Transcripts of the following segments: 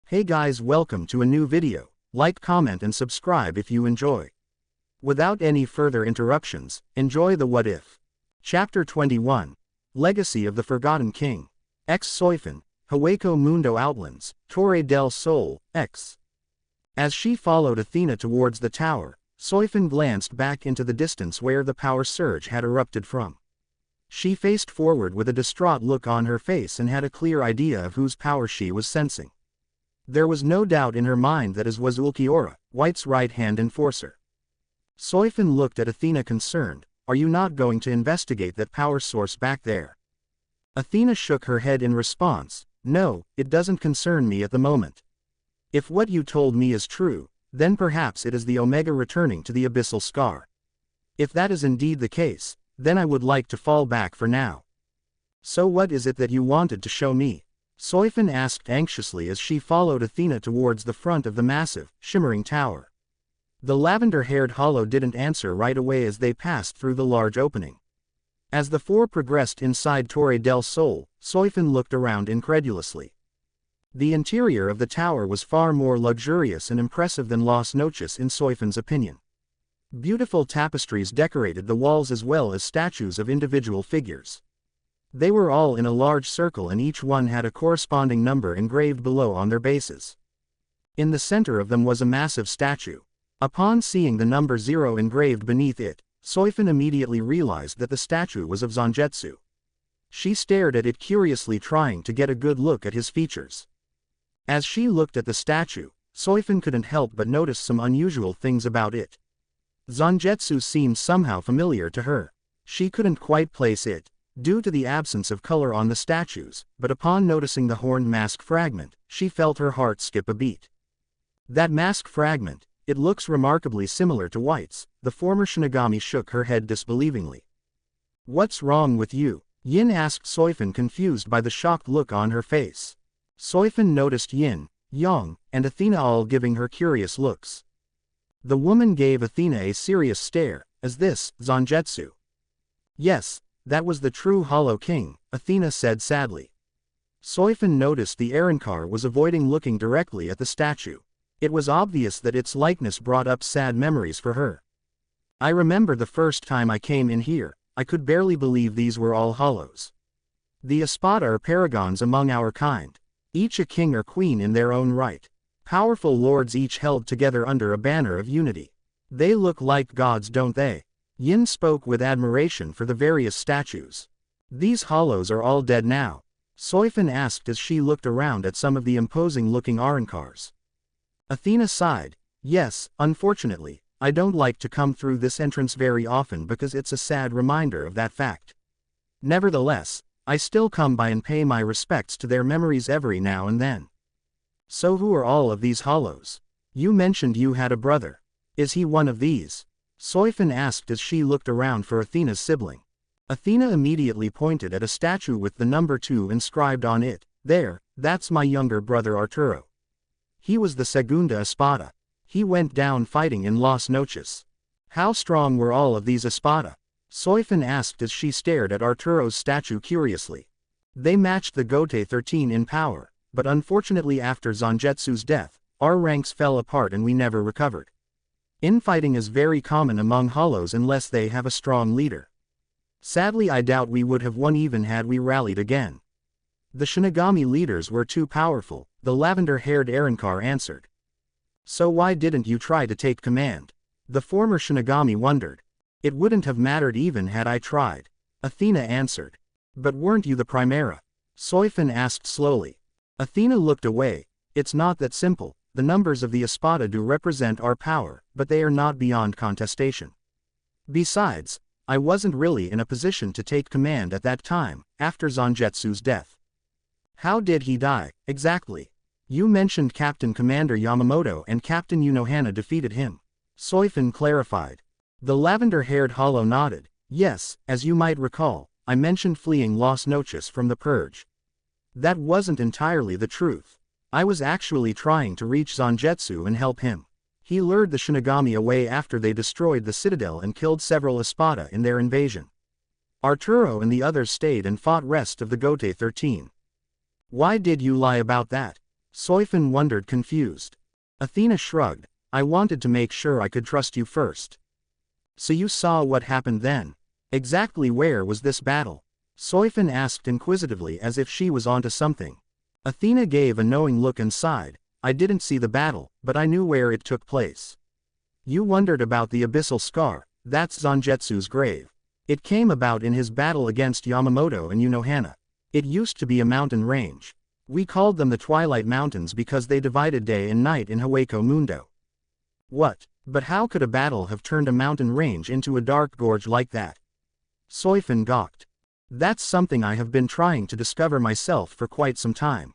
Hey guys, welcome to a new video. Like, comment and subscribe if you enjoy. Without any further interruptions, enjoy the What If. Chapter 21. Legacy of the Forgotten King. Ex Soifin, Hueco Mundo Outlands, Torre del Sol, X. As she followed Athena towards the tower, Soifin glanced back into the distance where the power surge had erupted from. She faced forward with a distraught look on her face and had a clear idea of whose power she was sensing. There was no doubt in her mind that it was Ulquiorra, White's right-hand enforcer. Soifin looked at Athena concerned. Are you not going to investigate that power source back there? Athena shook her head in response. No, it doesn't concern me at the moment. If what you told me is true, then perhaps it is the Omega returning to the Abyssal Scar. If that is indeed the case, then I would like to fall back for now. So what is it that you wanted to show me? Soifin asked anxiously as she followed Athena towards the front of the massive, shimmering tower. The lavender-haired hollow didn't answer right away as they passed through the large opening. As the four progressed inside Torre del Sol, Soifin looked around incredulously. The interior of the tower was far more luxurious and impressive than Las Noches in Soifin's opinion. Beautiful tapestries decorated the walls as well as statues of individual figures. They were all in a large circle and each one had a corresponding number engraved below on their bases. In the center of them was a massive statue. Upon seeing the number 0 engraved beneath it, Soifin immediately realized that the statue was of Zangetsu. She stared at it curiously, trying to get a good look at his features. As she looked at the statue, Soifin couldn't help but notice some unusual things about it. Zangetsu seemed somehow familiar to her. She couldn't quite place it, due to the absence of color on the statues, but upon noticing the horned mask fragment, she felt her heart skip a beat. That mask fragment, it looks remarkably similar to White's. The former Shinigami shook her head disbelievingly. What's wrong with you? Yin asked Soifin, confused by the shocked look on her face. Soifin noticed Yin, Yang, and Athena all giving her curious looks. The woman gave Athena a serious stare. Is this Zangetsu? Yes. That was the true Hollow King, Athena said sadly. Soifin noticed the Arrancar was avoiding looking directly at the statue. It was obvious that its likeness brought up sad memories for her. I remember the first time I came in here, I could barely believe these were all hollows. The Espada are paragons among our kind, each a king or queen in their own right. Powerful lords each held together under a banner of unity. They look like gods, don't they? Yin spoke with admiration for the various statues. These hollows are all dead now? Soifin asked as she looked around at some of the imposing-looking Arrancars. Athena sighed. Yes, unfortunately, I don't like to come through this entrance very often because it's a sad reminder of that fact. Nevertheless, I still come by and pay my respects to their memories every now and then. So who are all of these hollows? You mentioned you had a brother. Is he one of these? Soifin asked as she looked around for Athena's sibling. Athena immediately pointed at a statue with the number 2 inscribed on it. There, that's my younger brother Arturo. He was the Segunda Espada. He went down fighting in Las Noches. How strong were all of these Espada? Soifin asked as she stared at Arturo's statue curiously. They matched the Gote 13 in power, but unfortunately after Zangetsu's death, our ranks fell apart and we never recovered. Infighting is very common among hollows unless they have a strong leader. Sadly, I doubt we would have won even had we rallied again. The Shinigami leaders were too powerful, the lavender-haired Arrancar answered. So why didn't you try to take command? The former Shinigami wondered. It wouldn't have mattered even had I tried. Athena answered. But weren't you the Primera? Soifin asked slowly. Athena looked away. It's not that simple. The numbers of the Espada do represent our power, but they are not beyond contestation. Besides, I wasn't really in a position to take command at that time, after Zangetsu's death. How did he die, exactly? You mentioned Captain Commander Yamamoto and Captain Unohana defeated him. Soifin clarified. The lavender-haired hollow nodded. Yes, as you might recall, I mentioned fleeing Las Noches from the purge. That wasn't entirely the truth. I was actually trying to reach Zangetsu and help him. He lured the Shinigami away after they destroyed the citadel and killed several Espada in their invasion. Arturo and the others stayed and fought rest of the Gote 13. Why did you lie about that? Soifin wondered, confused. Athena shrugged. I wanted to make sure I could trust you first. So you saw what happened then? Exactly where was this battle? Soifin asked inquisitively, as if she was onto something. Athena gave a knowing look and sighed. I didn't see the battle, but I knew where it took place. You wondered about the abyssal scar. That's Zangetsu's grave. It came about in his battle against Yamamoto and Unohana. It used to be a mountain range. We called them the Twilight Mountains because they divided day and night in Hueco Mundo. What? But how could a battle have turned a mountain range into a dark gorge like that? Soifin gawked. That's something I have been trying to discover myself for quite some time.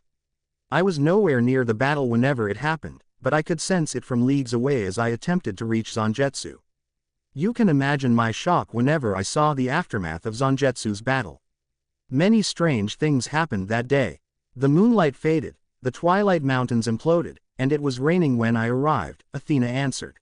I was nowhere near the battle whenever it happened, but I could sense it from leagues away as I attempted to reach Zangetsu. You can imagine my shock whenever I saw the aftermath of Zangetsu's battle. Many strange things happened that day. The moonlight faded, the Twilight Mountains imploded, and it was raining when I arrived, Athena answered.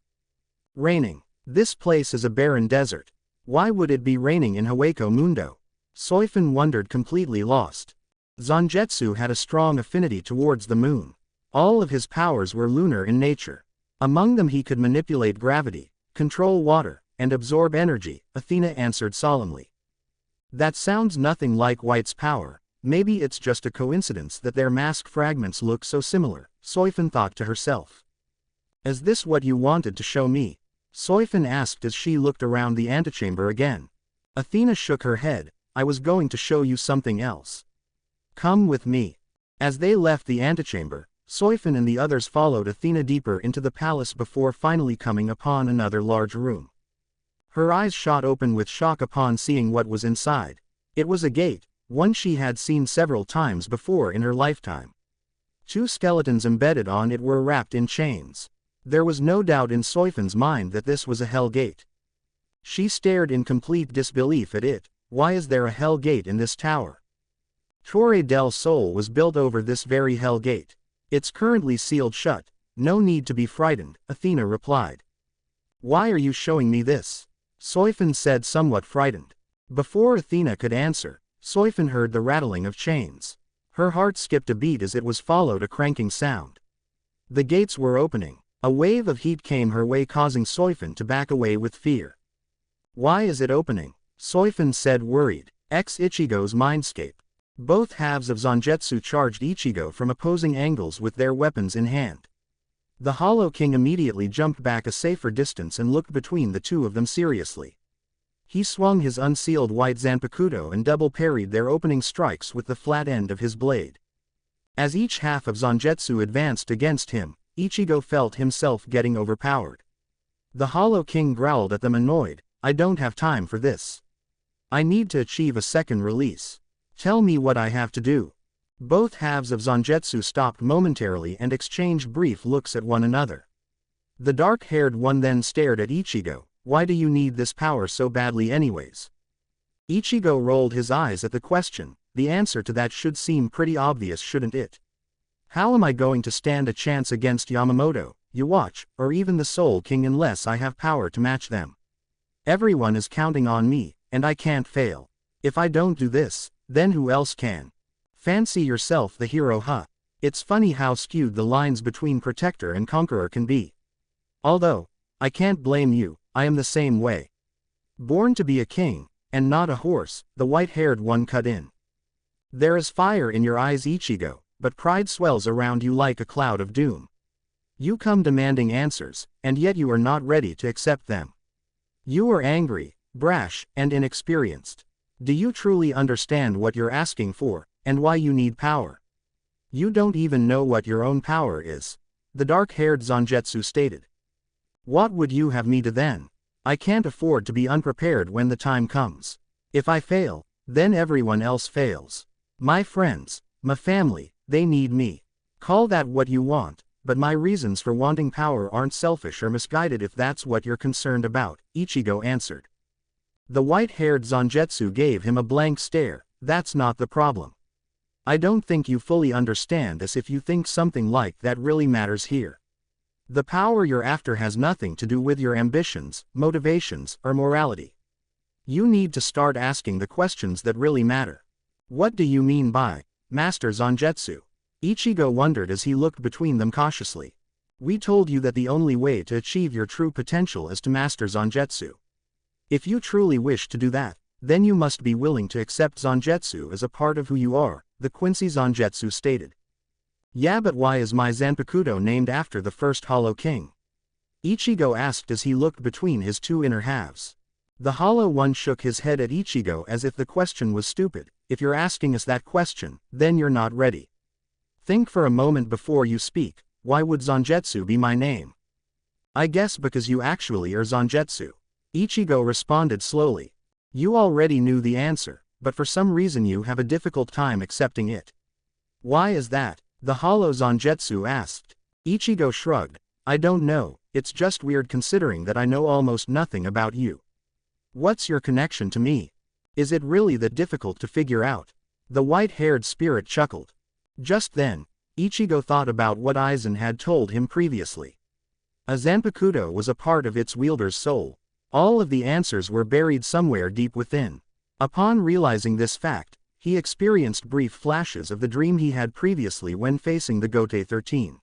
Raining? This place is a barren desert. Why would it be raining in Hueco Mundo? Soifin wondered, completely lost. Zangetsu had a strong affinity towards the moon. All of his powers were lunar in nature. Among them he could manipulate gravity, control water, and absorb energy, Athena answered solemnly. That sounds nothing like White's power. Maybe it's just a coincidence that their mask fragments look so similar, Soifin thought to herself. Is this what you wanted to show me? Soifin asked as she looked around the antechamber again. Athena shook her head. I was going to show you something else. Come with me. As they left the antechamber, Soifin and the others followed Athena deeper into the palace before finally coming upon another large room. Her eyes shot open with shock upon seeing what was inside. It was a gate, one she had seen several times before in her lifetime. 2 skeletons embedded on it were wrapped in chains. There was no doubt in Soifin's mind that this was a Hellgate. She stared in complete disbelief at it. Why is there a Hellgate in this tower? Torre del Sol was built over this very Hellgate. It's currently sealed shut. No need to be frightened, Athena replied. Why are you showing me this? Soifin said, somewhat frightened. Before Athena could answer, Soifin heard the rattling of chains. Her heart skipped a beat as it was followed a cranking sound. The gates were opening. A wave of heat came her way, causing Soifin to back away with fear. Why is it opening? Soifin said, worried. Ichigo's mindscape. Both halves of Zangetsu charged Ichigo from opposing angles with their weapons in hand. The Hollow King immediately jumped back a safer distance and looked between the two of them seriously. He swung his unsealed white Zanpakuto and double parried their opening strikes with the flat end of his blade. As each half of Zangetsu advanced against him, Ichigo felt himself getting overpowered. The Hollow King growled at them, annoyed. I don't have time for this. I need to achieve a second release. Tell me what I have to do. Both halves of Zangetsu stopped momentarily and exchanged brief looks at one another. The dark-haired one then stared at Ichigo. Why do you need this power so badly anyways? Ichigo rolled his eyes at the question. The answer to that should seem pretty obvious, shouldn't it? How am I going to stand a chance against Yamamoto, Yuwatch, or even the Soul King unless I have power to match them? Everyone is counting on me, and I can't fail. If I don't do this, then who else can? Fancy yourself the hero, huh? It's funny how skewed the lines between protector and conqueror can be. Although, I can't blame you, I am the same way. Born to be a king, and not a horse, the white-haired one cut in. There is fire in your eyes, Ichigo, but pride swells around you like a cloud of doom. You come demanding answers, and yet you are not ready to accept them. You are angry, brash, and inexperienced. Do you truly understand what you're asking for, and why you need power? You don't even know what your own power is, the dark-haired Zangetsu stated. What would you have me do then? I can't afford to be unprepared when the time comes. If I fail, then everyone else fails. My friends, my family, they need me. Call that what you want, but my reasons for wanting power aren't selfish or misguided if that's what you're concerned about, Ichigo answered. The white-haired Zangetsu gave him a blank stare. That's not the problem. I don't think you fully understand this if you think something like that really matters here. The power you're after has nothing to do with your ambitions, motivations, or morality. You need to start asking the questions that really matter. What do you mean by Master Zangetsu? Ichigo wondered as he looked between them cautiously. We told you that the only way to achieve your true potential is to master Zangetsu. If you truly wish to do that, then you must be willing to accept Zangetsu as a part of who you are, the Quincy Zangetsu stated. Yeah, but why is my Zanpakuto named after the first Hollow King? Ichigo asked as he looked between his two inner halves. The Hollow One shook his head at Ichigo as if the question was stupid. If you're asking us that question, then you're not ready. Think for a moment before you speak. Why would Zangetsu be my name? I guess because you actually are Zangetsu. Ichigo responded slowly. You already knew the answer, but for some reason you have a difficult time accepting it. Why is that? The Hollow Zangetsu asked. Ichigo shrugged. I don't know, it's just weird considering that I know almost nothing about you. What's your connection to me? Is it really that difficult to figure out? The white-haired spirit chuckled. Just then, Ichigo thought about what Aizen had told him previously. A Zanpakuto was a part of its wielder's soul. All of the answers were buried somewhere deep within. Upon realizing this fact, he experienced brief flashes of the dream he had previously when facing the Gote 13.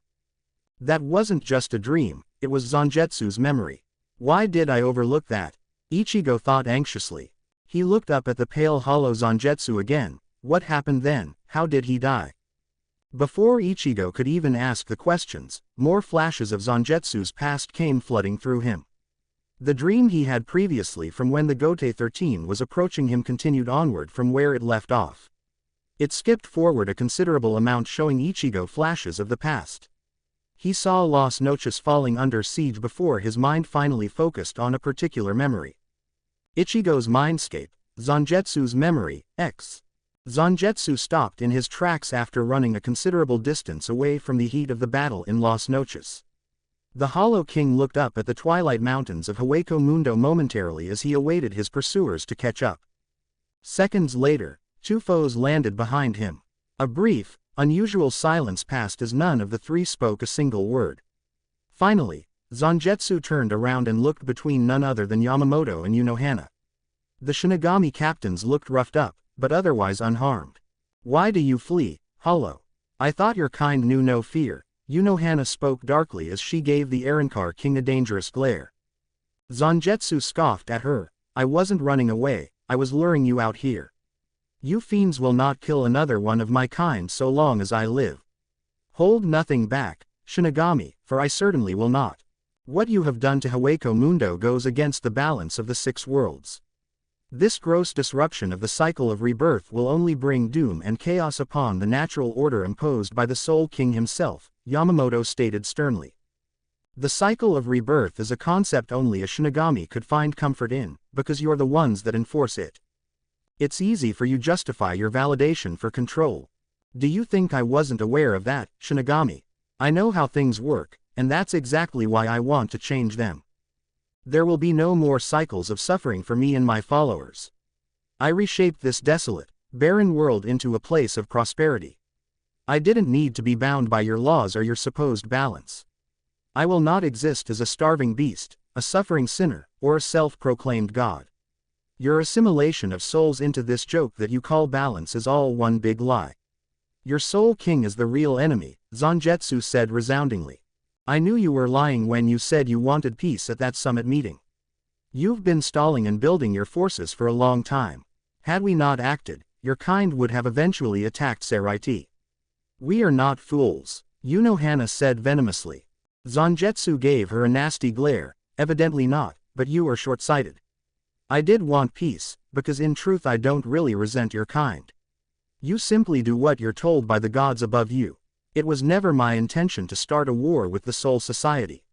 That wasn't just a dream, it was Zangetsu's memory. Why did I overlook that? Ichigo thought anxiously. He looked up at the pale hollow Zangetsu again. What happened then? How did he die? Before Ichigo could even ask the questions, more flashes of Zangetsu's past came flooding through him. The dream he had previously from when the Gote 13 was approaching him continued onward from where it left off. It skipped forward a considerable amount, showing Ichigo flashes of the past. He saw Las Noches falling under siege before his mind finally focused on a particular memory. Ichigo's mindscape, Zangetsu's memory, X. Zangetsu stopped in his tracks after running a considerable distance away from the heat of the battle in Las Noches. The Hollow King looked up at the twilight mountains of Hueco Mundo momentarily as he awaited his pursuers to catch up. Seconds later, two foes landed behind him. A brief, unusual silence passed as none of the three spoke a single word. Finally, Zangetsu turned around and looked between none other than Yamamoto and Unohana. The Shinigami captains looked roughed up, but otherwise unharmed. Why do you flee, Hollow? I thought your kind knew no fear. Unohana spoke darkly as she gave the Arrancar King a dangerous glare. Zangetsu scoffed at her. I wasn't running away, I was luring you out here. You fiends will not kill another one of my kind so long as I live. Hold nothing back, Shinigami, for I certainly will not. What you have done to Hueco Mundo goes against the balance of the six worlds. This gross disruption of the cycle of rebirth will only bring doom and chaos upon the natural order imposed by the Soul King himself, Yamamoto stated sternly. The cycle of rebirth is a concept only a Shinigami could find comfort in, because you're the ones that enforce it. It's easy for you justify your validation for control. Do you think I wasn't aware of that, Shinigami? I know how things work, and that's exactly why I want to change them. There will be no more cycles of suffering for me and my followers. I reshaped this desolate, barren world into a place of prosperity. I didn't need to be bound by your laws or your supposed balance. I will not exist as a starving beast, a suffering sinner, or a self-proclaimed god. Your assimilation of souls into this joke that you call balance is all one big lie. Your Soul King is the real enemy, Zangetsu said resoundingly. I knew you were lying when you said you wanted peace at that summit meeting. You've been stalling and building your forces for a long time. Had we not acted, your kind would have eventually attacked Seraiti. We are not fools, Unohana said venomously. Zangetsu gave her a nasty glare. Evidently not, but you are short-sighted. I did want peace, because in truth I don't really resent your kind. You simply do what you're told by the gods above you. It was never my intention to start a war with the Soul Society.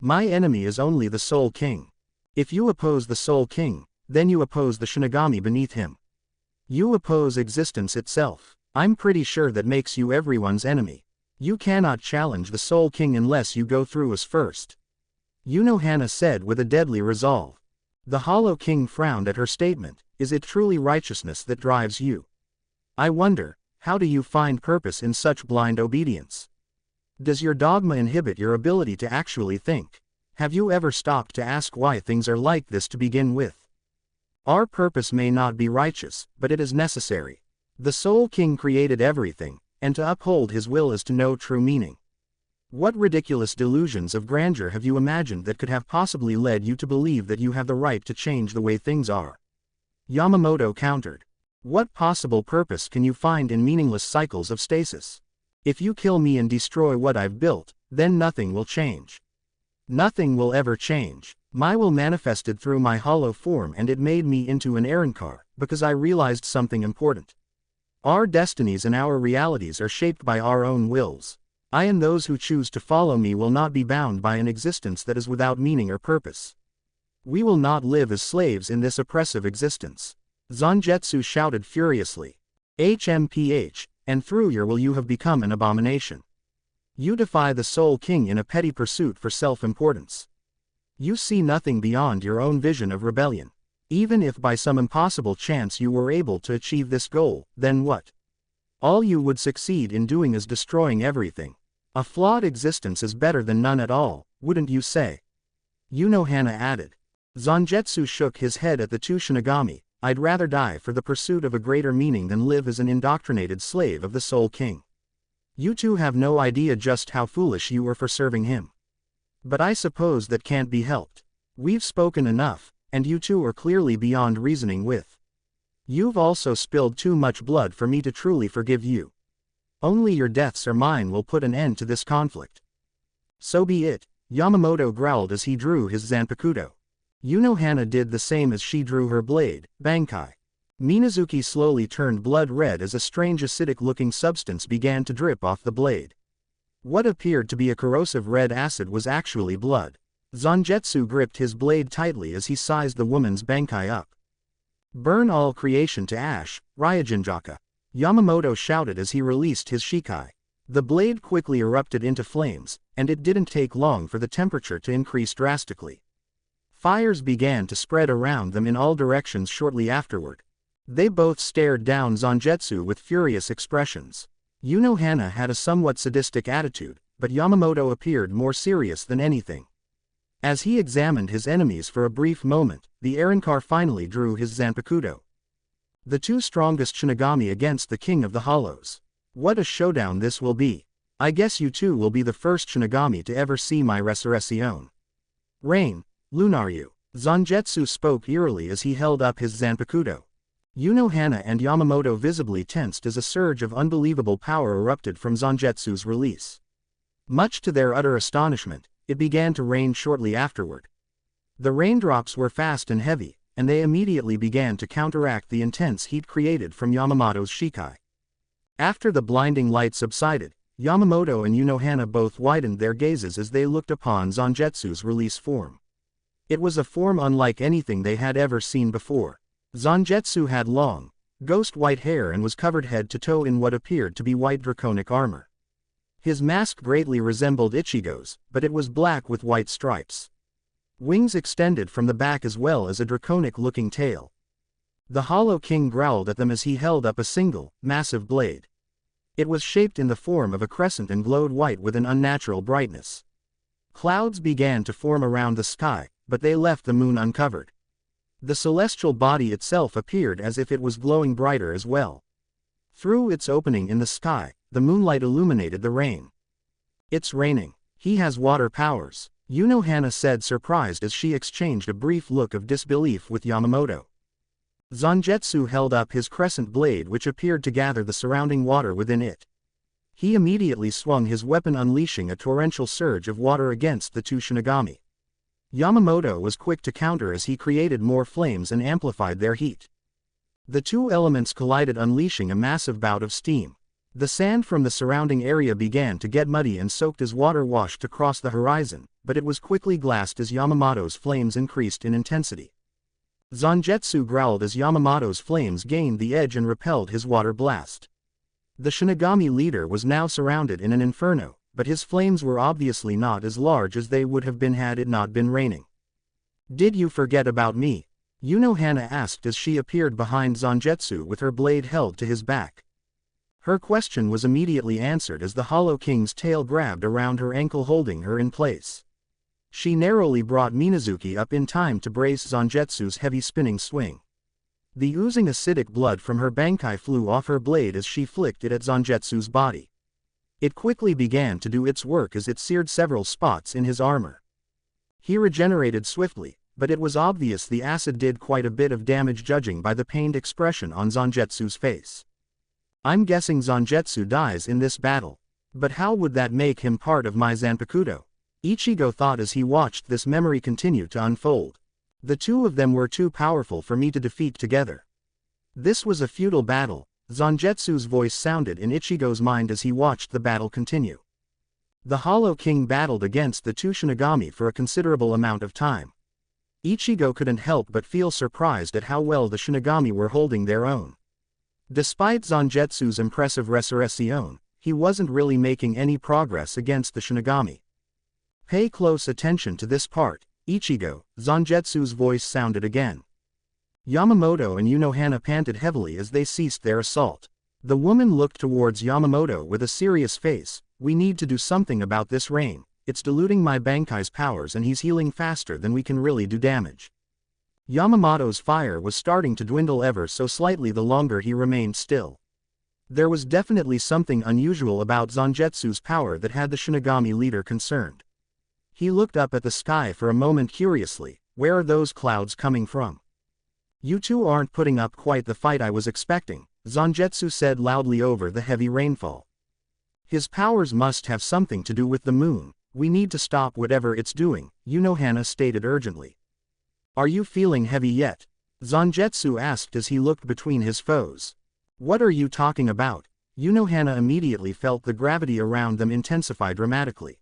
My enemy is only the Soul King. If you oppose the Soul King, then you oppose the Shinigami beneath him. You oppose existence itself. I'm pretty sure that makes you everyone's enemy. You cannot challenge the Soul King unless you go through us first. Unohana said with a deadly resolve. The Hollow King frowned at her statement. Is it truly righteousness that drives you? I wonder, how do you find purpose in such blind obedience? Does your dogma inhibit your ability to actually think? Have you ever stopped to ask why things are like this to begin with? Our purpose may not be righteous, but it is necessary. The Soul King created everything, and to uphold his will is to know true meaning. What ridiculous delusions of grandeur have you imagined that could have possibly led you to believe that you have the right to change the way things are? Yamamoto countered. What possible purpose can you find in meaningless cycles of stasis? If you kill me and destroy what I've built, then nothing will change. Nothing will ever change. My will manifested through my hollow form and it made me into an Arrancar, because I realized something important. Our destinies and our realities are shaped by our own wills. I and those who choose to follow me will not be bound by an existence that is without meaning or purpose. We will not live as slaves in this oppressive existence. Zangetsu shouted furiously. HMPH, and through your will you have become an abomination. You defy the Soul King in a petty pursuit for self-importance. You see nothing beyond your own vision of rebellion. Even if by some impossible chance you were able to achieve this goal, then what? All you would succeed in doing is destroying everything. A flawed existence is better than none at all, wouldn't you say? Unohana added. Zangetsu shook his head at the two Shinigami. I'd rather die for the pursuit of a greater meaning than live as an indoctrinated slave of the Soul King. You two have no idea just how foolish you were for serving him. But I suppose that can't be helped. We've spoken enough, and you two are clearly beyond reasoning with. You've also spilled too much blood for me to truly forgive you. Only your deaths or mine will put an end to this conflict. So be it, Yamamoto growled as he drew his Zanpakuto. Unohana did the same as she drew her blade, Bankai. Minazuki slowly turned blood red as a strange acidic-looking substance began to drip off the blade. What appeared to be a corrosive red acid was actually blood. Zangetsu gripped his blade tightly as he sized the woman's Bankai up. Burn all creation to ash, Ryujinjaka. Yamamoto shouted as he released his Shikai. The blade quickly erupted into flames, and it didn't take long for the temperature to increase drastically. Fires began to spread around them in all directions shortly afterward. They both stared down Zangetsu with furious expressions. Unohana had a somewhat sadistic attitude, but Yamamoto appeared more serious than anything. As he examined his enemies for a brief moment, the Arrancar finally drew his Zanpakuto. The two strongest Shinigami against the King of the Hollows. What a showdown this will be. I guess you two will be the first Shinigami to ever see my resurrection. Rain, Lunaryu. Zangetsu spoke eerily as he held up his Zanpakuto. Unohana and Yamamoto visibly tensed as a surge of unbelievable power erupted from Zangetsu's release. Much to their utter astonishment, it began to rain shortly afterward. The raindrops were fast and heavy, and they immediately began to counteract the intense heat created from Yamamoto's Shikai. After the blinding light subsided, Yamamoto and Unohana both widened their gazes as they looked upon Zangetsu's release form. It was a form unlike anything they had ever seen before. Zangetsu had long, ghost-white hair and was covered head to toe in what appeared to be white draconic armor. His mask greatly resembled Ichigo's, but it was black with white stripes. Wings extended from the back as well as a draconic-looking tail. The Hollow King growled at them as he held up a single, massive blade. It was shaped in the form of a crescent and glowed white with an unnatural brightness. Clouds began to form around the sky, but they left the moon uncovered. The celestial body itself appeared as if it was glowing brighter as well. Through its opening in the sky, the moonlight illuminated the rain. It's raining. He has water powers, Unohana said surprised as she exchanged a brief look of disbelief with Yamamoto. Zangetsu held up his crescent blade which appeared to gather the surrounding water within it. He immediately swung his weapon unleashing a torrential surge of water against the two Shinigami. Yamamoto was quick to counter as he created more flames and amplified their heat. The two elements collided unleashing a massive bout of steam. The sand from the surrounding area began to get muddy and soaked as water washed across the horizon, but it was quickly glassed as Yamamoto's flames increased in intensity. Zangetsu growled as Yamamoto's flames gained the edge and repelled his water blast. The Shinigami leader was now surrounded in an inferno, but his flames were obviously not as large as they would have been had it not been raining. Did you forget about me? Unohana asked as she appeared behind Zangetsu with her blade held to his back. Her question was immediately answered as the Hollow King's tail grabbed around her ankle holding her in place. She narrowly brought Minazuki up in time to brace Zangetsu's heavy spinning swing. The oozing acidic blood from her bankai flew off her blade as she flicked it at Zangetsu's body. It quickly began to do its work as it seared several spots in his armor. He regenerated swiftly, but it was obvious the acid did quite a bit of damage judging by the pained expression on Zangetsu's face. I'm guessing Zangetsu dies in this battle. But how would that make him part of my Zanpakuto? Ichigo thought as he watched this memory continue to unfold. The two of them were too powerful for me to defeat together. This was a futile battle, Zangetsu's voice sounded in Ichigo's mind as he watched the battle continue. The Hollow King battled against the two Shinigami for a considerable amount of time. Ichigo couldn't help but feel surprised at how well the Shinigami were holding their own. Despite Zangetsu's impressive resurrection, he wasn't really making any progress against the Shinigami. Pay close attention to this part, Ichigo, Zangetsu's voice sounded again. Yamamoto and Unohana panted heavily as they ceased their assault. The woman looked towards Yamamoto with a serious face. We need to do something about this rain. It's diluting my Bankai's powers and he's healing faster than we can really do damage. Yamamoto's fire was starting to dwindle ever so slightly the longer he remained still. There was definitely something unusual about Zangetsu's power that had the Shinigami leader concerned. He looked up at the sky for a moment curiously. Where are those clouds coming from? You two aren't putting up quite the fight I was expecting, Zangetsu said loudly over the heavy rainfall. His powers must have something to do with the moon. We need to stop whatever it's doing, Unohana stated urgently. Are you feeling heavy yet? Zangetsu asked as he looked between his foes. What are you talking about? Unohana immediately felt the gravity around them intensify dramatically.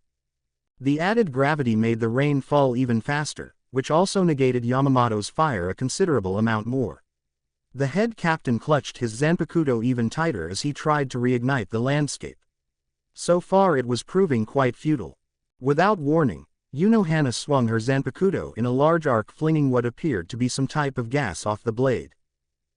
The added gravity made the rain fall even faster, which also negated Yamamoto's fire a considerable amount more. The head captain clutched his Zanpakuto even tighter as he tried to reignite the landscape. So far it was proving quite futile. Without warning, Unohana swung her Zanpakuto in a large arc, flinging what appeared to be some type of gas off the blade.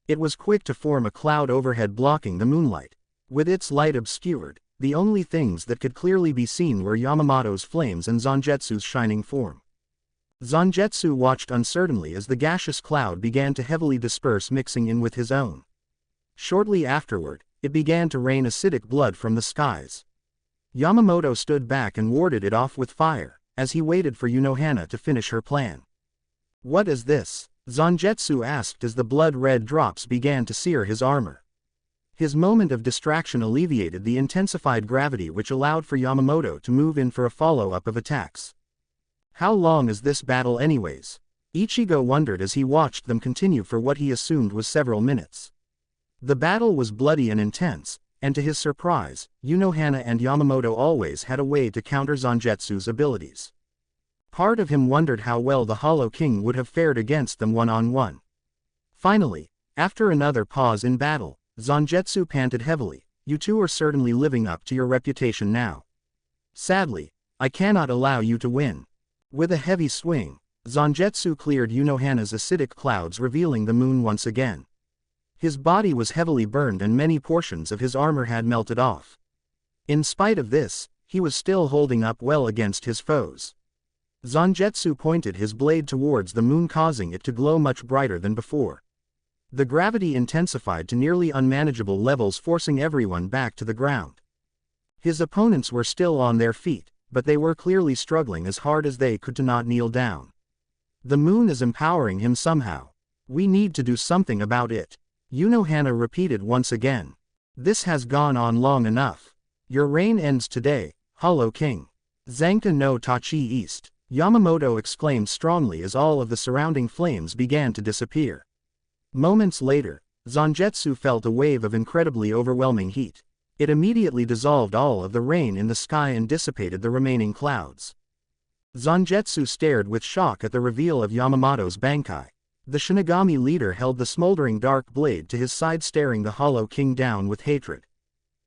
It was quick to form a cloud overhead blocking the moonlight. With its light obscured, the only things that could clearly be seen were Yamamoto's flames and Zangetsu's shining form. Zangetsu watched uncertainly as the gaseous cloud began to heavily disperse, mixing in with his own. Shortly afterward, it began to rain acidic blood from the skies. Yamamoto stood back and warded it off with fire, as he waited for Unohana to finish her plan. What is this? Zangetsu asked as the blood-red drops began to sear his armor. His moment of distraction alleviated the intensified gravity, which allowed for Yamamoto to move in for a follow-up of attacks. How long is this battle anyways? Ichigo wondered as he watched them continue for what he assumed was several minutes. The battle was bloody and intense, and to his surprise, Unohana and Yamamoto always had a way to counter Zangetsu's abilities. Part of him wondered how well the Hollow King would have fared against them one-on-one. Finally, after another pause in battle, Zangetsu panted heavily. You two are certainly living up to your reputation now. Sadly, I cannot allow you to win. With a heavy swing, Zangetsu cleared Unohana's acidic clouds, revealing the moon once again. His body was heavily burned and many portions of his armor had melted off. In spite of this, he was still holding up well against his foes. Zangetsu pointed his blade towards the moon, causing it to glow much brighter than before. The gravity intensified to nearly unmanageable levels, forcing everyone back to the ground. His opponents were still on their feet, but they were clearly struggling as hard as they could to not kneel down. The moon is empowering him somehow. We need to do something about it. Unohana repeated once again. This has gone on long enough. Your reign ends today, Hollow King. Zanka no Tachi East, Yamamoto exclaimed strongly as all of the surrounding flames began to disappear. Moments later, Zangetsu felt a wave of incredibly overwhelming heat. It immediately dissolved all of the rain in the sky and dissipated the remaining clouds. Zangetsu stared with shock at the reveal of Yamamoto's Bankai. The Shinigami leader held the smoldering dark blade to his side, staring the Hollow King down with hatred.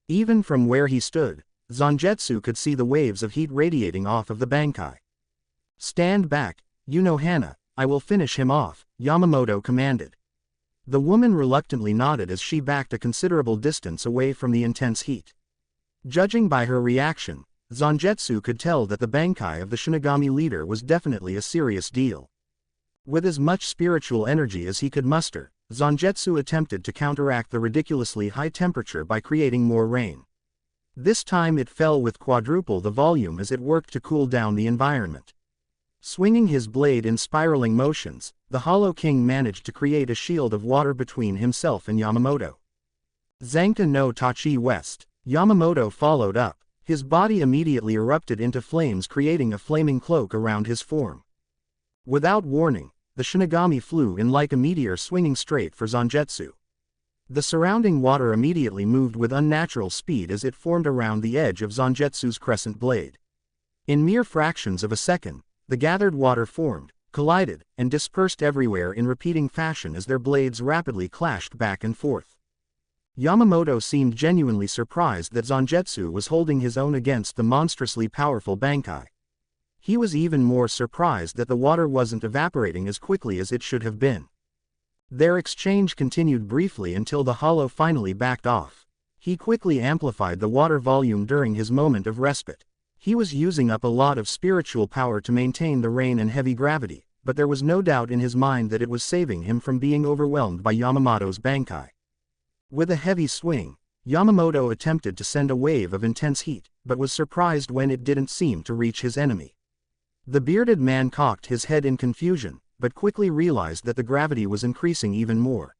Even from where he stood, Zangetsu could see the waves of heat radiating off of the Bankai. Stand back, Unohana, I will finish him off, Yamamoto commanded. The woman reluctantly nodded as she backed a considerable distance away from the intense heat. Judging by her reaction, Zangetsu could tell that the Bankai of the Shinigami leader was definitely a serious deal. With as much spiritual energy as he could muster, Zangetsu attempted to counteract the ridiculously high temperature by creating more rain. This time it fell with quadruple the volume as it worked to cool down the environment. Swinging his blade in spiraling motions, the Hollow King managed to create a shield of water between himself and Yamamoto. Zanka no Tachi West. Yamamoto followed up. His body immediately erupted into flames, creating a flaming cloak around his form. Without warning, the Shinigami flew in like a meteor, swinging straight for Zangetsu. The surrounding water immediately moved with unnatural speed as it formed around the edge of Zangetsu's crescent blade. In mere fractions of a second, the gathered water formed, collided, and dispersed everywhere in repeating fashion as their blades rapidly clashed back and forth. Yamamoto seemed genuinely surprised that Zangetsu was holding his own against the monstrously powerful Bankai. He was even more surprised that the water wasn't evaporating as quickly as it should have been. Their exchange continued briefly until the hollow finally backed off. He quickly amplified the water volume during his moment of respite. He was using up a lot of spiritual power to maintain the rain and heavy gravity, but there was no doubt in his mind that it was saving him from being overwhelmed by Yamamoto's Bankai. With a heavy swing, Yamamoto attempted to send a wave of intense heat, but was surprised when it didn't seem to reach his enemy. The bearded man cocked his head in confusion, but quickly realized that the gravity was increasing even more.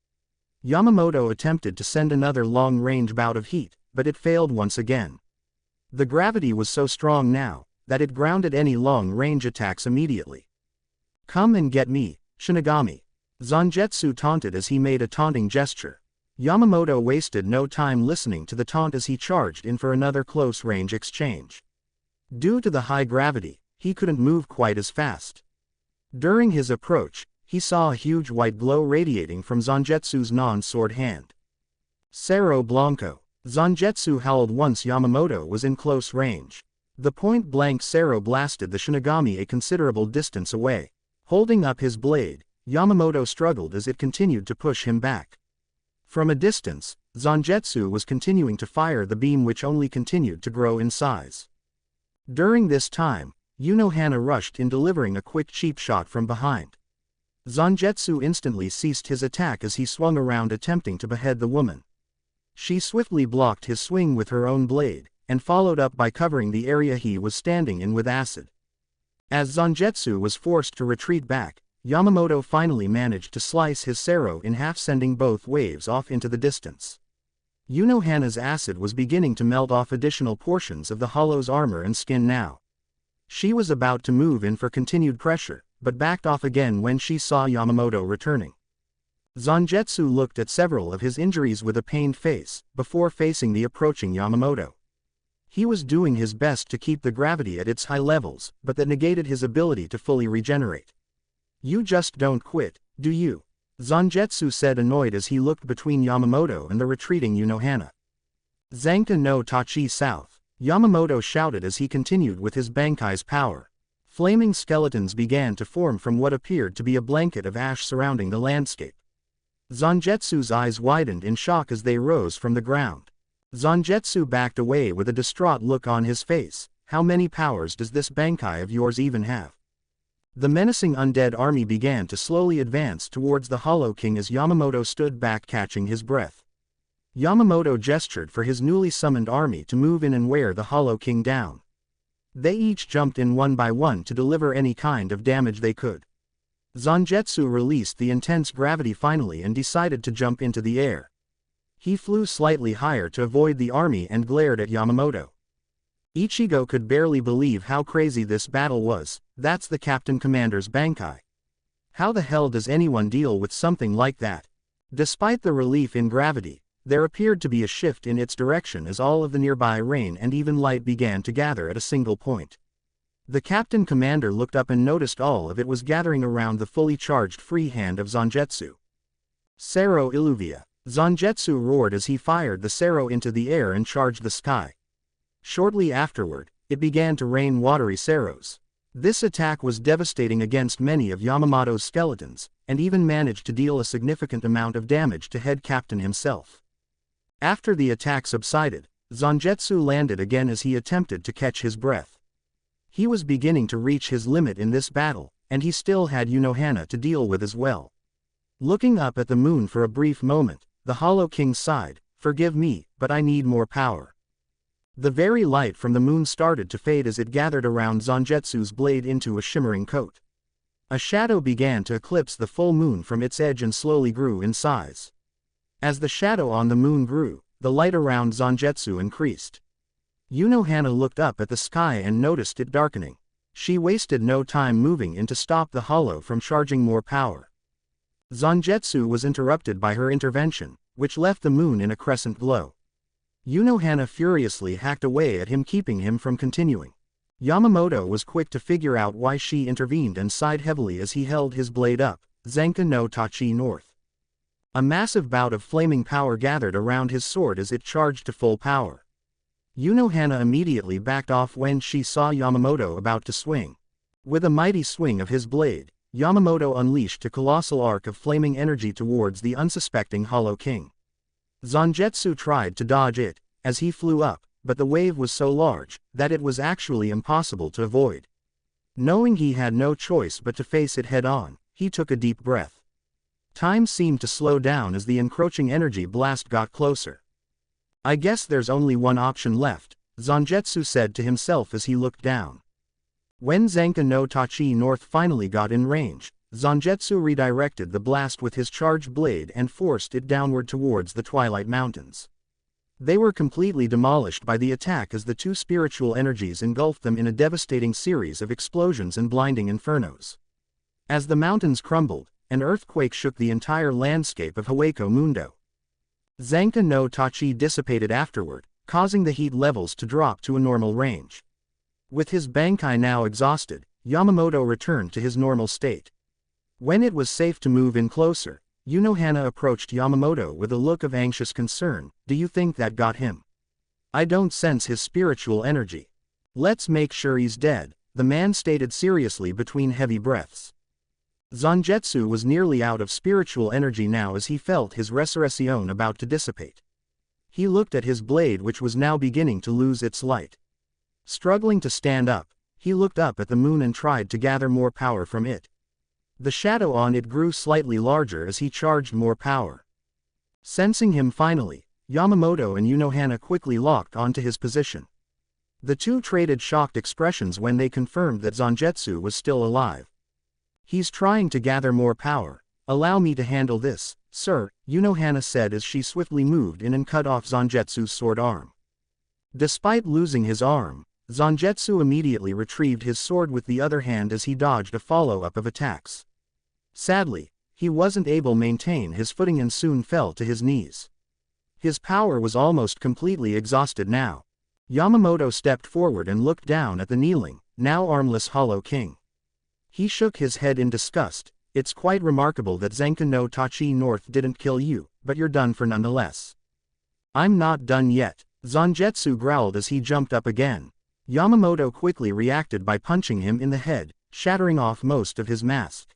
Yamamoto attempted to send another long-range bout of heat, but it failed once again. The gravity was so strong now, that it grounded any long-range attacks immediately. "Come and get me, Shinigami," Zangetsu taunted as he made a taunting gesture. Yamamoto wasted no time listening to the taunt as he charged in for another close-range exchange. Due to the high gravity, he couldn't move quite as fast. During his approach, he saw a huge white glow radiating from Zangetsu's non-sword hand. "Cerro Blanco." Zangetsu howled once Yamamoto was in close range. The point-blank Cerro blasted the Shinigami a considerable distance away. Holding up his blade, Yamamoto struggled as it continued to push him back. From a distance, Zangetsu was continuing to fire the beam, which only continued to grow in size. During this time, Urahara rushed in, delivering a quick cheap shot from behind. Zangetsu instantly ceased his attack as he swung around, attempting to behead the woman. She swiftly blocked his swing with her own blade, and followed up by covering the area he was standing in with acid. As Zangetsu was forced to retreat back, Yamamoto finally managed to slice his Cerro in half, sending both waves off into the distance. Urahara's acid was beginning to melt off additional portions of the hollow's armor and skin now. She was about to move in for continued pressure, but backed off again when she saw Yamamoto returning. Zangetsu looked at several of his injuries with a pained face, before facing the approaching Yamamoto. He was doing his best to keep the gravity at its high levels, but that negated his ability to fully regenerate. "You just don't quit, do you?" Zangetsu said, annoyed as he looked between Yamamoto and the retreating Urahara. "Zanka no Tachi South," Yamamoto shouted as he continued with his Bankai's power. Flaming skeletons began to form from what appeared to be a blanket of ash surrounding the landscape. Zangetsu's eyes widened in shock as they rose from the ground. Zangetsu backed away with a distraught look on his face. "How many powers does this Bankai of yours even have?" The menacing undead army began to slowly advance towards the Hollow King as Yamamoto stood back, catching his breath. Yamamoto gestured for his newly summoned army to move in and wear the Hollow King down. They each jumped in one by one to deliver any kind of damage they could. Zangetsu released the intense gravity finally and decided to jump into the air. He flew slightly higher to avoid the army and glared at Yamamoto. Ichigo could barely believe how crazy this battle was. "That's the Captain Commander's Bankai. How the hell does anyone deal with something like that?" Despite the relief in gravity, there appeared to be a shift in its direction as all of the nearby rain and even light began to gather at a single point. The Captain Commander looked up and noticed all of it was gathering around the fully charged free hand of Zangetsu. "Cerro Illuvia." Zangetsu roared as he fired the Cerro into the air and charged the sky. Shortly afterward, it began to rain watery Cerros. This attack was devastating against many of Yamamoto's skeletons, and even managed to deal a significant amount of damage to head captain himself. After the attack subsided, Zangetsu landed again as he attempted to catch his breath. He was beginning to reach his limit in this battle, and he still had Urahara to deal with as well. Looking up at the moon for a brief moment, the Hollow King sighed, "Forgive me, but I need more power." The very light from the moon started to fade as it gathered around Zangetsu's blade into a shimmering coat. A shadow began to eclipse the full moon from its edge and slowly grew in size. As the shadow on the moon grew, the light around Zangetsu increased. Urahara looked up at the sky and noticed it darkening. She wasted no time moving in to stop the hollow from charging more power. Zangetsu was interrupted by her intervention, which left the moon in a crescent glow. Urahara furiously hacked away at him, keeping him from continuing. Yamamoto was quick to figure out why she intervened and sighed heavily as he held his blade up, Zenka no Tachi North. A massive bout of flaming power gathered around his sword as it charged to full power. Urahara immediately backed off when she saw Yamamoto about to swing. With a mighty swing of his blade, Yamamoto unleashed a colossal arc of flaming energy towards the unsuspecting Hollow King. Zangetsu tried to dodge it, as he flew up, but the wave was so large, that it was actually impossible to avoid. Knowing he had no choice but to face it head-on, he took a deep breath. Time seemed to slow down as the encroaching energy blast got closer. "I guess there's only one option left," Zangetsu said to himself as he looked down. When Zenka no Tachi North finally got in range, Zangetsu redirected the blast with his charged blade and forced it downward towards the Twilight Mountains. They were completely demolished by the attack as the two spiritual energies engulfed them in a devastating series of explosions and blinding infernos. As the mountains crumbled, an earthquake shook the entire landscape of Hueco Mundo. Zenka no Tachi dissipated afterward, causing the heat levels to drop to a normal range. With his Bankai now exhausted, Yamamoto returned to his normal state. When it was safe to move in closer, Urahara approached Yamamoto with a look of anxious concern. "Do you think that got him? I don't sense his spiritual energy." "Let's make sure he's dead," the man stated seriously between heavy breaths. Zangetsu was nearly out of spiritual energy now as he felt his resurrection about to dissipate. He looked at his blade, which was now beginning to lose its light. Struggling to stand up, he looked up at the moon and tried to gather more power from it. The shadow on it grew slightly larger as he charged more power. Sensing him finally, Yamamoto and Urahara quickly locked onto his position. The two traded shocked expressions when they confirmed that Zangetsu was still alive. "He's trying to gather more power. Allow me to handle this, sir," Urahara said as she swiftly moved in and cut off Zangetsu's sword arm. Despite losing his arm, Zangetsu immediately retrieved his sword with the other hand as he dodged a follow-up of attacks. Sadly, he wasn't able to maintain his footing and soon fell to his knees. His power was almost completely exhausted now. Yamamoto stepped forward and looked down at the kneeling, now armless Hollow King. He shook his head in disgust. "It's quite remarkable that Zenka no Tachi North didn't kill you, but you're done for nonetheless." "I'm not done yet," Zangetsu growled as he jumped up again. Yamamoto quickly reacted by punching him in the head, shattering off most of his mask.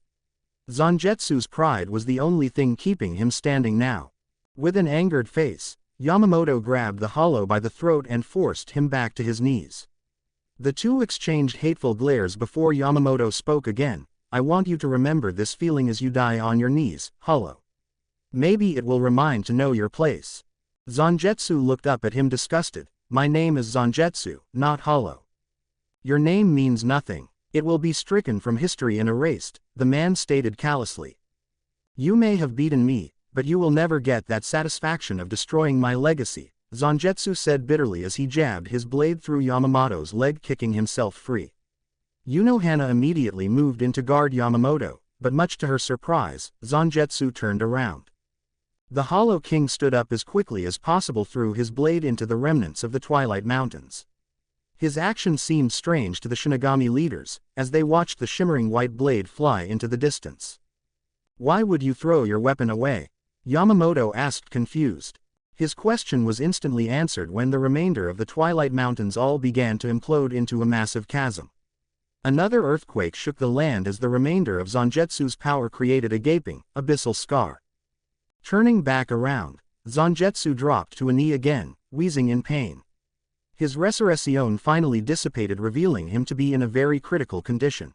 Zangetsu's pride was the only thing keeping him standing now. With an angered face, Yamamoto grabbed the Hollow by the throat and forced him back to his knees. The two exchanged hateful glares before Yamamoto spoke again. "I want you to remember this feeling as you die on your knees, Hollow. Maybe it will remind to know your place." Zangetsu looked up at him disgusted. "My name is Zangetsu, not Hollow. Your name means nothing. It will be stricken from history and erased," the man stated callously. "You may have beaten me, but you will never get that satisfaction of destroying my legacy," Zangetsu said bitterly as he jabbed his blade through Yamamoto's leg, kicking himself free. Urahara immediately moved in to guard Yamamoto, but much to her surprise, Zangetsu turned around. The Hollow King stood up as quickly as possible, threw his blade into the remnants of the Twilight Mountains. His action seemed strange to the Shinigami leaders, as they watched the shimmering white blade fly into the distance. "Why would you throw your weapon away?" Yamamoto asked, confused. His question was instantly answered when the remainder of the Twilight Mountains all began to implode into a massive chasm. Another earthquake shook the land as the remainder of Zangetsu's power created a gaping, abyssal scar. Turning back around, Zangetsu dropped to a knee again, wheezing in pain. His resurrection finally dissipated, revealing him to be in a very critical condition.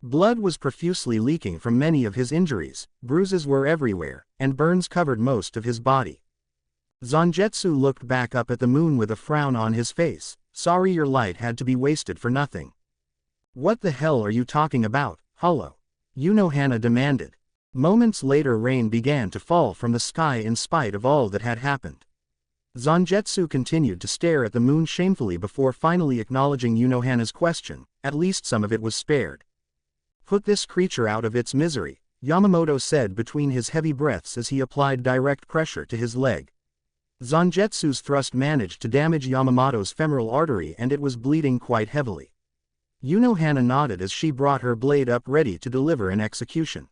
Blood was profusely leaking from many of his injuries, bruises were everywhere, and burns covered most of his body. Zangetsu looked back up at the moon with a frown on his face. Sorry your light had to be wasted for nothing. What the hell are you talking about, Hollow? Unohana demanded. Moments later rain began to fall from the sky in spite of all that had happened. Zangetsu continued to stare at the moon shamefully before finally acknowledging Unohana's question. At least some of it was spared. Put this creature out of its misery, Yamamoto said between his heavy breaths as he applied direct pressure to his leg. Zangetsu's thrust managed to damage Yamamoto's femoral artery and it was bleeding quite heavily. Unohana nodded as she brought her blade up ready to deliver an execution.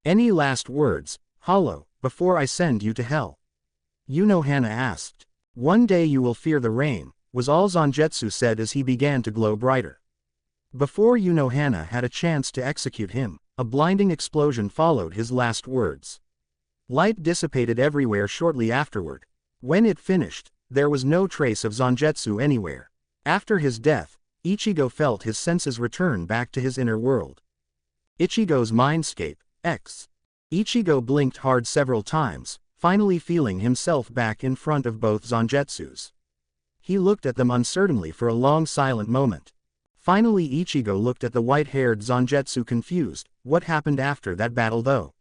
Any last words, Hollow, before I send you to hell? Unohana asked. One day you will fear the rain, was all Zangetsu said as he began to glow brighter. Before Unohana had a chance to execute him, a blinding explosion followed his last words. Light dissipated everywhere shortly afterward. When it finished, there was no trace of Zangetsu anywhere. After his death, Ichigo felt his senses return back to his inner world. Ichigo's mindscape, X. Ichigo blinked hard several times, finally feeling himself back in front of both Zangetsus. He looked at them uncertainly for a long silent moment. Finally Ichigo looked at the white-haired Zangetsu confused. What happened after that battle though?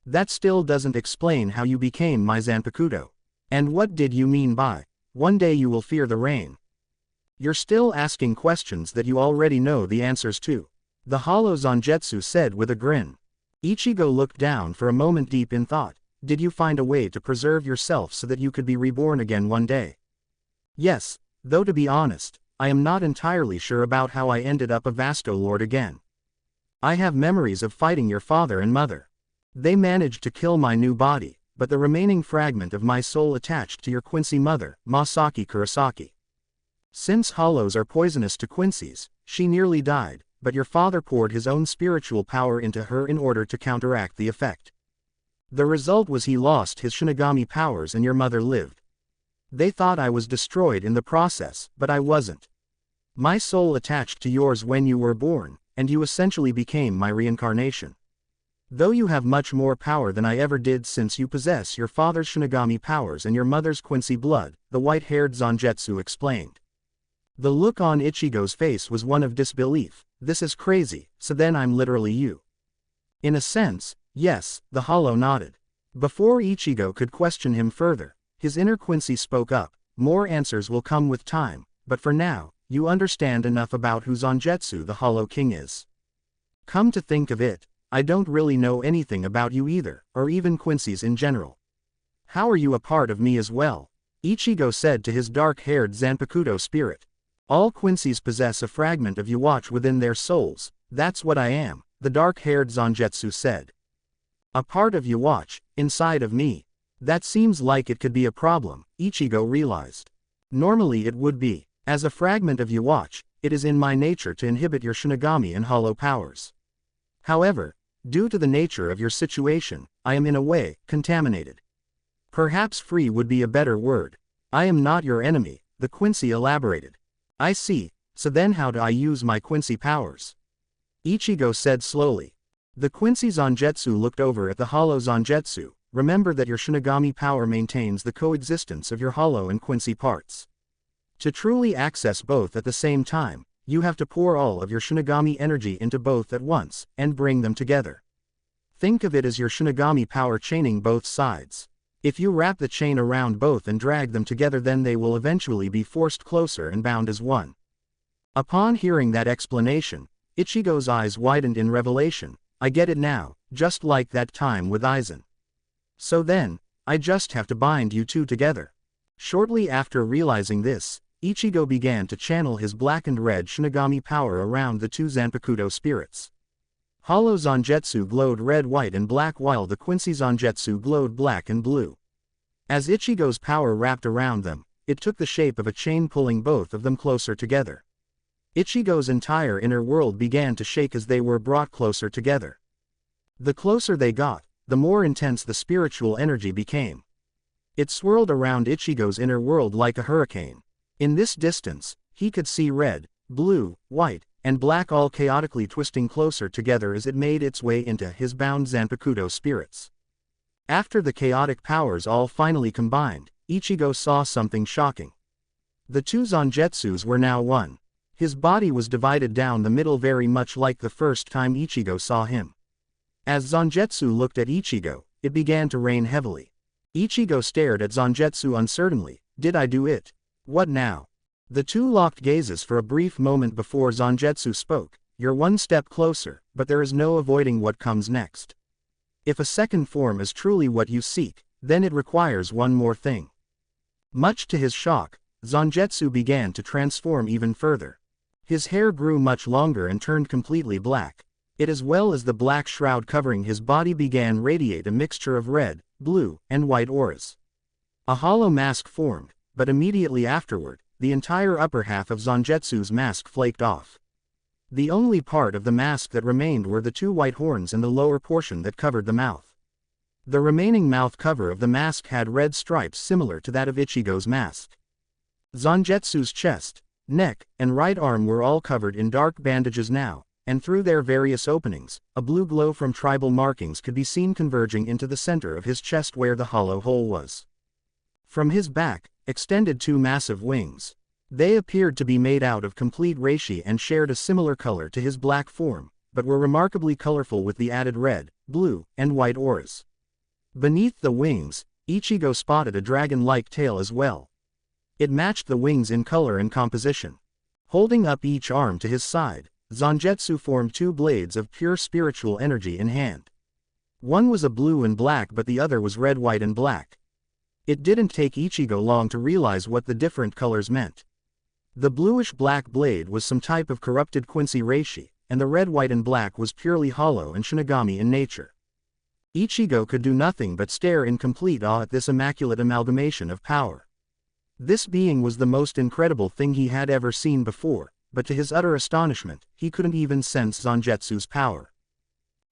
That still doesn't explain how you became my Zanpakuto. And what did you mean by, one day you will fear the rain? You're still asking questions that you already know the answers to. The hollow Zangetsu said with a grin. Ichigo looked down for a moment deep in thought. Did you find a way to preserve yourself so that you could be reborn again one day? Yes, though to be honest, I am not entirely sure about how I ended up a Vasto Lord again. I have memories of fighting your father and mother. They managed to kill my new body, but the remaining fragment of my soul attached to your Quincy mother, Masaki Kurosaki. Since hollows are poisonous to Quincy's, she nearly died, but your father poured his own spiritual power into her in order to counteract the effect. The result was he lost his Shinigami powers and your mother lived. They thought I was destroyed in the process, but I wasn't. My soul attached to yours when you were born, and you essentially became my reincarnation. Though you have much more power than I ever did since you possess your father's Shinigami powers and your mother's Quincy blood, the white-haired Zangetsu explained. The look on Ichigo's face was one of disbelief. This is crazy, so then I'm literally you. In a sense, yes, the hollow nodded. Before Ichigo could question him further, his inner Quincy spoke up. More answers will come with time, but for now, you understand enough about who Zangetsu the Hollow King is. Come to think of it, I don't really know anything about you either, or even Quincy's in general. How are you a part of me as well? Ichigo said to his dark-haired Zanpakuto spirit. All Quincy's possess a fragment of Yhwach within their souls. That's what I am, the dark-haired Zangetsu said. A part of Yhwach, inside of me. That seems like it could be a problem, Ichigo realized. Normally it would be. As a fragment of Yhwach, it is in my nature to inhibit your Shinigami and hollow powers. However, due to the nature of your situation, I am in a way, contaminated. Perhaps free would be a better word. I am not your enemy, the Quincy elaborated. I see, so then how do I use my Quincy powers? Ichigo said slowly. The Quincy Zangetsu looked over at the hollow Zangetsu. Remember that your Shinigami power maintains the coexistence of your hollow and Quincy parts. To truly access both at the same time, you have to pour all of your Shinigami energy into both at once, and bring them together. Think of it as your Shinigami power chaining both sides. If you wrap the chain around both and drag them together, then they will eventually be forced closer and bound as one. Upon hearing that explanation, Ichigo's eyes widened in revelation. I get it now, just like that time with Aizen. So then, I just have to bind you two together. Shortly after realizing this, Ichigo began to channel his black and red Shinigami power around the two Zanpakuto spirits. Hollow Zangetsu glowed red, white and black while the Quincy Zangetsu glowed black and blue. As Ichigo's power wrapped around them, it took the shape of a chain pulling both of them closer together. Ichigo's entire inner world began to shake as they were brought closer together. The closer they got, the more intense the spiritual energy became. It swirled around Ichigo's inner world like a hurricane. In this distance, he could see red, blue, white, and black all chaotically twisting closer together as it made its way into his bound Zanpakuto spirits. After the chaotic powers all finally combined, Ichigo saw something shocking. The two Zanjetsus were now one. His body was divided down the middle very much like the first time Ichigo saw him. As Zanjetsu looked at Ichigo, it began to rain heavily. Ichigo stared at Zanjetsu uncertainly. Did I do it? What now? The two locked gazes for a brief moment before Zanjetsu spoke. You're one step closer, but there is no avoiding what comes next. If a second form is truly what you seek, then it requires one more thing. Much to his shock, Zanjetsu began to transform even further. His hair grew much longer and turned completely black. It as well as the black shroud covering his body began radiate a mixture of red, blue, and white auras. A hollow mask formed, but immediately afterward, the entire upper half of Zanjetsu's mask flaked off. The only part of the mask that remained were the two white horns and the lower portion that covered the mouth. The remaining mouth cover of the mask had red stripes similar to that of Ichigo's mask. Zanjetsu's chest, neck, and right arm were all covered in dark bandages now, and through their various openings, a blue glow from tribal markings could be seen converging into the center of his chest where the hollow hole was. From his back, extended two massive wings. They appeared to be made out of complete reishi and shared a similar color to his black form, but were remarkably colorful with the added red, blue, and white auras. Beneath the wings, Ichigo spotted a dragon-like tail as well. It matched the wings in color and composition. Holding up each arm to his side, Zanjetsu formed two blades of pure spiritual energy in hand. One was a blue and black but the other was red, white and black. It didn't take Ichigo long to realize what the different colors meant. The bluish-black blade was some type of corrupted Quincy reishi, and the red, white and black was purely hollow and Shinigami in nature. Ichigo could do nothing but stare in complete awe at this immaculate amalgamation of power. This being was the most incredible thing he had ever seen before, but to his utter astonishment, he couldn't even sense Zanjetsu's power.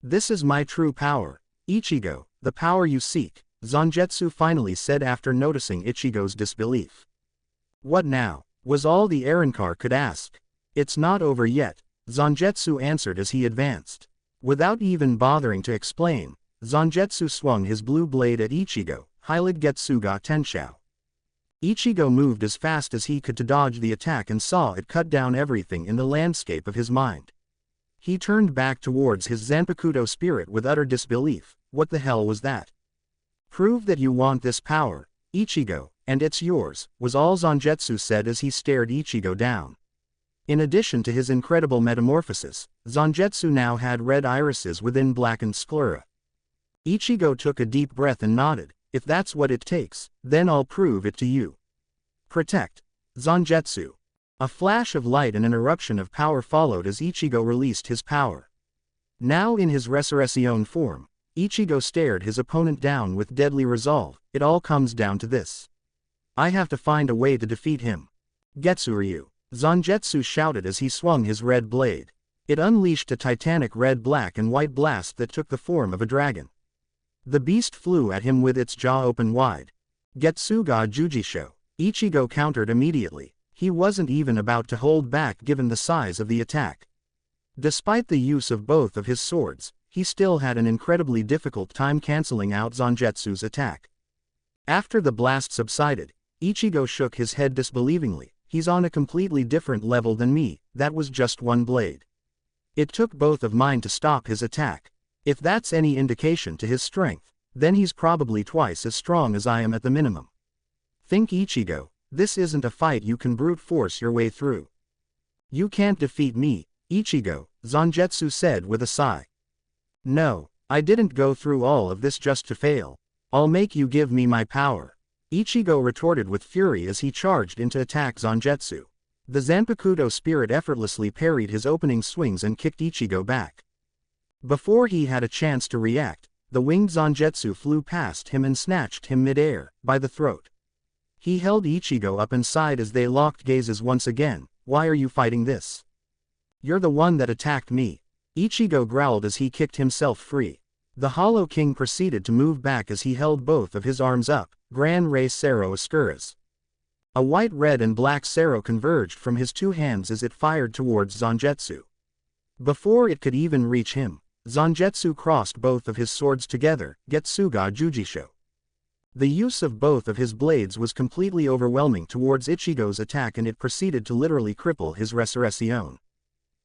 This is my true power, Ichigo, the power you seek, Zanjetsu finally said after noticing Ichigo's disbelief. What now? Was all the Arrancar could ask. It's not over yet, Zanjetsu answered as he advanced. Without even bothering to explain, Zanjetsu swung his blue blade at Ichigo, Hylig Getsuga Tenshou. Ichigo moved as fast as he could to dodge the attack and saw it cut down everything in the landscape of his mind. He turned back towards his Zanpakuto spirit with utter disbelief. What the hell was that? Prove that you want this power, Ichigo, and it's yours, was all Zanjetsu said as he stared Ichigo down. In addition to his incredible metamorphosis, Zanjetsu now had red irises within blackened sclera. Ichigo took a deep breath and nodded. If that's what it takes, then I'll prove it to you. Protect. Zanjetsu. A flash of light and an eruption of power followed as Ichigo released his power. Now in his Resurrection form, Ichigo stared his opponent down with deadly resolve. It all comes down to this. I have to find a way to defeat him. Getsuryu. Zanjetsu shouted as he swung his red blade. It unleashed a titanic red, black and white blast that took the form of a dragon. The beast flew at him with its jaw open wide. Getsuga Jujisho. Ichigo countered immediately. He wasn't even about to hold back given the size of the attack. Despite the use of both of his swords, he still had an incredibly difficult time canceling out Zanjetsu's attack. After the blast subsided, Ichigo shook his head disbelievingly. He's on a completely different level than me, that was just one blade. It took both of mine to stop his attack. If that's any indication to his strength, then he's probably twice as strong as I am at the minimum. Think Ichigo, this isn't a fight you can brute force your way through. You can't defeat me, Ichigo, Zanjetsu said with a sigh. No, I didn't go through all of this just to fail. I'll make you give me my power. Ichigo retorted with fury as he charged in to attack Zanjetsu. The Zanpakuto spirit effortlessly parried his opening swings and kicked Ichigo back. Before he had a chance to react, the winged Zanjetsu flew past him and snatched him mid-air, by the throat. He held Ichigo up and sighed as they locked gazes once again. Why are you fighting this? You're the one that attacked me. Ichigo growled as he kicked himself free. The Hollow King proceeded to move back as he held both of his arms up. Gran Rey Cero Oscuras. A white, red and black arrow converged from his two hands as it fired towards Zangetsu. Before it could even reach him, Zangetsu crossed both of his swords together, Getsuga Jujisho. The use of both of his blades was completely overwhelming towards Ichigo's attack, and it proceeded to literally cripple his resurrection.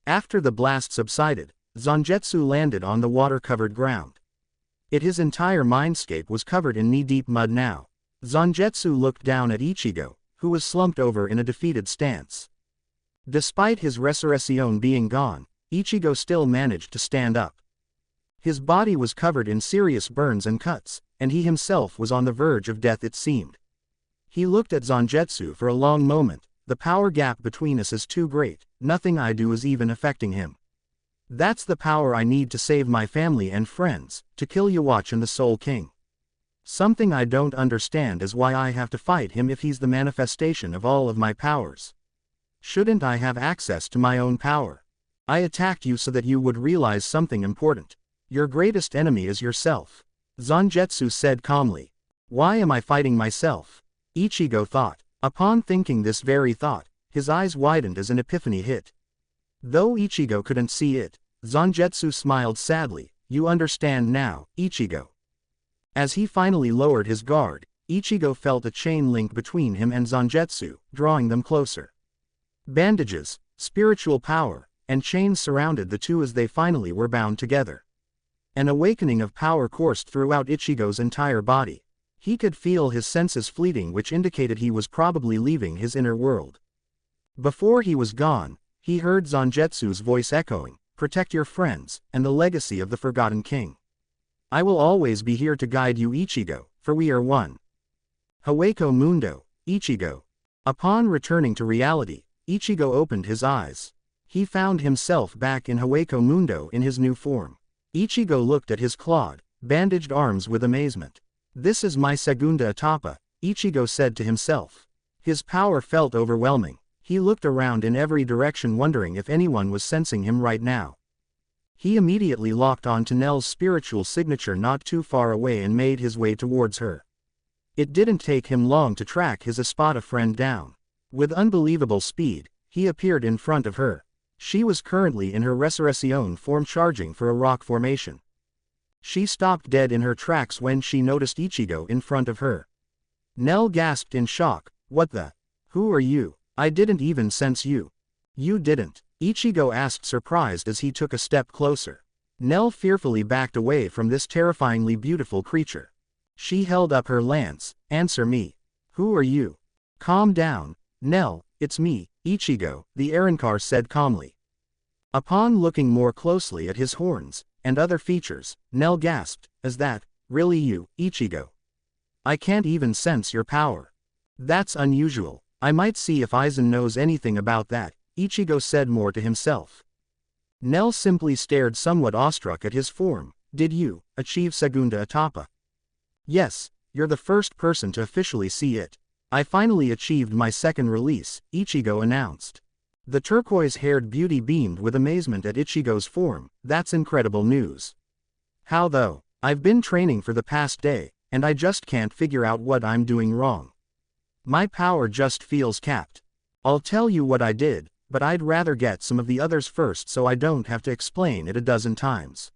After the blast subsided, Zangetsu landed on the water-covered ground. His entire mindscape was covered in knee-deep mud now. Zangetsu looked down at Ichigo, who was slumped over in a defeated stance. Despite his resurrection being gone, Ichigo still managed to stand up. His body was covered in serious burns and cuts, and he himself was on the verge of death, it seemed. He looked at Zangetsu for a long moment. The power gap between us is too great, nothing I do is even affecting him. That's the power I need to save my family and friends, to kill Yhwach and the Soul King. Something I don't understand is why I have to fight him if he's the manifestation of all of my powers. Shouldn't I have access to my own power? I attacked you so that you would realize something important. Your greatest enemy is yourself. Zangetsu said calmly. Why am I fighting myself? Ichigo thought. Upon thinking this very thought, his eyes widened as an epiphany hit. Though Ichigo couldn't see it, Zangetsu smiled sadly. You understand now, Ichigo. As he finally lowered his guard, Ichigo felt a chain link between him and Zangetsu, drawing them closer. Bandages, spiritual power, and chains surrounded the two as they finally were bound together. An awakening of power coursed throughout Ichigo's entire body. He could feel his senses fleeting, which indicated he was probably leaving his inner world. Before he was gone, he heard Zangetsu's voice echoing, "Protect your friends, and the legacy of the Forgotten King. I will always be here to guide you, Ichigo, for we are one." Hueco Mundo, Ichigo. Upon returning to reality, Ichigo opened his eyes. He found himself back in Hueco Mundo in his new form. Ichigo looked at his clawed, bandaged arms with amazement. This is my segunda etapa, Ichigo said to himself. His power felt overwhelming. He looked around in every direction, wondering if anyone was sensing him right now. He immediately locked on to Nell's spiritual signature not too far away and made his way towards her. It didn't take him long to track his Espada friend down. With unbelievable speed, he appeared in front of her. She was currently in her resurrection form, charging for a rock formation. She stopped dead in her tracks when she noticed Ichigo in front of her. Nell gasped in shock. What the? Who are you? I didn't even sense you. You didn't? Ichigo asked, surprised as he took a step closer. Nell fearfully backed away from this terrifyingly beautiful creature. She held up her lance. Answer me. Who are you? Calm down, Nell, it's me, Ichigo, the Arrancar said calmly. Upon looking more closely at his horns, and other features, Nell gasped, Is that, really you, Ichigo? I can't even sense your power. That's unusual. I might see if Aizen knows anything about that, Ichigo said more to himself. Nell simply stared, somewhat awestruck at his form. Did you achieve segunda etapa? Yes, you're the first person to officially see it. I finally achieved my second release, Ichigo announced. The turquoise-haired beauty beamed with amazement at Ichigo's form. That's incredible news. How though? I've been training for the past day, and I just can't figure out what I'm doing wrong. My power just feels capped. I'll tell you what I did, but I'd rather get some of the others first so I don't have to explain it a dozen times.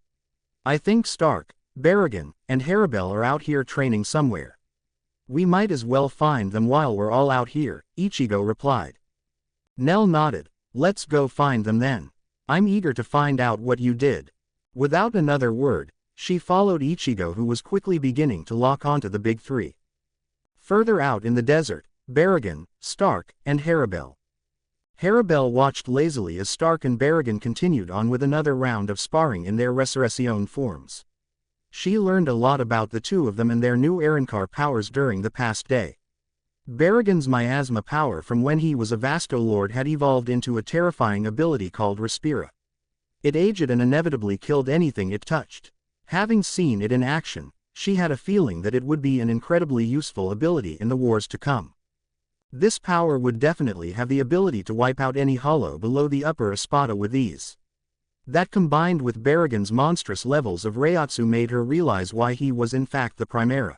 I think Stark, Barragan, and Harabel are out here training somewhere. We might as well find them while we're all out here, Ichigo replied. Nell nodded. Let's go find them then. I'm eager to find out what you did. Without another word, she followed Ichigo, who was quickly beginning to lock onto the big three. Further out in the desert, Barragan, Stark, and Harabel. Harabel watched lazily as Stark and Barragan continued on with another round of sparring in their resurrection forms. She learned a lot about the two of them and their new Arrancar powers during the past day. Barragan's miasma power from when he was a Vasto Lord had evolved into a terrifying ability called Respira. It aged and inevitably killed anything it touched. Having seen it in action, she had a feeling that it would be an incredibly useful ability in the wars to come. This power would definitely have the ability to wipe out any hollow below the upper Espada with ease. That combined with Barragan's monstrous levels of Reiatsu made her realize why he was in fact the Primera.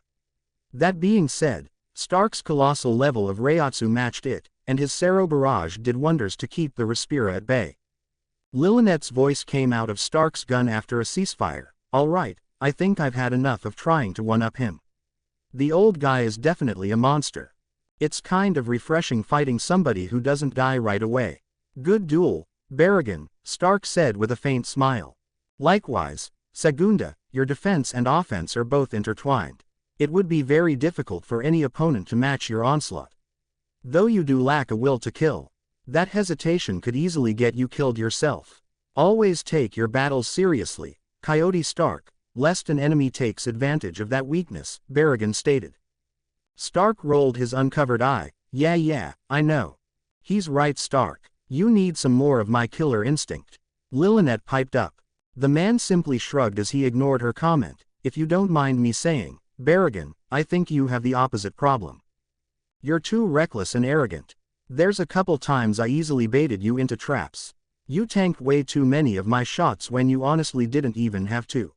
That being said, Stark's colossal level of Reiatsu matched it, and his Sero barrage did wonders to keep the Respira at bay. Lillinette's voice came out of Stark's gun after a ceasefire. "All right, I think I've had enough of trying to one-up him. The old guy is definitely a monster. It's kind of refreshing fighting somebody who doesn't die right away." "Good duel, Berrigan," Stark said with a faint smile. "Likewise, Segunda, your defense and offense are both intertwined. It would be very difficult for any opponent to match your onslaught. Though you do lack a will to kill. That hesitation could easily get you killed yourself. Always take your battles seriously, Coyote Stark, lest an enemy takes advantage of that weakness," Berrigan stated. Stark rolled his uncovered eye. Yeah, I know. He's right, Stark. You need some more of my killer instinct." Lillinette piped up. The man simply shrugged as he ignored her comment. "If you don't mind me saying, Berrigan, I think you have the opposite problem. You're too reckless and arrogant. There's a couple times I easily baited you into traps. You tanked way too many of my shots when you honestly didn't even have to.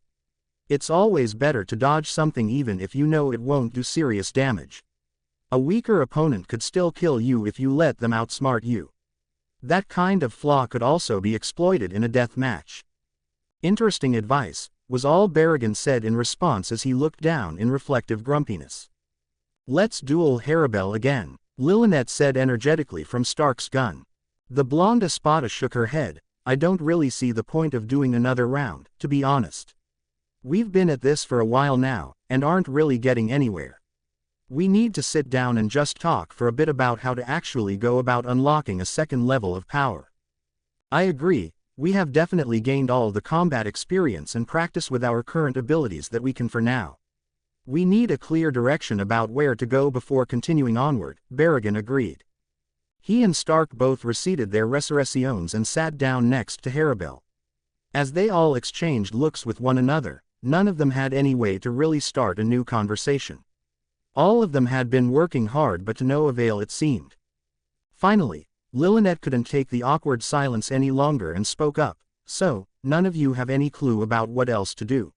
It's always better to dodge something even if you know it won't do serious damage. A weaker opponent could still kill you if you let them outsmart you. That kind of flaw could also be exploited in a death match." "Interesting advice," was all Berrigan said in response as he looked down in reflective grumpiness. "Let's duel Harabel again," Lillinette said energetically from Stark's gun. The blonde Espada shook her head. "I don't really see the point of doing another round, to be honest. We've been at this for a while now, and aren't really getting anywhere. We need to sit down and just talk for a bit about how to actually go about unlocking a second level of power." "I agree, we have definitely gained all the combat experience and practice with our current abilities that we can for now. We need a clear direction about where to go before continuing onward," Berrigan agreed. He and Stark both recited their resurrections and sat down next to Harabel. As they all exchanged looks with one another, none of them had any way to really start a new conversation. All of them had been working hard but to no avail it seemed. Finally, Lillinette couldn't take the awkward silence any longer and spoke up. "So, none of you have any clue about what else to do?"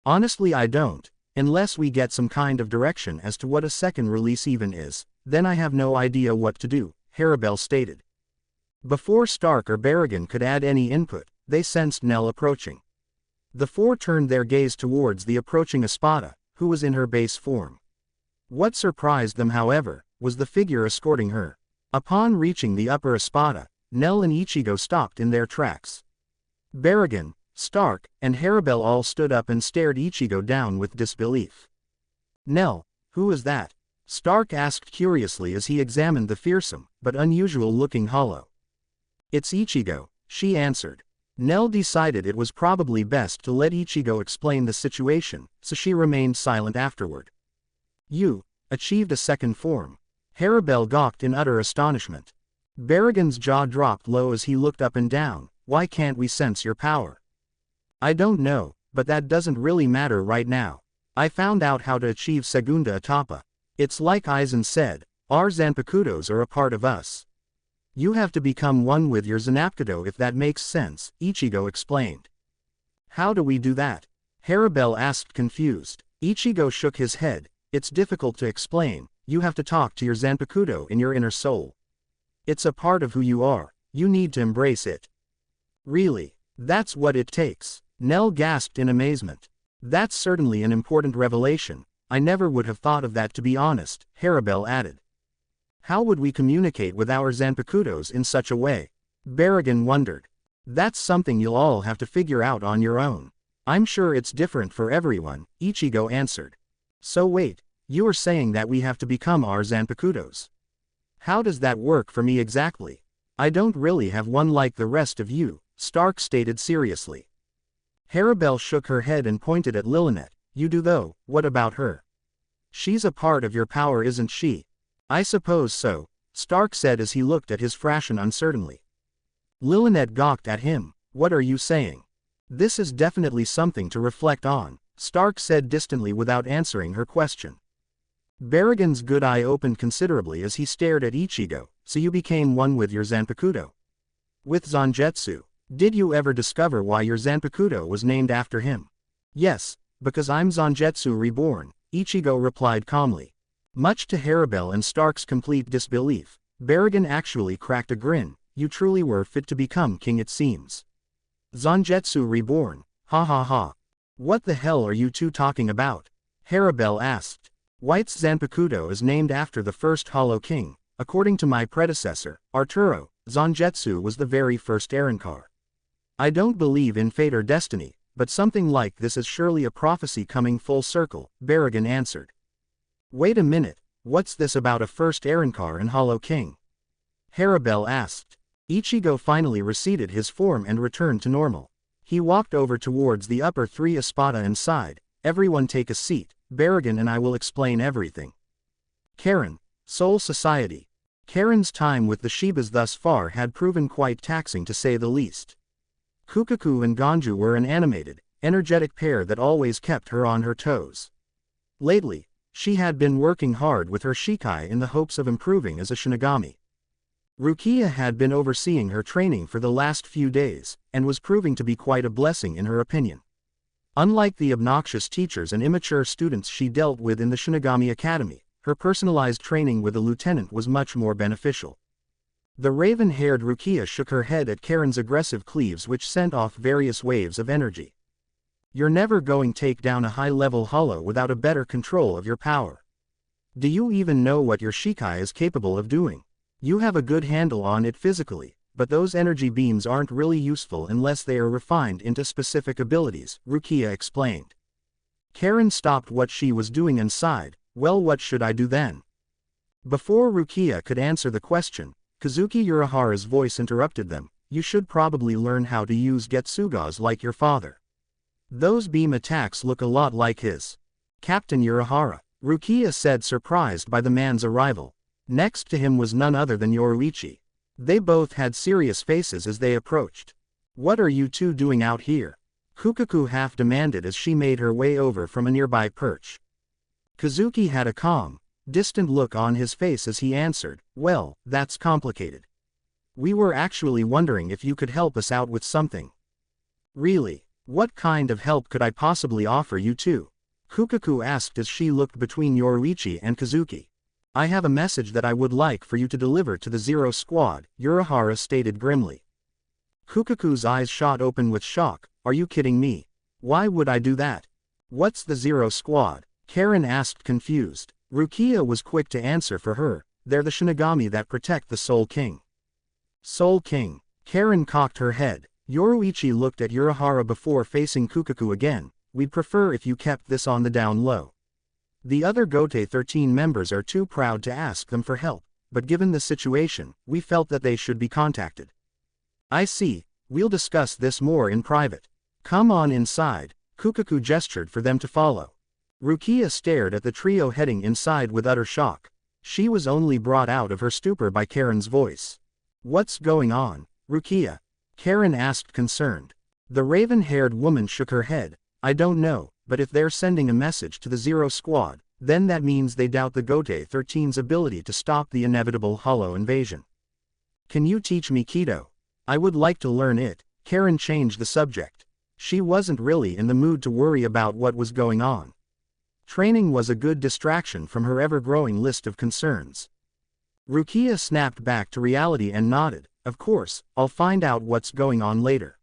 "Honestly, I don't. Unless we get some kind of direction as to what a second release even is, then I have no idea what to do," Harabel stated. Before Stark or Berrigan could add any input, they sensed Nell approaching. The four turned their gaze towards the approaching Espada, who was in her base form. What surprised them, however, was the figure escorting her. Upon reaching the upper Espada, Nell and Ichigo stopped in their tracks. Berrigan, Stark, and Harabel all stood up and stared Ichigo down with disbelief. "Nell, who is that?" Stark asked curiously as he examined the fearsome, but unusual-looking hollow. "It's Ichigo," she answered. Nell decided it was probably best to let Ichigo explain the situation, so she remained silent afterward. "You achieved a second form." Harabel gawked in utter astonishment. Berrigan's jaw dropped low as he looked up and down. "Why can't we sense your power?" "I don't know, but that doesn't really matter right now. I found out how to achieve Segunda Etapa. It's like Aizen said, our Zanpakutos are a part of us. You have to become one with your Zanpakuto if that makes sense," Ichigo explained. "How do we do that?" Harabel asked confused. Ichigo shook his head. "It's difficult to explain, you have to talk to your Zanpakuto in your inner soul. It's a part of who you are, you need to embrace it." "Really? That's what it takes?" Nell gasped in amazement. "That's certainly an important revelation. I never would have thought of that, to be honest," Harabel added. "How would we communicate with our Zanpakutos in such a way?" Berrigan wondered. "That's something you'll all have to figure out on your own. I'm sure it's different for everyone," Ichigo answered. "So wait, you are saying that we have to become our Zanpakutos? How does that work for me exactly? I don't really have one like the rest of you," Stark stated seriously. Harabel shook her head and pointed at Lillinette. "You do though, what about her? She's a part of your power, isn't she?" "I suppose so," Stark said as he looked at his Frashion uncertainly. Lillinette gawked at him. "What are you saying?" "This is definitely something to reflect on," Stark said distantly without answering her question. Berrigan's good eye opened considerably as he stared at Ichigo. "So you became one with your Zanpakuto? With Zangetsu? Did you ever discover why your Zanpakuto was named after him?" "Yes, because I'm Zangetsu reborn," Ichigo replied calmly. Much to Harabel and Stark's complete disbelief, Barrigan actually cracked a grin. You truly were fit to become king, it seems. Zangetsu reborn, ha ha ha. What the hell are you two talking about? Harabel asked. White's Zanpakuto is named after the first Hollow King. According to my predecessor, Arturo, Zangetsu was the very first Arrancar. I don't believe in fate or destiny, but something like this is surely a prophecy coming full circle, Barrigan answered. Wait a minute, what's this about a first Arrancar and Hollow King? Harabel asked. Ichigo finally receded his form and returned to normal. He walked over towards the upper three Espada and sighed. Everyone take a seat, Barrigan and I will explain everything. Karen, Soul Society. Karen's time with the Shibas thus far had proven quite taxing to say the least. Kukaku and Ganju were an animated, energetic pair that always kept her on her toes. Lately, she had been working hard with her Shikai in the hopes of improving as a Shinigami. Rukia had been overseeing her training for the last few days, and was proving to be quite a blessing in her opinion. Unlike the obnoxious teachers and immature students she dealt with in the Shinigami Academy, her personalized training with the lieutenant was much more beneficial. The raven-haired Rukia shook her head at Karen's aggressive cleaves, which sent off various waves of energy. You're never going to take down a high-level hollow without a better control of your power. Do you even know what your Shikai is capable of doing? You have a good handle on it physically, but those energy beams aren't really useful unless they are refined into specific abilities, Rukia explained. Karen stopped what she was doing and sighed. Well, what should I do then? Before Rukia could answer the question, Kazuki Urahara's voice interrupted them. You should probably learn how to use Getsugas like your father. Those beam attacks look a lot like his. Captain Urahara, Rukia said, surprised by the man's arrival. Next to him was none other than Yoruichi. They both had serious faces as they approached. What are you two doing out here? Kukaku half demanded as she made her way over from a nearby perch. Kazuki had a calm, distant look on his face as he answered, well, that's complicated. We were actually wondering if you could help us out with something. Really? What kind of help could I possibly offer you two? Kukaku asked as she looked between Yoruichi and Kazuki. I have a message that I would like for you to deliver to the Zero Squad, Urahara stated grimly. Kukaku's eyes shot open with shock. Are you kidding me? Why would I do that? What's the Zero Squad? Karen asked, confused. Rukia was quick to answer for her. They're the Shinigami that protect the Soul King. Soul King. Karen cocked her head. Yoruichi looked at Urahara before facing Kukaku again. We'd prefer if you kept this on the down low. The other Gote 13 members are too proud to ask them for help, but given the situation, we felt that they should be contacted. I see, we'll discuss this more in private. Come on inside, Kukaku gestured for them to follow. Rukia stared at the trio heading inside with utter shock. She was only brought out of her stupor by Karen's voice. What's going on, Rukia? Karen asked, concerned. The raven-haired woman shook her head. I don't know, but if they're sending a message to the Zero Squad, then that means they doubt the Gote 13's ability to stop the inevitable Hollow invasion. Can you teach me Kido? I would like to learn it. Karen changed the subject. She wasn't really in the mood to worry about what was going on. Training was a good distraction from her ever-growing list of concerns. Rukia snapped back to reality and nodded. Of course, I'll find out what's going on later.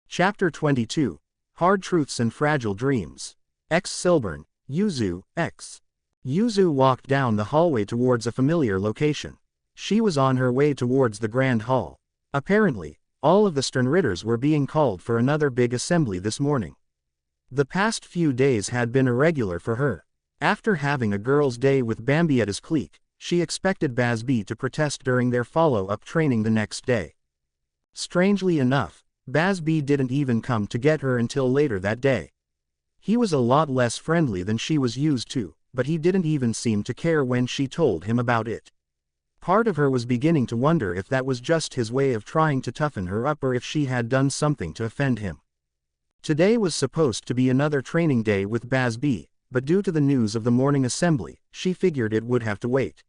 Chapter 22. Hard Truths and Fragile Dreams. X Silburn, Yuzu, X. Yuzu walked down the hallway towards a familiar location. She was on her way towards the Grand Hall. Apparently, all of the Sternritters were being called for another big assembly this morning. The past few days had been irregular for her. After having a girls' day with Bambietta's clique, she expected Bazby to protest during their follow-up training the next day. Strangely enough, Bazby didn't even come to get her until later that day. He was a lot less friendly than she was used to, but he didn't even seem to care when she told him about it. Part of her was beginning to wonder if that was just his way of trying to toughen her up or if she had done something to offend him. Today was supposed to be another training day with Bazby, but due to the news of the morning assembly, she figured it would have to wait.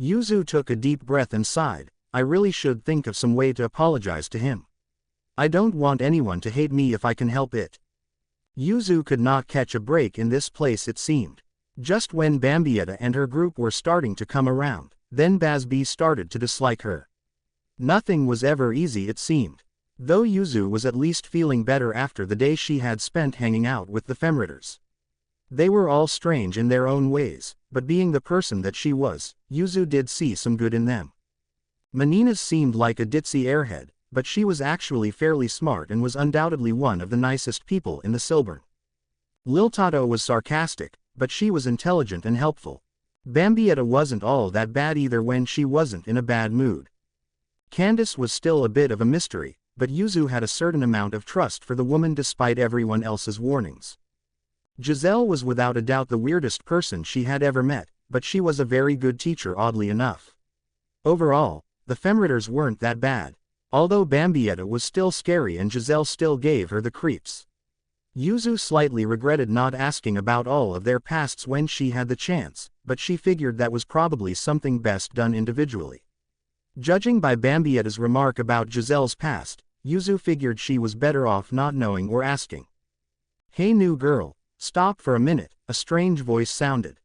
Yuzu took a deep breath and sighed. I really should think of some way to apologize to him. I don't want anyone to hate me if I can help it. Yuzu could not catch a break in this place, it seemed. Just when Bambietta and her group were starting to come around, then Bazz started to dislike her. Nothing was ever easy, it seemed. Though Yuzu was at least feeling better after the day she had spent hanging out with the Femritters. They were all strange in their own ways, but being the person that she was, Yuzu did see some good in them. Menina's seemed like a ditzy airhead, but she was actually fairly smart and was undoubtedly one of the nicest people in the Silburn. Liltato was sarcastic, but she was intelligent and helpful. Bambietta wasn't all that bad either when she wasn't in a bad mood. Candace was still a bit of a mystery, but Yuzu had a certain amount of trust for the woman despite everyone else's warnings. Giselle was without a doubt the weirdest person she had ever met, but she was a very good teacher oddly enough. Overall, the Femritters weren't that bad, although Bambietta was still scary and Giselle still gave her the creeps. Yuzu slightly regretted not asking about all of their pasts when she had the chance, but she figured that was probably something best done individually. Judging by Bambietta's remark about Giselle's past, Yuzu figured she was better off not knowing or asking. "Hey new girl, stop for a minute," a strange voice sounded.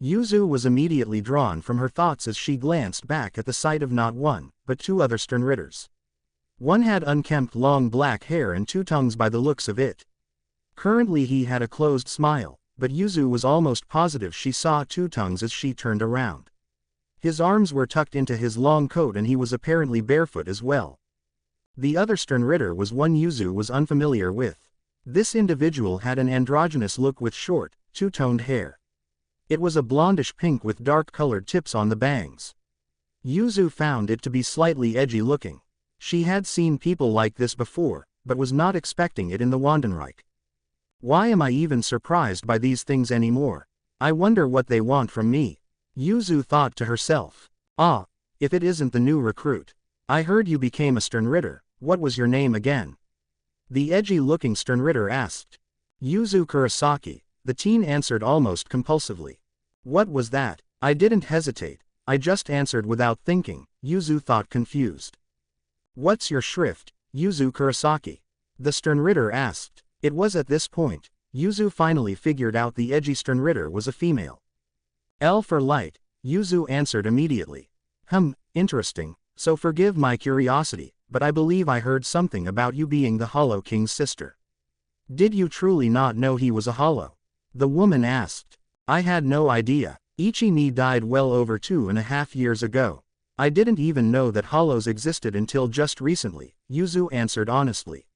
Yuzu was immediately drawn from her thoughts as she glanced back at the sight of not one, but two other Sternritters. One had unkempt long black hair and two tongues by the looks of it. Currently he had a closed smile, but Yuzu was almost positive she saw two tongues as she turned around. His arms were tucked into his long coat and he was apparently barefoot as well. The other Sternritter was one Yuzu was unfamiliar with. This individual had an androgynous look with short, two-toned hair. It was a blondish pink with dark-colored tips on the bangs. Yuzu found it to be slightly edgy looking. She had seen people like this before, but was not expecting it in the Wandenreich. Why am I even surprised by these things anymore? I wonder what they want from me. Yuzu thought to herself. Ah, if it isn't the new recruit. I heard you became a Sternritter, what was your name again? The edgy-looking Sternritter asked. Yuzu Kurosaki, the teen answered almost compulsively. What was that? I didn't hesitate, I just answered without thinking, Yuzu thought confused. What's your shrift, Yuzu Kurosaki? The Sternritter asked. It was at this point, Yuzu finally figured out the edgy Sternritter was a female. L for light, Yuzu answered immediately. Interesting, so forgive my curiosity, but I believe I heard something about you being the Hollow King's sister. Did you truly not know he was a Hollow? The woman asked. I had no idea. Ichi died well over 2.5 years ago. I didn't even know that Hollows existed until just recently, Yuzu answered honestly.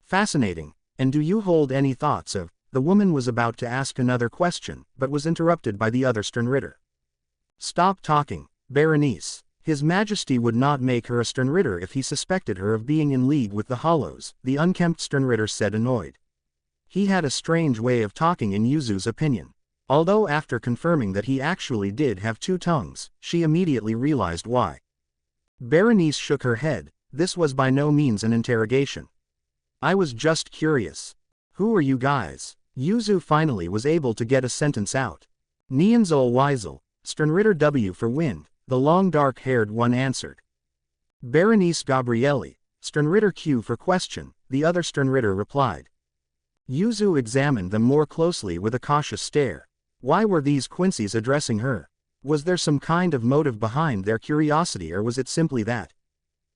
Fascinating, and do you hold any thoughts of, the woman was about to ask another question, but was interrupted by the other Sternritter. Stop talking, Berenice. His Majesty would not make her a Sternritter if he suspected her of being in league with the Hollows, the unkempt Sternritter said annoyed. He had a strange way of talking in Yuzu's opinion. Although after confirming that he actually did have two tongues, she immediately realized why. Berenice shook her head, this was by no means an interrogation. I was just curious. Who are you guys? Yuzu finally was able to get a sentence out. Nianzol Weisel, Sternritter W for wind, the long dark-haired one answered. Berenice Gabrielli, Sternritter Q for question, the other Sternritter replied. Yuzu examined them more closely with a cautious stare. Why were these Quincy's addressing her? Was there some kind of motive behind their curiosity or was it simply that?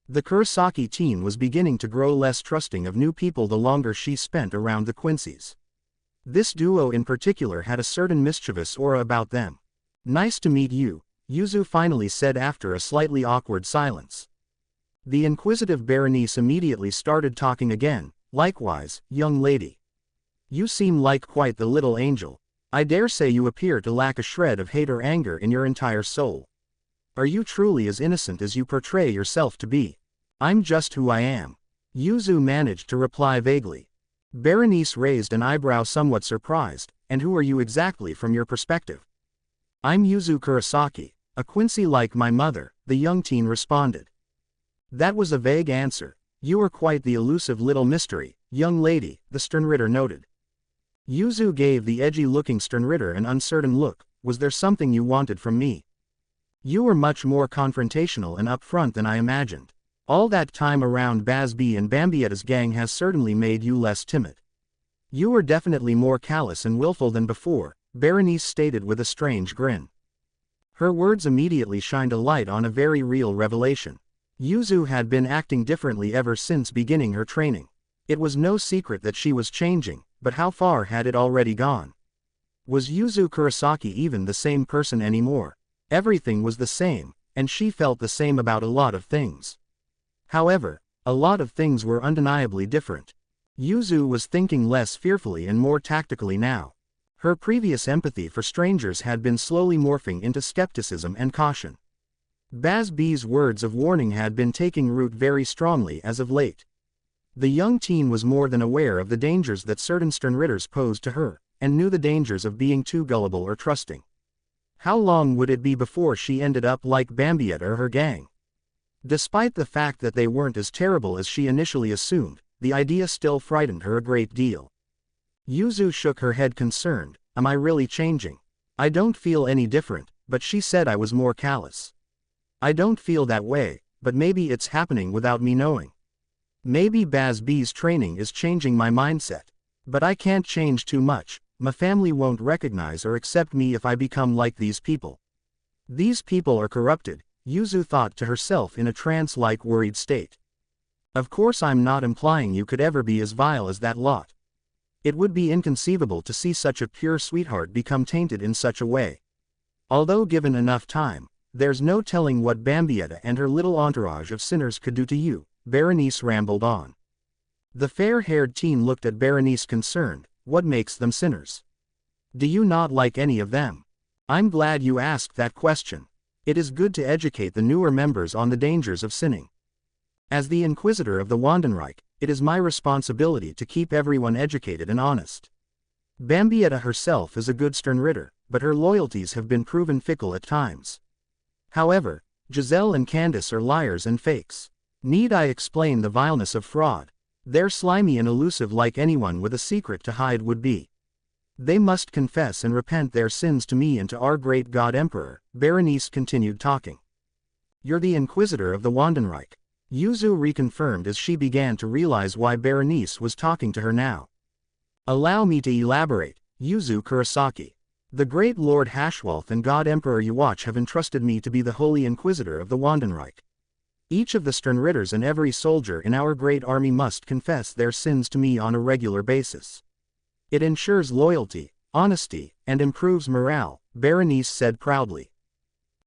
The Kurosaki teen was beginning to grow less trusting of new people the longer she spent around the Quincy's. This duo in particular had a certain mischievous aura about them. Nice to meet you, Yuzu finally said after a slightly awkward silence. The inquisitive Berenice immediately started talking again, likewise, young lady. You seem like quite the little angel. I dare say you appear to lack a shred of hate or anger in your entire soul. Are you truly as innocent as you portray yourself to be? I'm just who I am. Yuzu managed to reply vaguely. Berenice raised an eyebrow somewhat surprised, and who are you exactly from your perspective? I'm Yuzu Kurosaki, a Quincy like my mother, the young teen responded. That was a vague answer. You are quite the elusive little mystery, young lady, the Sternritter noted. Yuzu gave the edgy-looking Sternritter an uncertain look. Was there something you wanted from me? You were much more confrontational and upfront than I imagined. All that time around Bazz and Bambietta's gang has certainly made you less timid. You were definitely more callous and willful than before, Berenice stated with a strange grin. Her words immediately shined a light on a very real revelation. Yuzu had been acting differently ever since beginning her training. It was no secret that she was changing, but how far had it already gone? Was Yuzu Kurosaki even the same person anymore? Everything was the same, and she felt the same about a lot of things. However, a lot of things were undeniably different. Yuzu was thinking less fearfully and more tactically now. Her previous empathy for strangers had been slowly morphing into skepticism and caution. Baz B's words of warning had been taking root very strongly as of late. The young teen was more than aware of the dangers that certain Sternritters posed to her, and knew the dangers of being too gullible or trusting. How long would it be before she ended up like Bambietta or her gang? Despite the fact that they weren't as terrible as she initially assumed, the idea still frightened her a great deal. Yuzu shook her head concerned. Am I really changing? I don't feel any different, but she said I was more callous. I don't feel that way, but maybe it's happening without me knowing. Maybe Baz B's training is changing my mindset. But I can't change too much. My family won't recognize or accept me if I become like these people. These people are corrupted, Yuzu thought to herself in a trance-like worried state. Of course I'm not implying you could ever be as vile as that lot. It would be inconceivable to see such a pure sweetheart become tainted in such a way. Although given enough time, there's no telling what Bambietta and her little entourage of sinners could do to you, Berenice rambled on. The fair-haired teen looked at Berenice concerned. What makes them sinners? Do you not like any of them? I'm glad you asked that question. It is good to educate the newer members on the dangers of sinning. As the Inquisitor of the Wandenreich, it is my responsibility to keep everyone educated and honest. Bambietta herself is a good Sternritter, but her loyalties have been proven fickle at times. However, Giselle and Candace are liars and fakes. Need I explain the vileness of fraud? They're slimy and elusive like anyone with a secret to hide would be. They must confess and repent their sins to me and to our great God Emperor, Berenice continued talking. You're the Inquisitor of the Wandenreich. Yuzu reconfirmed as she began to realize why Berenice was talking to her now. Allow me to elaborate, Yuzu Kurosaki. The great Lord Hashwalth and God Emperor Yuwatch have entrusted me to be the Holy Inquisitor of the Wandenreich. Each of the Sternritters and every soldier in our great army must confess their sins to me on a regular basis. It ensures loyalty, honesty, and improves morale, Berenice said proudly.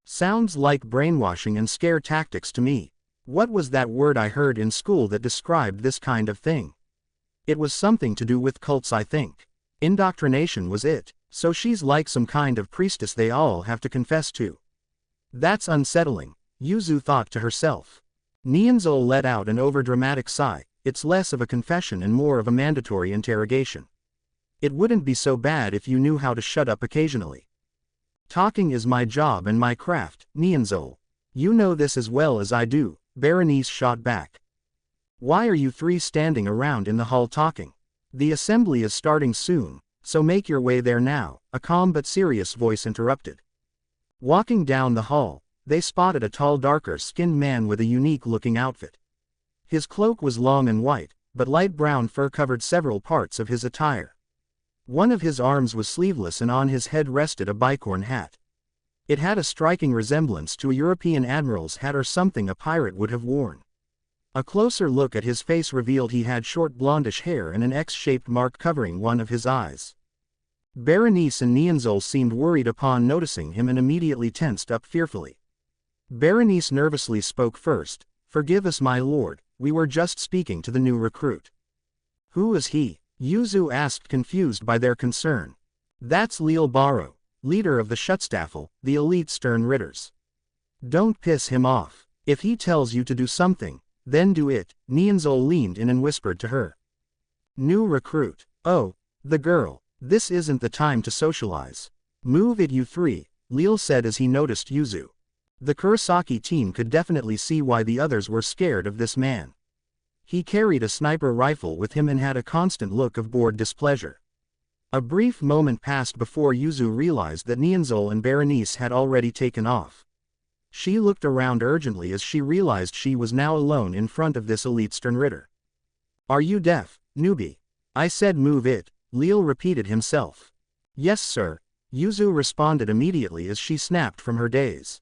Sounds like brainwashing and scare tactics to me. What was that word I heard in school that described this kind of thing? It was something to do with cults, I think. Indoctrination was it, so she's like some kind of priestess they all have to confess to. That's unsettling, Yuzu thought to herself. Nianzol let out an overdramatic sigh. It's less of a confession and more of a mandatory interrogation. It wouldn't be so bad if you knew how to shut up occasionally. Talking is my job and my craft, Nianzol. You know this as well as I do, Berenice shot back. Why are you three standing around in the hall talking? The assembly is starting soon, so make your way there now, a calm but serious voice interrupted. Walking down the hall, they spotted a tall darker-skinned man with a unique-looking outfit. His cloak was long and white, but light brown fur covered several parts of his attire. One of his arms was sleeveless and on his head rested a bicorn hat. It had a striking resemblance to a European admiral's hat or something a pirate would have worn. A closer look at his face revealed he had short blondish hair and an X-shaped mark covering one of his eyes. Berenice and Nianzol seemed worried upon noticing him and immediately tensed up fearfully. Berenice nervously spoke first. Forgive us, my lord, we were just speaking to the new recruit. Who is he? Yuzu asked, confused by their concern. That's Leal Barrow, leader of the Schutzstaffel, the elite Sternritters. Don't piss him off. If he tells you to do something, then do it, Nianzol leaned in and whispered to her. New recruit. Oh, the girl. This isn't the time to socialize. Move it, you three, Leal said as he noticed Yuzu. The Kurosaki team could definitely see why the others were scared of this man. He carried a sniper rifle with him and had a constant look of bored displeasure. A brief moment passed before Yuzu realized that Nianzol and Berenice had already taken off. She looked around urgently as she realized she was now alone in front of this elite Sternritter. Are you deaf, newbie? I said move it, Leal repeated himself. Yes sir, Yuzu responded immediately as she snapped from her daze.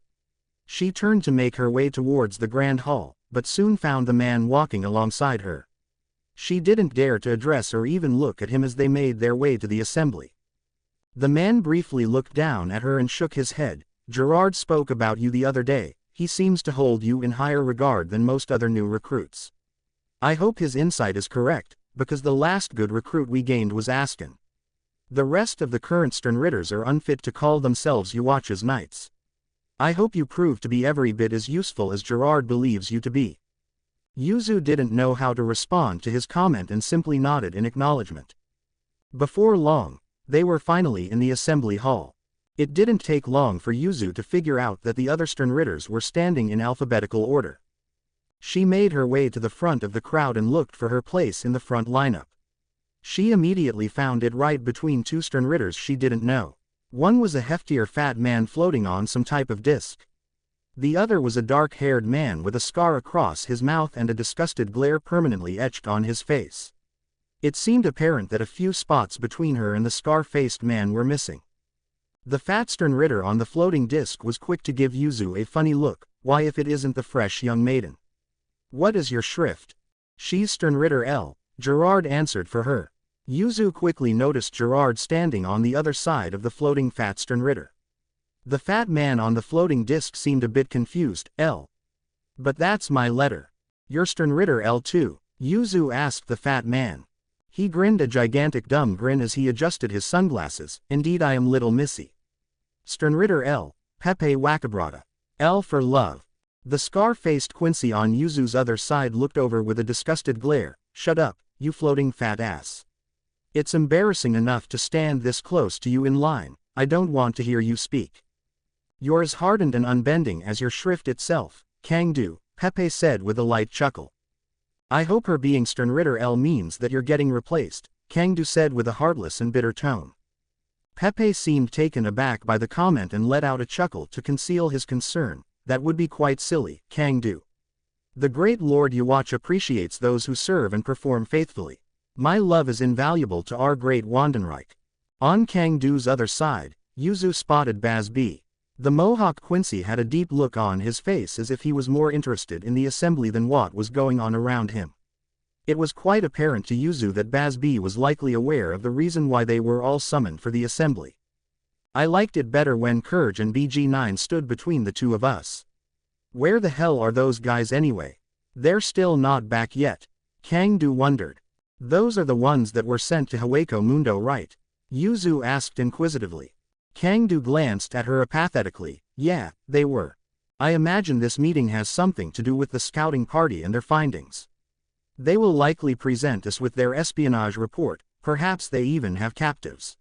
She turned to make her way towards the grand hall, but soon found the man walking alongside her. She didn't dare to address or even look at him as they made their way to the assembly. The man briefly looked down at her and shook his head. Gerard spoke about you the other day. He seems to hold you in higher regard than most other new recruits. I hope his insight is correct, because the last good recruit we gained was Askin. The rest of the current Sternritters are unfit to call themselves Yuwatch's knights. I hope you prove to be every bit as useful as Gerard believes you to be. Yuzu didn't know how to respond to his comment and simply nodded in acknowledgement. Before long, they were finally in the assembly hall. It didn't take long for Yuzu to figure out that the other Sternritters were standing in alphabetical order. She made her way to the front of the crowd and looked for her place in the front lineup. She immediately found it right between two Sternritters she didn't know. One was a heftier fat man floating on some type of disc. The other was a dark-haired man with a scar across his mouth and a disgusted glare permanently etched on his face. It seemed apparent that a few spots between her and the scar-faced man were missing. The fat Sternritter on the floating disc was quick to give Yuzu a funny look. Why, if it isn't the fresh young maiden? What is your shrift? She's Sternritter L. Gerard answered for her. Yuzu quickly noticed Gerard standing on the other side of the floating fat Sternritter. The fat man on the floating disc seemed a bit confused. L. But that's my letter. You're Sternritter L too? Yuzu asked the fat man. He grinned a gigantic dumb grin as he adjusted his sunglasses. Indeed, I am little missy. Sternritter L. Pepe Wakabrata. L for love. The scar-faced Quincy on Yuzu's other side looked over with a disgusted glare. Shut up, you floating fat ass. It's embarrassing enough to stand this close to you in line. I don't want to hear you speak. You're as hardened and unbending as your shrift itself, Kangdu, Pepe said with a light chuckle. I hope her being Sternritter L means that you're getting replaced, Kangdu said with a heartless and bitter tone. Pepe seemed taken aback by the comment and let out a chuckle to conceal his concern. That would be quite silly, Kangdu. The great Lord Yuwatch appreciates those who serve and perform faithfully. My love is invaluable to our great Wandenreich. On Kangdu's other side, Yuzu spotted Baz B. The Mohawk Quincy had a deep look on his face as if he was more interested in the assembly than what was going on around him. It was quite apparent to Yuzu that Baz B was likely aware of the reason why they were all summoned for the assembly. I liked it better when Kurge and BG9 stood between the two of us. Where the hell are those guys anyway? They're still not back yet. Kangdu wondered. Those are the ones that were sent to Hueco Mundo, right? Yuzu asked inquisitively. Kangdu glanced at her apathetically. Yeah, they were. I imagine this meeting has something to do with the scouting party and their findings. They will likely present us with their espionage report. Perhaps they even have captives.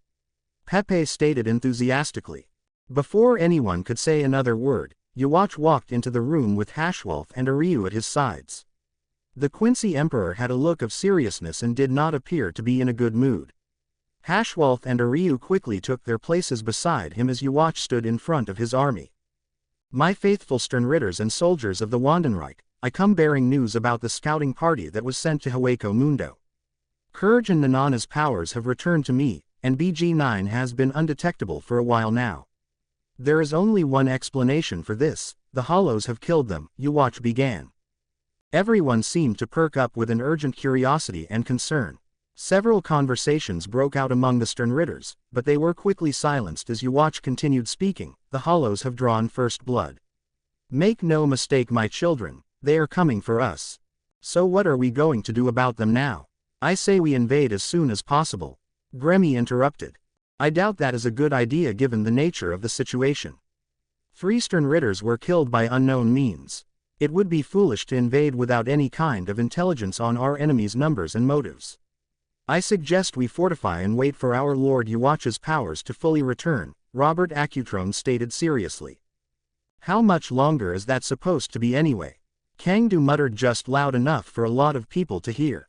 Pepe stated enthusiastically. Before anyone could say another word, Yuwatch walked into the room with Hashwolf and Ariu at his sides. The Quincy Emperor had a look of seriousness and did not appear to be in a good mood. Hashwolf and Ariu quickly took their places beside him as Yuwatch stood in front of his army. My faithful Sternritters and soldiers of the Wandenreich, I come bearing news about the scouting party that was sent to Hueco Mundo. Kurge and Nanana's powers have returned to me, and BG9 has been undetectable for a while now. There is only one explanation for this: the Hollows have killed them, Yuwatch began. Everyone seemed to perk up with an urgent curiosity and concern. Several conversations broke out among the Sternritters, but they were quickly silenced as Yuwatch continued speaking. The Hollows have drawn first blood. Make no mistake, my children, they are coming for us. So what are we going to do about them now? I say we invade as soon as possible. Gremmy interrupted. I doubt that is a good idea given the nature of the situation. 3 Sternritters were killed by unknown means. It would be foolish to invade without any kind of intelligence on our enemy's numbers and motives. I suggest we fortify and wait for our Lord Yuwatch's powers to fully return, Robert Acutron stated seriously. How much longer is that supposed to be anyway? Kangdu muttered just loud enough for a lot of people to hear.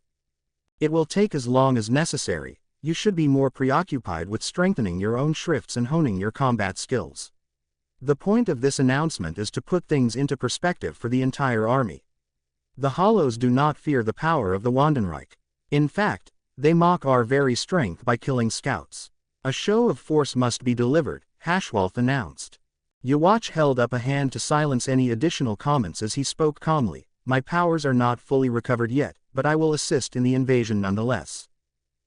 It will take as long as necessary. You should be more preoccupied with strengthening your own shrifts and honing your combat skills. The point of this announcement is to put things into perspective for the entire army. The Hollows do not fear the power of the Wandenreich. In fact, they mock our very strength by killing scouts. A show of force must be delivered, Hashwolf announced. Yawatch held up a hand to silence any additional comments as he spoke calmly. My powers are not fully recovered yet, but I will assist in the invasion nonetheless.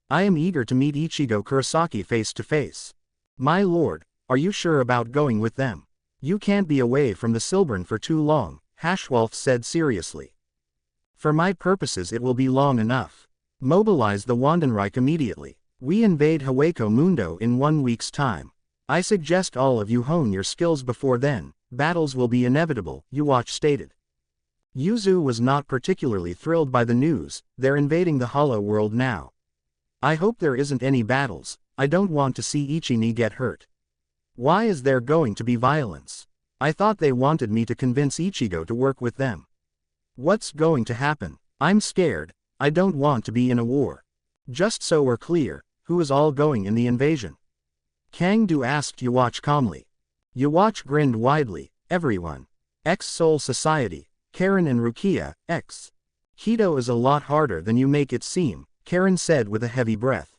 I am eager to meet Ichigo Kurosaki face to face. My lord, are you sure about going with them? You can't be away from the Silburn for too long, Hashwolf said seriously. For my purposes it will be long enough. Mobilize the Wandenreich immediately. We invade Hueco Mundo in 1 week's time. I suggest all of you hone your skills before then. Battles will be inevitable, Yawatch stated. Yuzu was not particularly thrilled by the news. They're invading the Hollow World now. I hope there isn't any battles. I don't want to see Ichini get hurt. Why is there going to be violence? I thought they wanted me to convince Ichigo to work with them. What's going to happen? I'm scared. I don't want to be in a war. Just so we're clear, who is all going in the invasion? Kangdu asked Yawatch calmly. Yawatch grinned widely. Everyone. Ex-Soul Society, Karen and Rukia, X. Keto is a lot harder than you make it seem, Karen said with a heavy breath.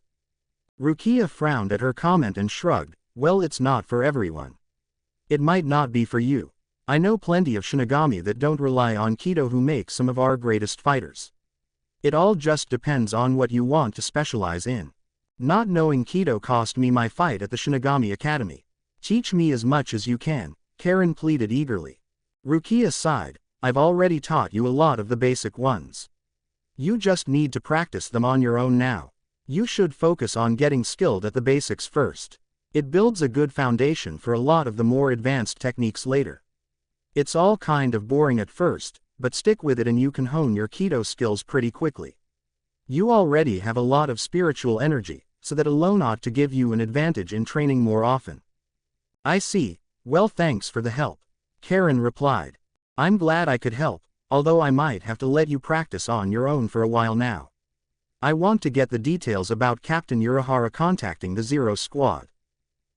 Rukia frowned at her comment and shrugged. Well, it's not for everyone. It might not be for you. I know plenty of Shinigami that don't rely on Keto who make some of our greatest fighters. It all just depends on what you want to specialize in. Not knowing Keto cost me my fight at the Shinigami Academy. Teach me as much as you can, Karen pleaded eagerly. Rukia sighed. I've already taught you a lot of the basic ones. You just need to practice them on your own now. You should focus on getting skilled at the basics first. It builds a good foundation for a lot of the more advanced techniques later. It's all kind of boring at first, but stick with it and you can hone your Keto skills pretty quickly. You already have a lot of spiritual energy, so that alone ought to give you an advantage in training more often. I see. Well, thanks for the help, Karen replied. I'm glad I could help, although I might have to let you practice on your own for a while now. I want to get the details about Captain Urahara contacting the Zero Squad.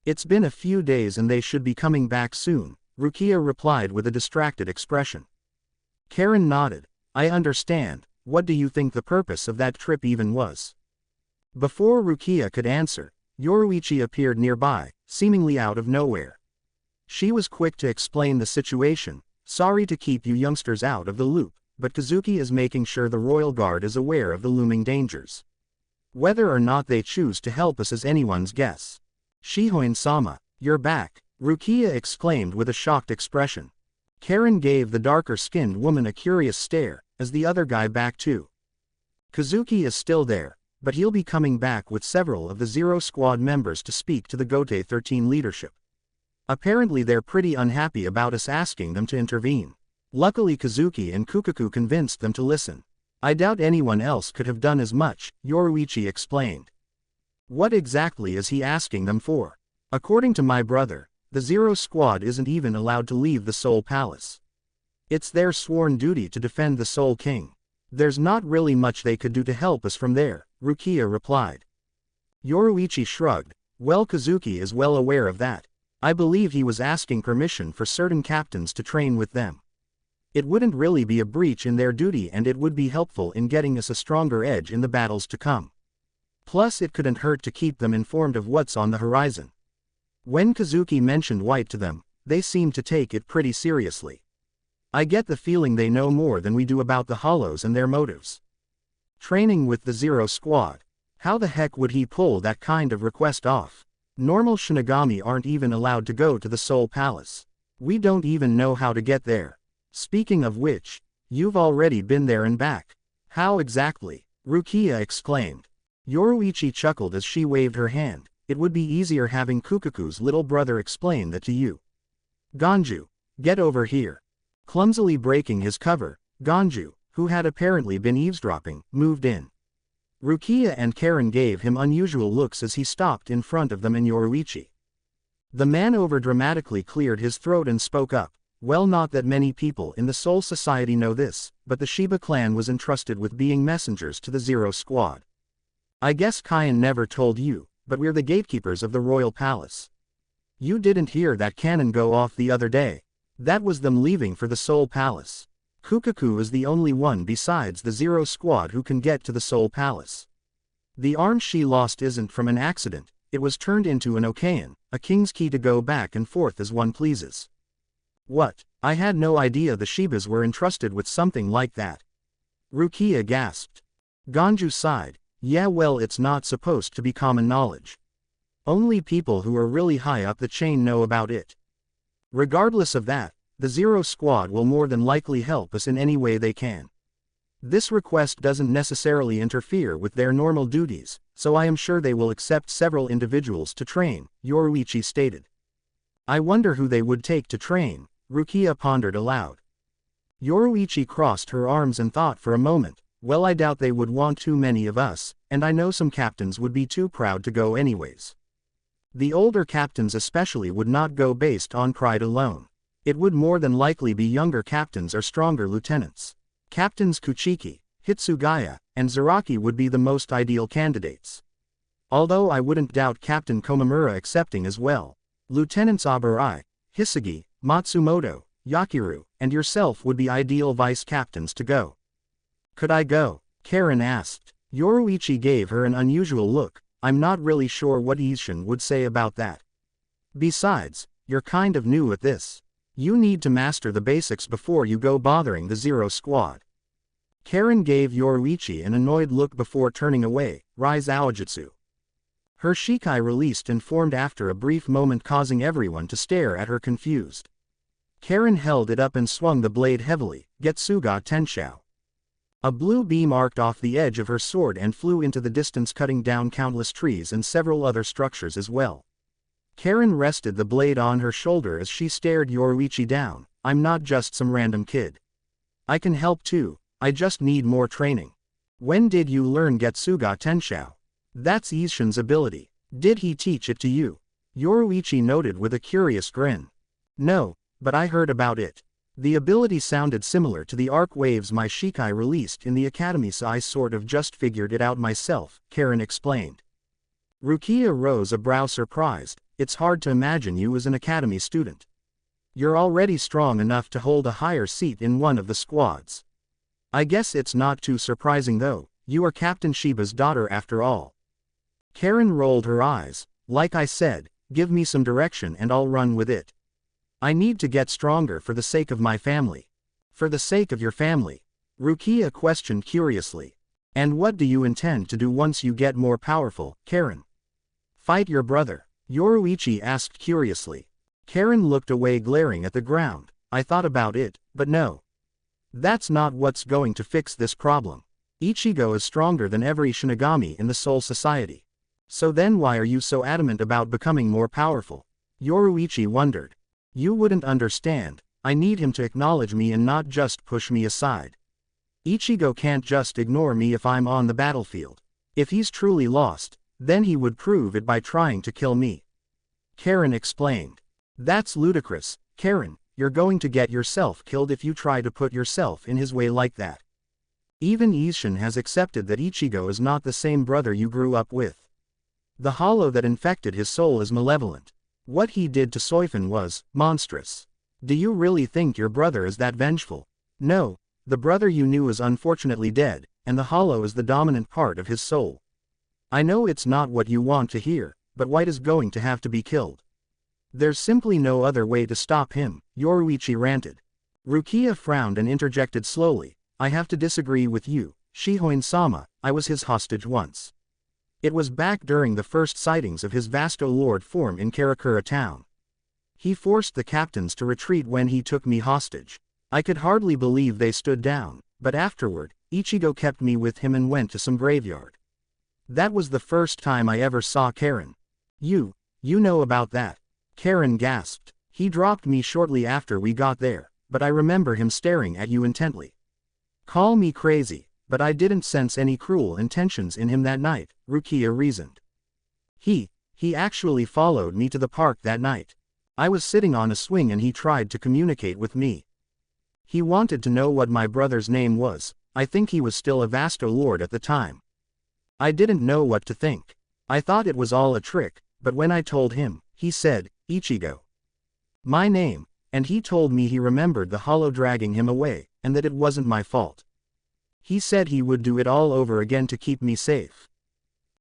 It's been a few days and they should be coming back soon, Rukia replied with a distracted expression. Karen nodded. I understand. What do you think the purpose of that trip even was? Before Rukia could answer, Yoruichi appeared nearby, seemingly out of nowhere. She was quick to explain the situation. Sorry to keep you youngsters out of the loop, but Kazuki is making sure the Royal Guard is aware of the looming dangers. Whether or not they choose to help us is anyone's guess. Shihoin-sama, you're back, Rukia exclaimed with a shocked expression. Karen gave the darker-skinned woman a curious stare, as the other guy back too. Kazuki is still there, but he'll be coming back with several of the Zero Squad members to speak to the Gote 13 leadership. Apparently they're pretty unhappy about us asking them to intervene. Luckily Kazuki and Kukaku convinced them to listen. I doubt anyone else could have done as much, Yoruichi explained. What exactly is he asking them for? According to my brother, the Zero Squad isn't even allowed to leave the Soul Palace. It's their sworn duty to defend the Soul King. There's not really much they could do to help us from there, Rukia replied. Yoruichi shrugged. Well, Kazuki is well aware of that. I believe he was asking permission for certain captains to train with them. It wouldn't really be a breach in their duty and it would be helpful in getting us a stronger edge in the battles to come. Plus it couldn't hurt to keep them informed of what's on the horizon. When Kazuki mentioned White to them, they seemed to take it pretty seriously. I get the feeling they know more than we do about the Hollows and their motives. Training with the Zero Squad. How the heck would he pull that kind of request off? Normal Shinigami aren't even allowed to go to the Soul Palace. We don't even know how to get there. Speaking of which, you've already been there and back. How exactly? Rukia exclaimed. Yoruichi chuckled as she waved her hand. It would be easier having Kukaku's little brother explain that to you. Ganju, get over here. Clumsily breaking his cover, Ganju, who had apparently been eavesdropping, moved in. Rukia and Karen gave him unusual looks as he stopped in front of them and Yoruichi. The man overdramatically cleared his throat and spoke up. Well, not that many people in the Soul Society know this, but the Shiba clan was entrusted with being messengers to the Zero Squad. I guess Kyan never told you, but we're the gatekeepers of the Royal Palace. You didn't hear that cannon go off the other day. That was them leaving for the Soul Palace. Kukaku is the only one besides the Zero Squad who can get to the Soul Palace. The arm she lost isn't from an accident, it was turned into an Okayan, a king's key to go back and forth as one pleases. What? I had no idea the Shibas were entrusted with something like that. Rukia gasped. Ganju sighed. Yeah, well, it's not supposed to be common knowledge. Only people who are really high up the chain know about it. Regardless of that, the Zero Squad will more than likely help us in any way they can. This request doesn't necessarily interfere with their normal duties, so I am sure they will accept several individuals to train, Yoruichi stated. I wonder who they would take to train, Rukia pondered aloud. Yoruichi crossed her arms and thought for a moment. Well, I doubt they would want too many of us, and I know some captains would be too proud to go anyways. The older captains especially would not go based on pride alone. It would more than likely be younger captains or stronger lieutenants. Captains Kuchiki, Hitsugaya, and Zaraki would be the most ideal candidates. Although I wouldn't doubt Captain Komamura accepting as well. Lieutenants Abarai, Hisagi, Matsumoto, Yakiru, and yourself would be ideal vice captains to go. Could I go? Karen asked. Yoruichi gave her an unusual look. I'm not really sure what Ishin would say about that. Besides, you're kind of new at this. You need to master the basics before you go bothering the Zero Squad. Karen gave Yoruichi an annoyed look before turning away. Rise Aojutsu. Her Shikai released and formed after a brief moment, causing everyone to stare at her confused. Karen held it up and swung the blade heavily. Getsuga Tenshou. A blue beam arced off the edge of her sword and flew into the distance, cutting down countless trees and several other structures as well. Karen rested the blade on her shoulder as she stared Yoruichi down. I'm not just some random kid. I can help too, I just need more training. When did you learn Getsuga Tenshou? That's Ishin's ability. Did he teach it to you? Yoruichi noted with a curious grin. No, but I heard about it. The ability sounded similar to the arc waves my Shikai released in the academy, so I sort of just figured it out myself, Karen explained. Rukia rose a brow surprised. It's hard to imagine you as an academy student. You're already strong enough to hold a higher seat in one of the squads. I guess it's not too surprising though, you are Captain Shiba's daughter after all. Karen rolled her eyes. Like I said, give me some direction and I'll run with it. I need to get stronger for the sake of my family. For the sake of your family? Rukia questioned curiously. And what do you intend to do once you get more powerful, Karen? Fight your brother? Yoruichi asked curiously. Karen looked away, glaring at the ground. I thought about it, but no. That's not what's going to fix this problem. Ichigo is stronger than every Shinigami in the Soul Society. So then why are you so adamant about becoming more powerful? Yoruichi wondered. You wouldn't understand, I need him to acknowledge me and not just push me aside. Ichigo can't just ignore me if I'm on the battlefield. If he's truly lost, then he would prove it by trying to kill me. Karen explained. That's ludicrous, Karen, you're going to get yourself killed if you try to put yourself in his way like that. Even Ishin has accepted that Ichigo is not the same brother you grew up with. The hollow that infected his soul is malevolent. What he did to Soifun was monstrous. Do you really think your brother is that vengeful? No, the brother you knew is unfortunately dead, and the hollow is the dominant part of his soul. I know it's not what you want to hear, but White is going to have to be killed. There's simply no other way to stop him, Yoruichi ranted. Rukia frowned and interjected slowly. I have to disagree with you, Shihoin-sama, I was his hostage once. It was back during the first sightings of his Vasto Lord form in Karakura town. He forced the captains to retreat when he took me hostage. I could hardly believe they stood down, but afterward, Ichigo kept me with him and went to some graveyard. That was the first time I ever saw Karen. You know about that. Karen gasped. He dropped me shortly after we got there, but I remember him staring at you intently. Call me crazy, but I didn't sense any cruel intentions in him that night, Rukia reasoned. He actually followed me to the park that night. I was sitting on a swing and he tried to communicate with me. He wanted to know what my brother's name was. I think he was still a Vasto Lord at the time. I didn't know what to think. I thought it was all a trick, but when I told him, he said, Ichigo. My name, and he told me he remembered the hollow dragging him away, and that it wasn't my fault. He said he would do it all over again to keep me safe.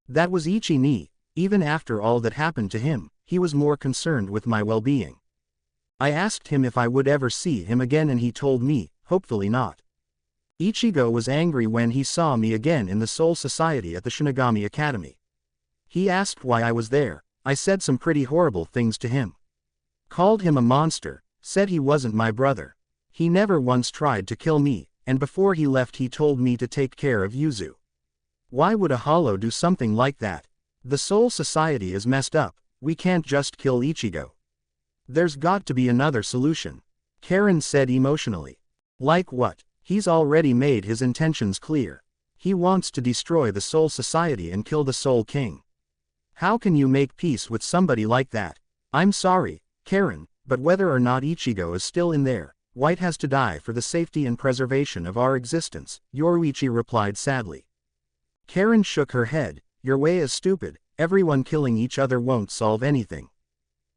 That was Ichi-ni, Even after all that happened to him, he was more concerned with my well-being. I asked him if I would ever see him again and he told me, hopefully not. Ichigo was angry when he saw me again in the Soul Society at the Shinigami Academy. He asked why I was there. I said some pretty horrible things to him. Called him a monster, said he wasn't my brother. He never once tried to kill me, and before he left he told me to take care of Yuzu. Why would a hollow do something like that? The Soul Society is messed up, we can't just kill Ichigo. There's got to be another solution. Karen said emotionally. Like what? He's already made his intentions clear. He wants to destroy the Soul Society and kill the Soul King. How can you make peace with somebody like that? I'm sorry, Karen, but whether or not Ichigo is still in there, White has to die for the safety and preservation of our existence, Yoruichi replied sadly. Karen shook her head. Your way is stupid, everyone killing each other won't solve anything.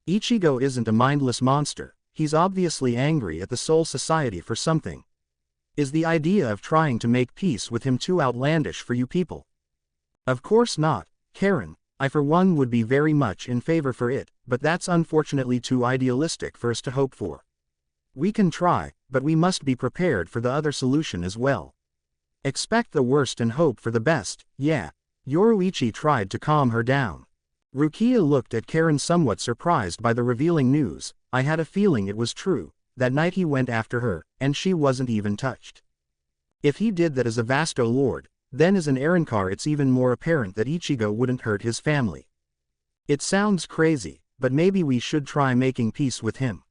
Ichigo isn't a mindless monster, he's obviously angry at the Soul Society for something. Is the idea of trying to make peace with him too outlandish for you people? Of course not, Karen, I for one would be very much in favor for it, but that's unfortunately too idealistic for us to hope for. We can try, but we must be prepared for the other solution as well. Expect the worst and hope for the best, yeah. Yoruichi tried to calm her down. Rukia looked at Karen somewhat surprised by the revealing news. I had a feeling it was true. That night he went after her, and she wasn't even touched. If he did that as a Vasto Lord, then as an Arrancar it's even more apparent that Ichigo wouldn't hurt his family. It sounds crazy, but maybe we should try making peace with him.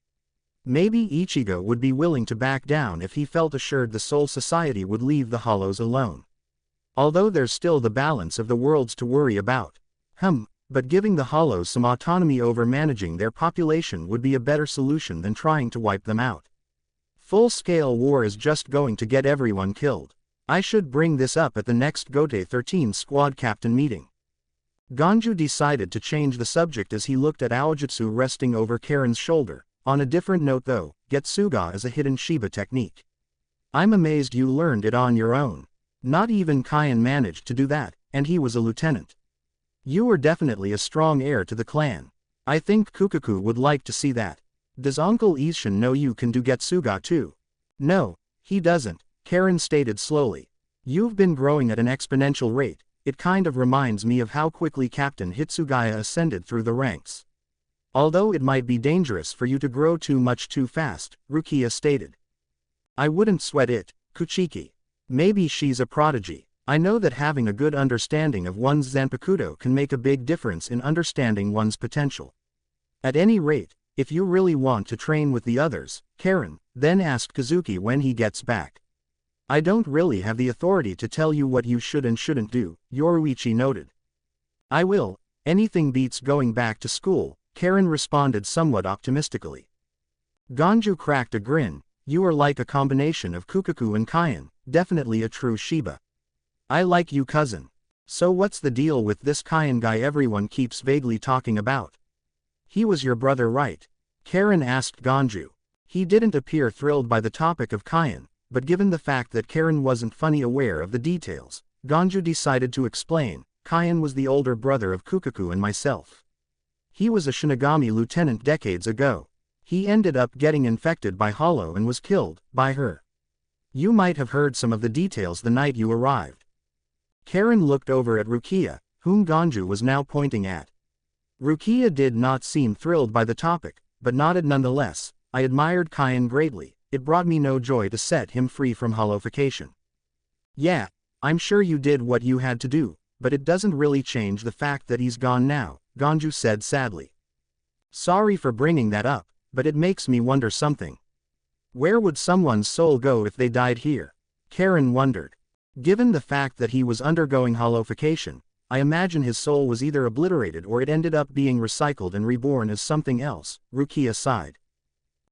Maybe Ichigo would be willing to back down if he felt assured the Soul Society would leave the Hollows alone. Although there's still the balance of the worlds to worry about. But giving the Hollows some autonomy over managing their population would be a better solution than trying to wipe them out. Full-scale war is just going to get everyone killed. I should bring this up at the next Gote 13 squad captain meeting. Ganju decided to change the subject as he looked at Aojutsu resting over Karen's shoulder. On a different note though, Getsuga is a hidden Shiba technique. I'm amazed you learned it on your own. Not even Kaian managed to do that, and he was a lieutenant. You are definitely a strong heir to the clan. I think Kukaku would like to see that. Does Uncle Ishin know you can do Getsuga too? No, he doesn't, Karen stated slowly. You've been growing at an exponential rate. It kind of reminds me of how quickly Captain Hitsugaya ascended through the ranks. Although it might be dangerous for you to grow too much too fast, Rukia stated. I wouldn't sweat it, Kuchiki. Maybe she's a prodigy. I know that having a good understanding of one's Zanpakuto can make a big difference in understanding one's potential. At any rate, if you really want to train with the others, Karen, then ask Kazuki when he gets back. I don't really have the authority to tell you what you should and shouldn't do, Yoruichi noted. I will. Anything beats going back to school, Karen responded somewhat optimistically. Ganju cracked a grin. You are like a combination of Kukaku and Kaian, definitely a true Shiba. I like you, cousin. So what's the deal with this Kaian guy everyone keeps vaguely talking about? He was your brother, right? Karen asked Ganju. He didn't appear thrilled by the topic of Kaian, but given the fact that Karen wasn't fully aware of the details, Ganju decided to explain. Kaian was the older brother of Kukaku and myself. He was a Shinigami lieutenant decades ago. He ended up getting infected by Hollow and was killed by her. You might have heard some of the details the night you arrived. Karen looked over at Rukia, whom Ganju was now pointing at. Rukia did not seem thrilled by the topic, but nodded nonetheless. I admired Kaian greatly. It brought me no joy to set him free from hollowification. Yeah, I'm sure you did what you had to do, but it doesn't really change the fact that he's gone now, Ganju said sadly. Sorry for bringing that up, but it makes me wonder something. Where would someone's soul go if they died here? Karen wondered. Given the fact that he was undergoing hollowification, I imagine his soul was either obliterated or it ended up being recycled and reborn as something else, Rukia sighed.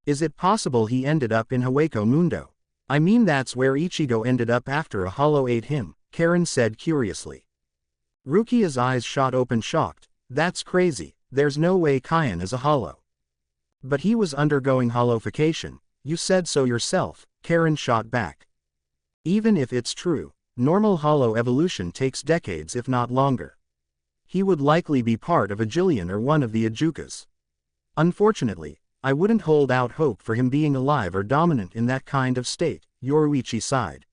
Is it possible he ended up in Hueco Mundo? I mean that's where Ichigo ended up after a hollow ate him, Karen said curiously. Rukia's eyes shot open shocked. That's crazy, there's no way Kaian is a hollow. But he was undergoing hollowification, you said so yourself, Karen shot back. Even if it's true, normal hollow evolution takes decades if not longer. He would likely be part of a Jillian or one of the Ajukas. Unfortunately, I wouldn't hold out hope for him being alive or dominant in that kind of state, Yoruichi sighed.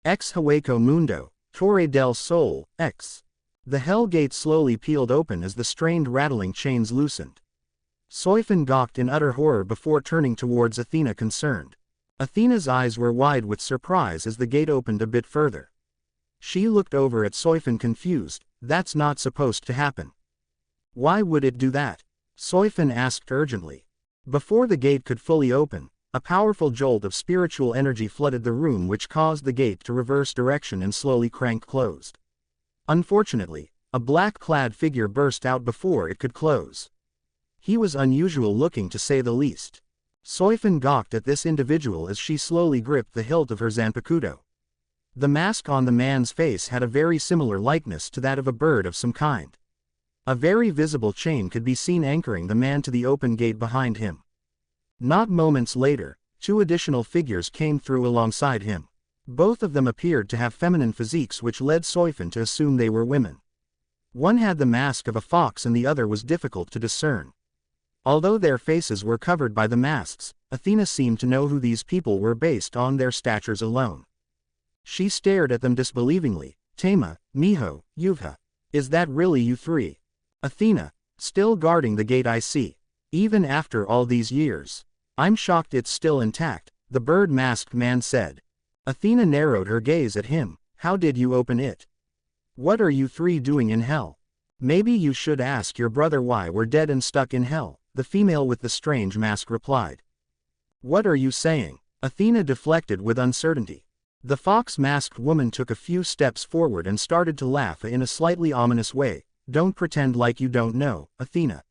Ex Hueco Mundo, Torre del Sol, X. The Hellgate slowly peeled open as the strained rattling chains loosened. Soifin gawked in utter horror before turning towards Athena concerned. Athena's eyes were wide with surprise as the gate opened a bit further. She looked over at Soifin confused. That's not supposed to happen. Why would it do that? Soifin asked urgently. Before the gate could fully open, a powerful jolt of spiritual energy flooded the room which caused the gate to reverse direction and slowly crank closed. Unfortunately, a black-clad figure burst out before it could close. He was unusual looking to say the least. Soifin gawked at this individual as she slowly gripped the hilt of her zanpakuto. The mask on the man's face had a very similar likeness to that of a bird of some kind. A very visible chain could be seen anchoring the man to the open gate behind him. Not moments later, two additional figures came through alongside him. Both of them appeared to have feminine physiques which led Soifin to assume they were women. One had the mask of a fox and the other was difficult to discern. Although their faces were covered by the masks, Athena seemed to know who these people were based on their statures alone. She stared at them disbelievingly. Tama, Miho, Yuvha. Is that really you three? Athena, still guarding the gate I see. Even after all these years. I'm shocked it's still intact, the bird-masked man said. Athena narrowed her gaze at him. How did you open it? What are you three doing in hell? Maybe you should ask your brother why we're dead and stuck in hell, the female with the strange mask replied. What are you saying? Athena deflected with uncertainty. The fox-masked woman took a few steps forward and started to laugh in a slightly ominous way. Don't pretend like you don't know, Athena.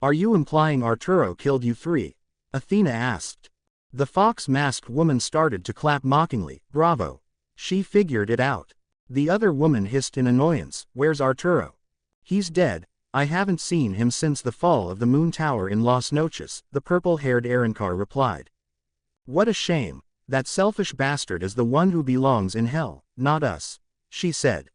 Are you implying Arturo killed you three? Athena asked. The fox-masked woman started to clap mockingly. Bravo. She figured it out. The other woman hissed in annoyance. Where's Arturo? He's dead. I haven't seen him since the fall of the Moon Tower in Las Noches, the purple-haired Arankar replied. What a shame. That selfish bastard is the one who belongs in hell, not us, she said.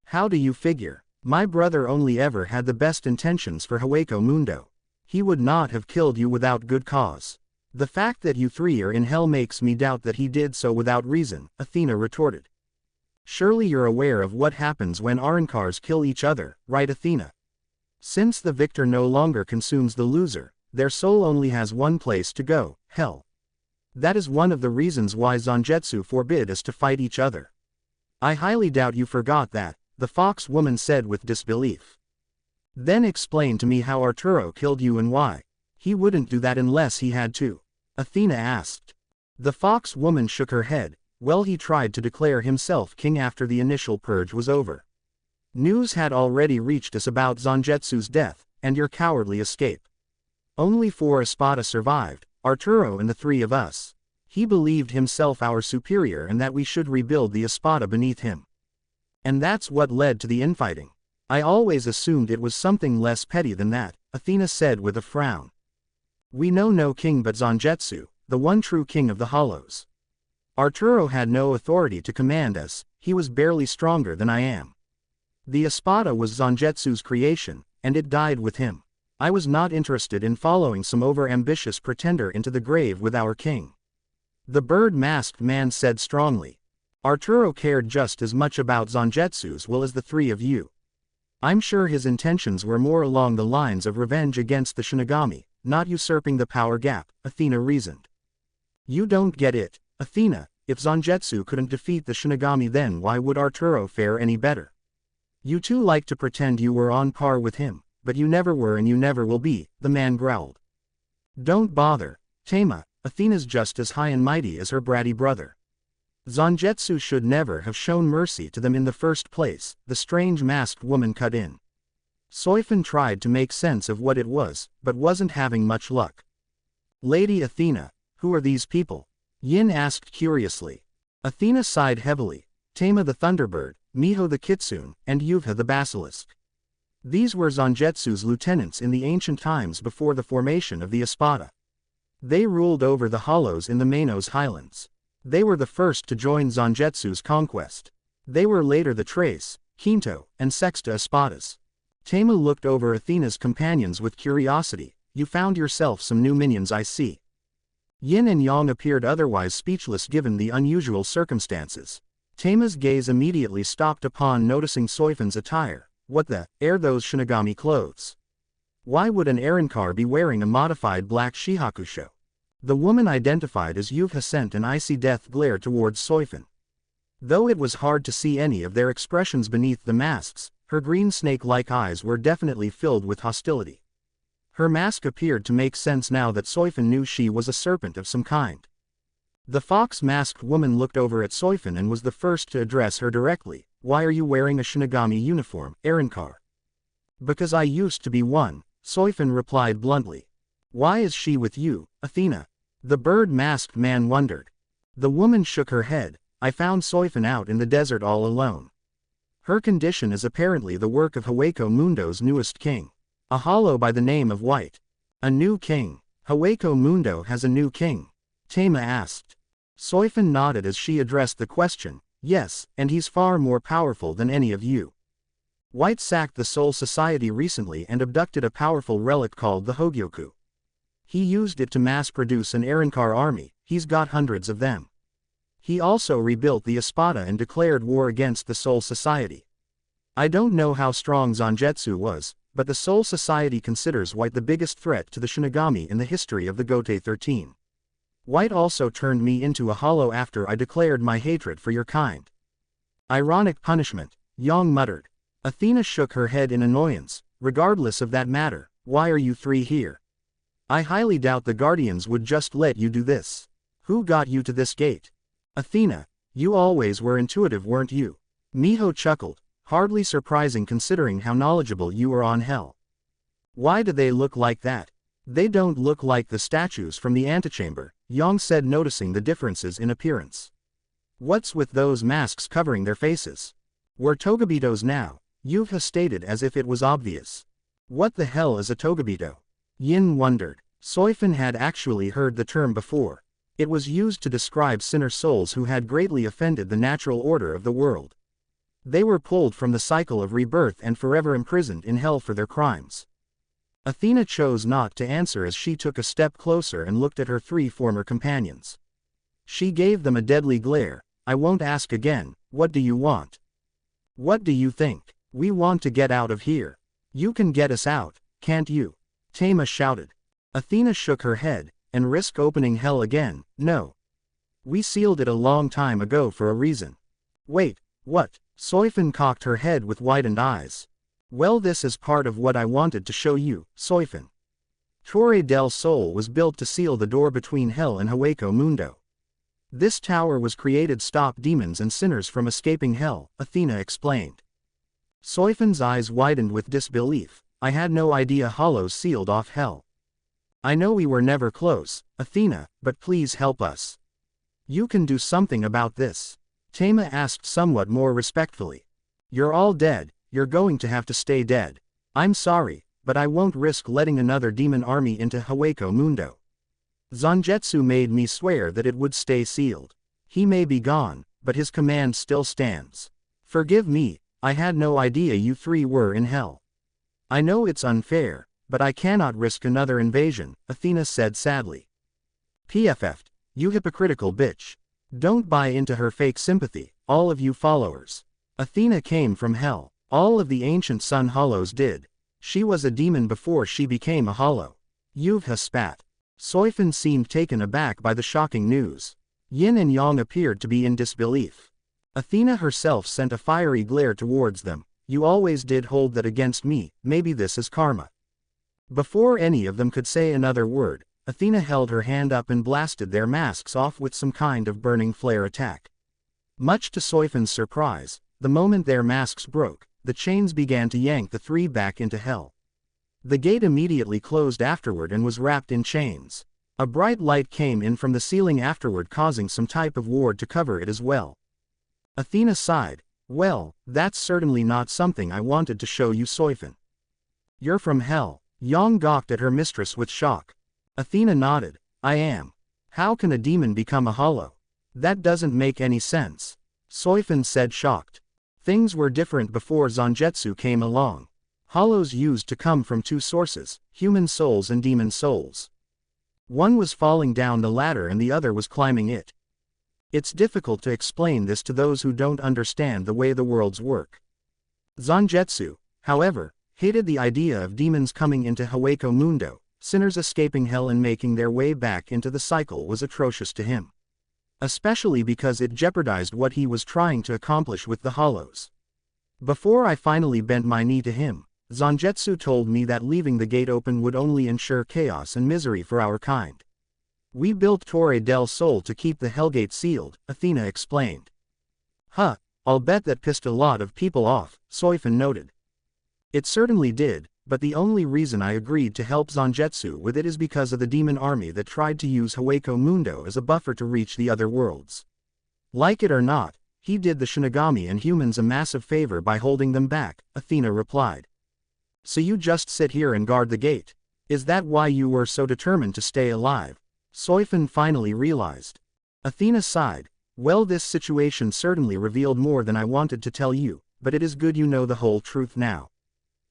How do you figure? My brother only ever had the best intentions for Hueco Mundo. He would not have killed you without good cause. The fact that you three are in hell makes me doubt that he did so without reason, Athena retorted. Surely you're aware of what happens when Arankars kill each other, right Athena? Since the victor no longer consumes the loser, their soul only has one place to go, hell. That is one of the reasons why Zangetsu forbid us to fight each other. I highly doubt you forgot that, the fox woman said with disbelief. Then explain to me how Arturo killed you and why. He wouldn't do that unless he had to, Athena asked. The fox woman shook her head. Well, he tried to declare himself king after the initial purge was over. News had already reached us about Zangetsu's death, and your cowardly escape. Only 4 Espada survived, Arturo and the 3 of us. He believed himself our superior and that we should rebuild the Espada beneath him. And that's what led to the infighting. I always assumed it was something less petty than that, Athena said with a frown. We know no king but Zangetsu, the one true king of the Hollows. Arturo had no authority to command us, he was barely stronger than I am. The Espada was Zangetsu's creation, and it died with him. I was not interested in following some over-ambitious pretender into the grave with our king. The bird-masked man said strongly. Arturo cared just as much about Zangetsu's will as the 3 of you. I'm sure his intentions were more along the lines of revenge against the Shinigami, not usurping the power gap, Athena reasoned. You don't get it, Athena. If Zangetsu couldn't defeat the Shinigami, then why would Arturo fare any better? You two like to pretend you were on par with him, but you never were and you never will be, the man growled. Don't bother, Tama, Athena's just as high and mighty as her bratty brother. Zangetsu should never have shown mercy to them in the first place, the strange masked woman cut in. Soifin tried to make sense of what it was, but wasn't having much luck. Lady Athena, who are these people? Yin asked curiously. Athena sighed heavily. Tama the Thunderbird, Miho the Kitsune, and Yuvha the Basilisk. These were Zangetsu's lieutenants in the ancient times before the formation of the Espada. They ruled over the Hollows in the Manos Highlands. They were the first to join Zangetsu's conquest. They were later the Trace, Quinto, and Sexta Espadas. Tama looked over Athena's companions with curiosity. You found yourself some new minions, I see. Yin and Yang appeared otherwise speechless given the unusual circumstances. Tama's gaze immediately stopped upon noticing Soifan's attire. What the are those Shinigami clothes? Why would an Arankar be wearing a modified black shihakusho? The woman identified as Yuha sent an icy death glare towards Soifan. Though it was hard to see any of their expressions beneath the masks, her green snake-like eyes were definitely filled with hostility. Her mask appeared to make sense now that Soifan knew she was a serpent of some kind. The fox-masked woman looked over at Soifan and was the first to address her directly. Why are you wearing a Shinigami uniform, Arankar? Because I used to be one, Soifan replied bluntly. Why is she with you, Athena? The bird-masked man wondered. The woman shook her head. I found Soifan out in the desert all alone. Her condition is apparently the work of Hueco Mundo's newest king. A hollow by the name of White. A new king. Hueco Mundo has a new king? Tama asked. Soifan nodded as she addressed the question. Yes, and he's far more powerful than any of you. White sacked the Soul Society recently and abducted a powerful relic called the Hogyoku. He used it to mass-produce an Arankar army. He's got hundreds of them. He also rebuilt the Espada and declared war against the Soul Society. I don't know how strong Zangetsu was, but the Soul Society considers White the biggest threat to the Shinigami in the history of the Gote 13. White also turned me into a hollow after I declared my hatred for your kind. Ironic punishment, Yang muttered. Athena shook her head in annoyance. Regardless of that matter, why are you three here? I highly doubt the Guardians would just let you do this. Who got you to this gate? Athena, you always were intuitive, weren't you? Miho chuckled, hardly surprising considering how knowledgeable you are on Hell. Why do they look like that? They don't look like the statues from the antechamber, Yang said, noticing the differences in appearance. What's with those masks covering their faces? We're Togebitos now, Yuha stated as if it was obvious. What the hell is a Togebito? Yin wondered. Soifan had actually heard the term before. It was used to describe sinner souls who had greatly offended the natural order of the world. They were pulled from the cycle of rebirth and forever imprisoned in hell for their crimes. Athena chose not to answer as she took a step closer and looked at her three former companions. She gave them a deadly glare. I won't ask again, what do you want? What do you think? We want to get out of here. You can get us out, can't you? Tama shouted. Athena shook her head. And risk opening hell again? No. We sealed it a long time ago for a reason. Wait, what? Soifan cocked her head with widened eyes. Well, this is part of what I wanted to show you, Soifan. Torre del Sol was built to seal the door between hell and Hueco Mundo. This tower was created to stop demons and sinners from escaping hell, Athena explained. Soifan's eyes widened with disbelief. I had no idea hollows sealed off hell. I know we were never close, Athena, but please help us. You can do something about this. Tama asked somewhat more respectfully. You're all dead, you're going to have to stay dead. I'm sorry, but I won't risk letting another demon army into Hueco Mundo. Zangetsu made me swear that it would stay sealed. He may be gone, but his command still stands. Forgive me, I had no idea you three were in hell. I know it's unfair, but I cannot risk another invasion, Athena said sadly. PFF'd, you hypocritical bitch. Don't buy into her fake sympathy, all of you followers. Athena came from hell. All of the ancient Sun Hollows did. She was a demon before she became a hollow. Yuha spat. Soifan seemed taken aback by the shocking news. Yin and Yang appeared to be in disbelief. Athena herself sent a fiery glare towards them. You always did hold that against me, maybe this is karma. Before any of them could say another word, Athena held her hand up and blasted their masks off with some kind of burning flare attack. Much to Soifan's surprise, the moment their masks broke, the chains began to yank the three back into hell. The gate immediately closed afterward and was wrapped in chains. A bright light came in from the ceiling afterward, causing some type of ward to cover it as well. Athena sighed. Well, that's certainly not something I wanted to show you, Soifan. You're from hell. Yang gawked at her mistress with shock. Athena nodded. I am. How can a demon become a hollow? That doesn't make any sense. Soifan said, shocked. Things were different before Zangetsu came along. Hollows used to come from two sources, human souls and demon souls. One was falling down the ladder and the other was climbing it. It's difficult to explain this to those who don't understand the way the worlds work. Zangetsu, however, hated the idea of demons coming into Hueco Mundo. Sinners escaping hell and making their way back into the cycle was atrocious to him. Especially because it jeopardized what he was trying to accomplish with the hollows. Before I finally bent my knee to him, Zangetsu told me that leaving the gate open would only ensure chaos and misery for our kind. We built Torre del Sol to keep the Hellgate sealed, Athena explained. Huh, I'll bet that pissed a lot of people off, Soifin noted. It certainly did, but the only reason I agreed to help Zangetsu with it is because of the demon army that tried to use Hueco Mundo as a buffer to reach the other worlds. Like it or not, he did the Shinigami and humans a massive favor by holding them back, Athena replied. So you just sit here and guard the gate? Is that why you were so determined to stay alive? Soifin finally realized. Athena sighed. Well, this situation certainly revealed more than I wanted to tell you, but it is good you know the whole truth now.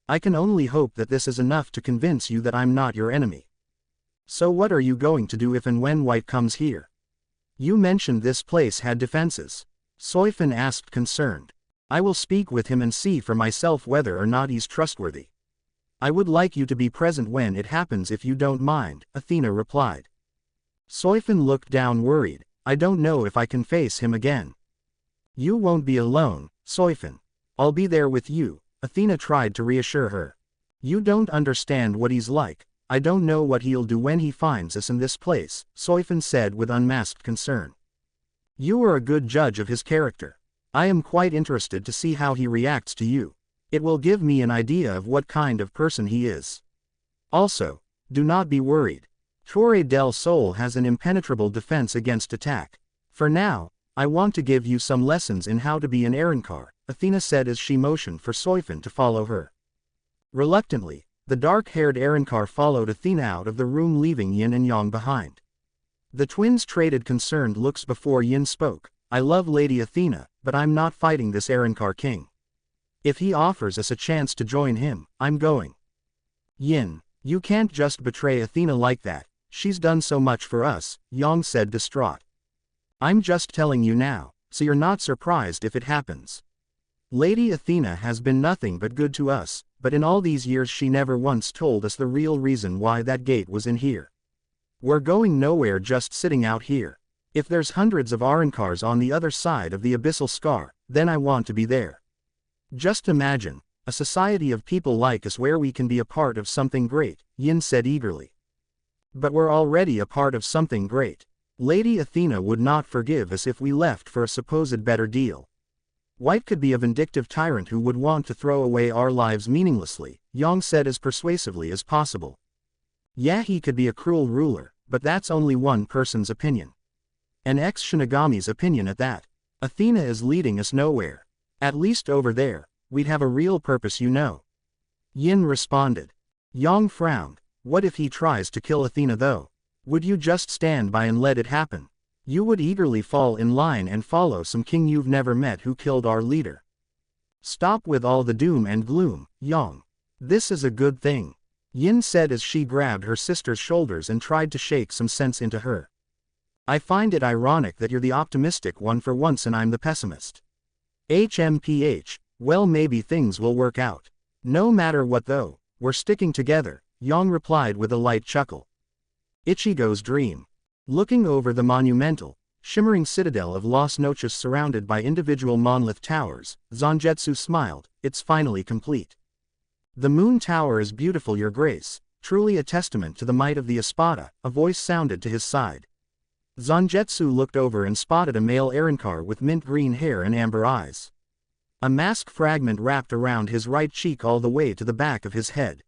I can only hope that this is enough to convince you that I'm not your enemy. So what are you going to do if and when White comes here? You mentioned this place had defenses. Soifin asked concerned. I will speak with him and see for myself whether or not he's trustworthy. I would like you to be present when it happens if you don't mind, Athena replied. Soifin looked down worried. I don't know if I can face him again. You won't be alone, Soifin. I'll be there with you, Athena tried to reassure her. You don't understand what he's like. I don't know what he'll do when he finds us in this place, Soifin said with unmasked concern. You are a good judge of his character. I am quite interested to see how he reacts to you. It will give me an idea of what kind of person he is. Also, do not be worried. Torre del Sol has an impenetrable defense against attack. For now, I want to give you some lessons in how to be an Arrancar, Athena said as she motioned for Soifin to follow her. Reluctantly, the dark-haired Arrancar followed Athena out of the room, leaving Yin and Yang behind. The twins traded concerned looks before Yin spoke. I love Lady Athena, but I'm not fighting this Arrancar king. If he offers us a chance to join him, I'm going. Yin, you can't just betray Athena like that. She's done so much for us, Yang said distraught. I'm just telling you now, so you're not surprised if it happens. Lady Athena has been nothing but good to us, but in all these years she never once told us the real reason why that gate was in here. We're going nowhere just sitting out here. If there's hundreds of Arrancars on the other side of the abyssal scar, then I want to be there. Just imagine, a society of people like us where we can be a part of something great, Yin said eagerly. But we're already a part of something great. Lady Athena would not forgive us if we left for a supposed better deal. White could be a vindictive tyrant who would want to throw away our lives meaninglessly, Yang said as persuasively as possible. Yeah, he could be a cruel ruler, but that's only one person's opinion. An ex-Shinigami's opinion at that. Athena is leading us nowhere. At least over there, we'd have a real purpose, you know. Yin responded. Yang frowned. What if he tries to kill Athena though? Would you just stand by and let it happen? You would eagerly fall in line and follow some king you've never met who killed our leader. Stop with all the doom and gloom, Yang. This is a good thing, Yin said as she grabbed her sister's shoulders and tried to shake some sense into her. I find it ironic that you're the optimistic one for once and I'm the pessimist. HMPH, well, maybe things will work out. No matter what though, we're sticking together, Yang replied with a light chuckle. Ichigo's dream. Looking over the monumental, shimmering citadel of Las Noches surrounded by individual monolith towers, Zangetsu smiled. It's finally complete. The moon tower is beautiful, your grace, truly a testament to the might of the Espada, a voice sounded to his side. Zangetsu looked over and spotted a male Arrancar with mint green hair and amber eyes. A mask fragment wrapped around his right cheek all the way to the back of his head.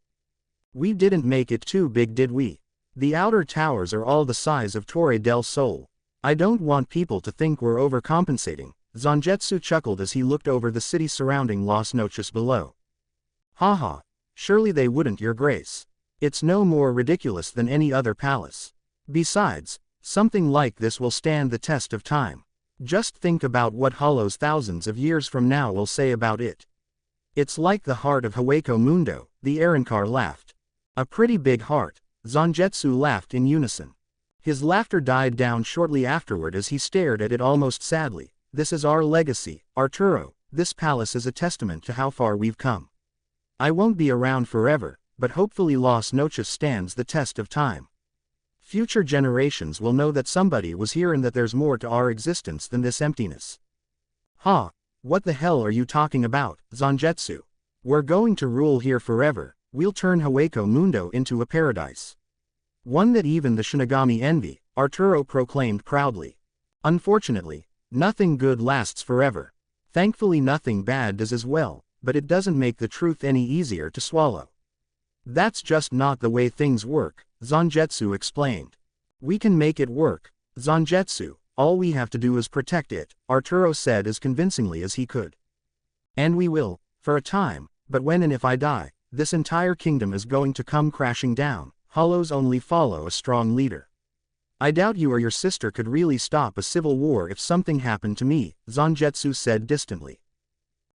We didn't make it too big, did we? The outer towers are all the size of Torre del Sol. I don't want people to think we're overcompensating, Zangetsu chuckled as he looked over the city surrounding Las Noches below. Haha, surely they wouldn't, your grace. It's no more ridiculous than any other palace. Besides, something like this will stand the test of time. Just think about what Hollows thousands of years from now will say about it. It's like the heart of Hueco Mundo, the Arrancar laughed. A pretty big heart, Zangetsu laughed in unison. His laughter died down shortly afterward as he stared at it almost sadly. This is our legacy, Arturo. This palace is a testament to how far we've come. I won't be around forever, but hopefully Las Noches stands the test of time. Future generations will know that somebody was here and that there's more to our existence than this emptiness. Ha! What the hell are you talking about, Zangetsu? We're going to rule here forever. We'll turn Hueco Mundo into a paradise. One that even the Shinigami envy, Arturo proclaimed proudly. Unfortunately, nothing good lasts forever. Thankfully nothing bad does as well, but it doesn't make the truth any easier to swallow. That's just not the way things work, Zangetsu explained. We can make it work, Zangetsu, all we have to do is protect it, Arturo said as convincingly as he could. And we will, for a time, but when and if I die, this entire kingdom is going to come crashing down. Hollows only follow a strong leader. I doubt you or your sister could really stop a civil war if something happened to me, Zangetsu said distantly.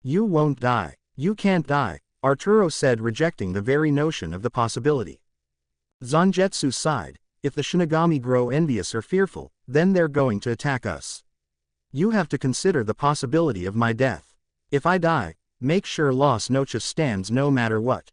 You won't die. You can't die, Arturo said, rejecting the very notion of the possibility. Zangetsu sighed. If the Shinigami grow envious or fearful, then they're going to attack us. You have to consider the possibility of my death. If I die, make sure Las Noches stands no matter what.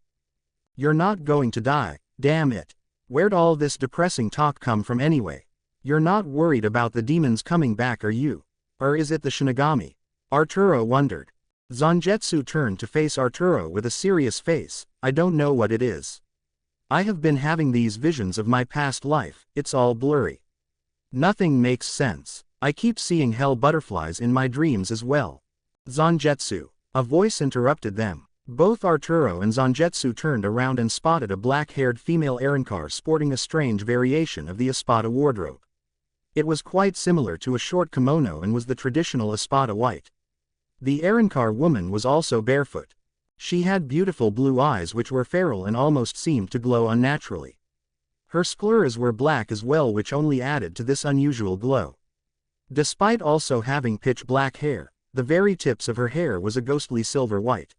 You're not going to die, damn it. Where'd all this depressing talk come from anyway? You're not worried about the demons coming back, are you? Or is it the Shinigami? Arturo wondered. Zangetsu turned to face Arturo with a serious face. I don't know what it is. I have been having these visions of my past life, it's all blurry. Nothing makes sense. I keep seeing hell butterflies in my dreams as well. Zangetsu. A voice interrupted them. Both Arturo and Zangetsu turned around and spotted a black-haired female Arrancar sporting a strange variation of the Espada wardrobe. It was quite similar to a short kimono and was the traditional Espada white. The Arrancar woman was also barefoot. She had beautiful blue eyes which were feral and almost seemed to glow unnaturally. Her sclers were black as well, which only added to this unusual glow. Despite also having pitch black hair, the very tips of her hair was a ghostly silver white.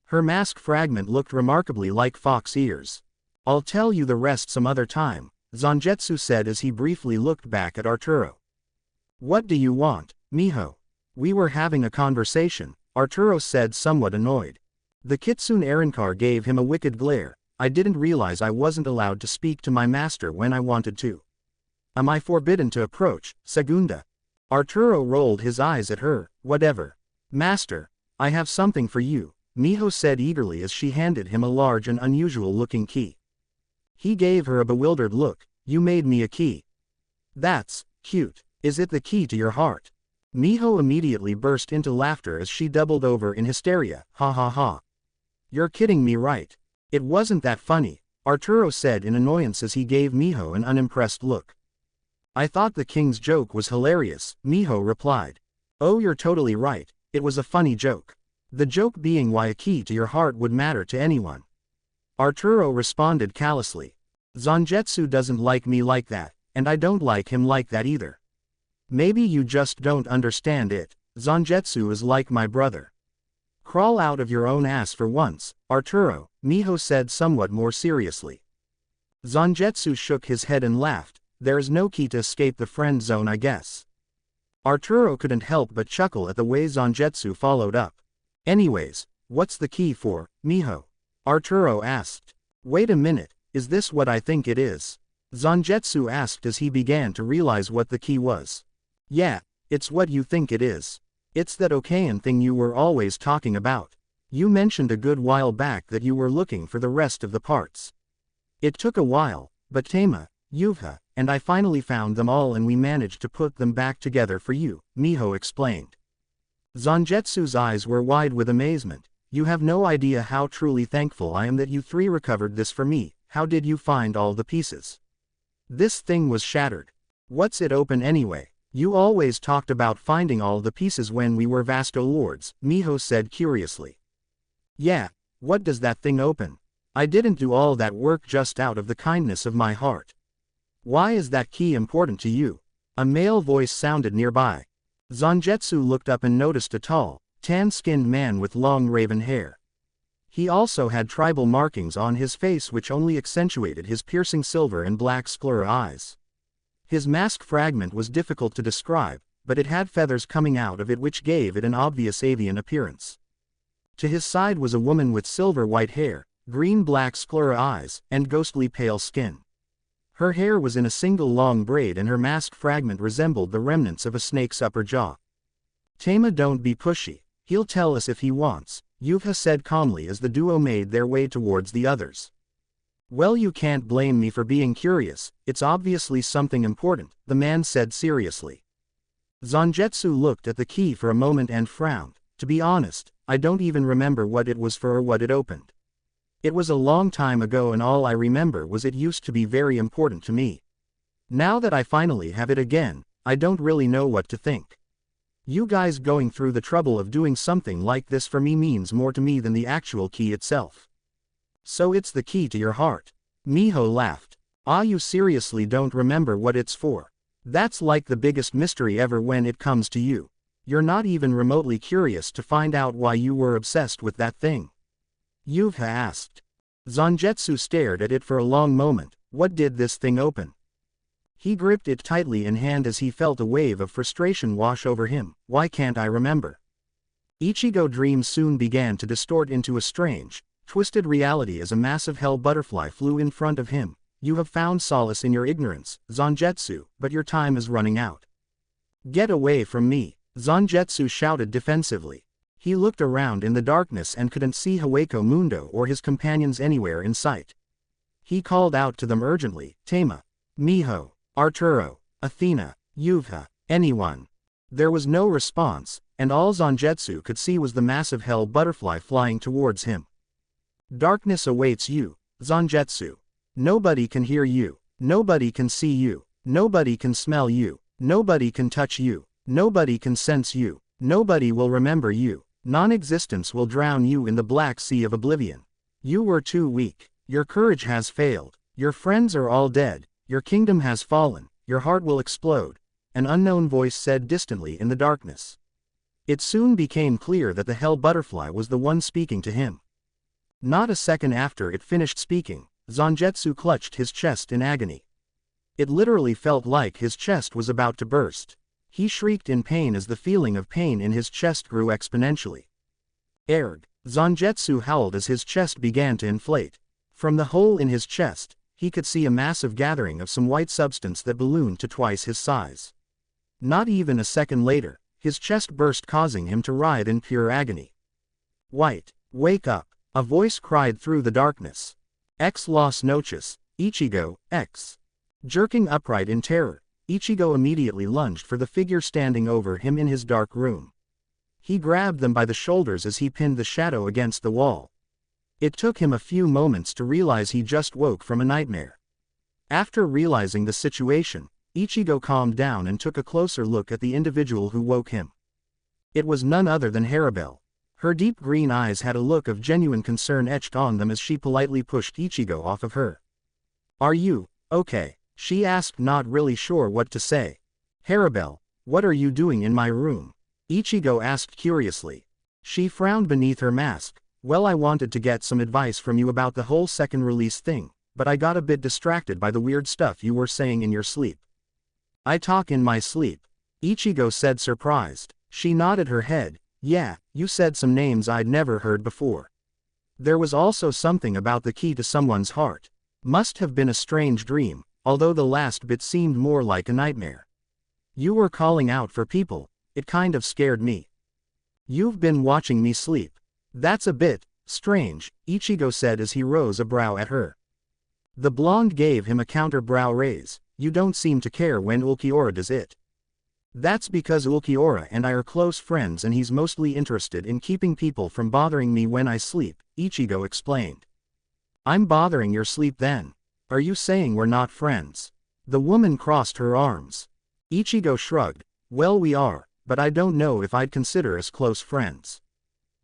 Her mask fragment looked remarkably like fox ears. I'll tell you the rest some other time, Zangetsu said as he briefly looked back at Arturo. What do you want, mijo? We were having a conversation, Arturo said, somewhat annoyed. The Kitsune Arrancar gave him a wicked glare. I didn't realize I wasn't allowed to speak to my master when I wanted to. Am I forbidden to approach, Segunda? Arturo rolled his eyes at her. Whatever. Master, I have something for you, Miho said eagerly as she handed him a large and unusual-looking key. He gave her a bewildered look. You made me a key. That's cute. Is it the key to your heart? Miho immediately burst into laughter as she doubled over in hysteria. Ha ha ha. You're kidding me, right? It wasn't that funny, Arturo said in annoyance as he gave Miho an unimpressed look. I thought the king's joke was hilarious, Miho replied. Oh, you're totally right, it was a funny joke. The joke being why a key to your heart would matter to anyone. Arturo responded callously. Zangetsu doesn't like me like that, and I don't like him like that either. Maybe you just don't understand it. Zangetsu is like my brother. Crawl out of your own ass for once, Arturo, Miho said somewhat more seriously. Zangetsu shook his head and laughed. There is no key to escape the friend zone, I guess. Arturo couldn't help but chuckle at the way Zangetsu followed up. Anyways, what's the key for, Miho? Arturo asked. Wait a minute, is this what I think it is? Zangetsu asked as he began to realize what the key was. Yeah, it's what you think it is. It's that Okayan thing you were always talking about. You mentioned a good while back that you were looking for the rest of the parts. It took a while, but Tama, Yuvha, and I finally found them all and we managed to put them back together for you, Miho explained. Zangetsu's eyes were wide with amazement. You have no idea how truly thankful I am that you three recovered this for me. How did you find all the pieces? This thing was shattered. What's it open anyway? You always talked about finding all the pieces when we were Vasto Lords, Miho said curiously. Yeah, what does that thing open? I didn't do all that work just out of the kindness of my heart. Why is that key important to you? A male voice sounded nearby. Zangetsu looked up and noticed a tall, tan-skinned man with long raven hair. He also had tribal markings on his face which only accentuated his piercing silver and black sclera eyes. His mask fragment was difficult to describe, but it had feathers coming out of it which gave it an obvious avian appearance. To his side was a woman with silver-white hair, green-black sclera eyes, and ghostly pale skin. Her hair was in a single long braid and her mask fragment resembled the remnants of a snake's upper jaw. "Tama, don't be pushy, he'll tell us if he wants," Yuvha said calmly as the duo made their way towards the others. "Well, you can't blame me for being curious, it's obviously something important," the man said seriously. Zangetsu looked at the key for a moment and frowned. "To be honest, I don't even remember what it was for or what it opened. It was a long time ago and all I remember was it used to be very important to me. Now that I finally have it again, I don't really know what to think. You guys going through the trouble of doing something like this for me means more to me than the actual key itself." "So it's the key to your heart?" Miho laughed. "Ah, you seriously don't remember what it's for? That's like the biggest mystery ever when it comes to you. You're not even remotely curious to find out why you were obsessed with that thing?" Yuvha asked. Zangetsu stared at it for a long moment. What did this thing open? He gripped it tightly in hand as he felt a wave of frustration wash over him. "Why can't I remember?" Ichigo's dreams soon began to distort into a strange, twisted reality as a massive hell butterfly flew in front of him. "You have found solace in your ignorance, Zangetsu, but your time is running out." "Get away from me," Zangetsu shouted defensively. He looked around in the darkness and couldn't see Hawako Mundo or his companions anywhere in sight. He called out to them urgently, "Tama, Miho, Arturo, Athena, Yuvha, anyone?" There was no response, and all Zangetsu could see was the massive hell butterfly flying towards him. "Darkness awaits you, Zangetsu. Nobody can hear you, nobody can see you, nobody can smell you, nobody can touch you, nobody can sense you, nobody will remember you. Non-existence will drown you in the black sea of oblivion. You were too weak, your courage has failed, your friends are all dead, your kingdom has fallen, your heart will explode," an unknown voice said distantly in the darkness. It soon became clear that the hell butterfly was the one speaking to him. Not a second after it finished speaking, Zangetsu clutched his chest in agony. It literally felt like his chest was about to burst. He shrieked in pain as the feeling of pain in his chest grew exponentially. "Erg!" Zangetsu howled as his chest began to inflate. From the hole in his chest, he could see a massive gathering of some white substance that ballooned to twice his size. Not even a second later, his chest burst, causing him to writhe in pure agony. "White, wake up!" a voice cried through the darkness. "X las noches, Ichigo, X." Jerking upright in terror, Ichigo immediately lunged for the figure standing over him in his dark room. He grabbed them by the shoulders as he pinned the shadow against the wall. It took him a few moments to realize he just woke from a nightmare. After realizing the situation, Ichigo calmed down and took a closer look at the individual who woke him. It was none other than Harabel. Her deep green eyes had a look of genuine concern etched on them as she politely pushed Ichigo off of her. "Are you okay?" she asked, not really sure what to say. "Harabel, what are you doing in my room?" Ichigo asked curiously. She frowned beneath her mask. "Well, I wanted to get some advice from you about the whole second release thing, but I got a bit distracted by the weird stuff you were saying in your sleep." "I talk in my sleep?" Ichigo said, surprised. She nodded her head. "Yeah, you said some names I'd never heard before. There was also something about the key to someone's heart. Must have been a strange dream, although the last bit seemed more like a nightmare. You were calling out for people, it kind of scared me. You've been watching me sleep. That's a bit strange," Ichigo said as he rose a brow at her. The blonde gave him a counter-brow raise. "You don't seem to care when Ulquiorra does it." "That's because Ulquiorra and I are close friends and he's mostly interested in keeping people from bothering me when I sleep," Ichigo explained. "I'm bothering your sleep then? Are you saying we're not friends?" The woman crossed her arms. Ichigo shrugged. "Well, we are, but I don't know if I'd consider us close friends.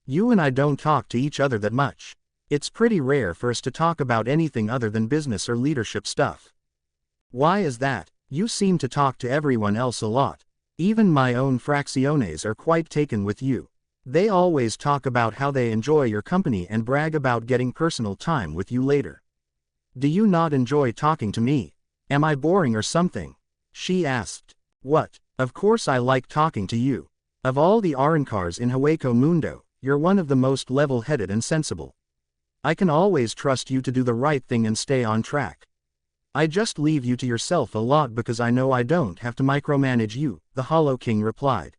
You and I don't talk to each other that much. It's pretty rare for us to talk about anything other than business or leadership stuff." "Why is that? You seem to talk to everyone else a lot." Even my own fracciones are quite taken with you. They always talk about how they enjoy your company and brag about getting personal time with you later. Do you not enjoy talking to me? Am I boring or something? She asked. What? Of course I like talking to you. Of all the Arancars in Hueco Mundo, you're one of the most level-headed and sensible. I can always trust you to do the right thing and stay on track. I just leave you to yourself a lot because I know I don't have to micromanage you, the Hollow King replied.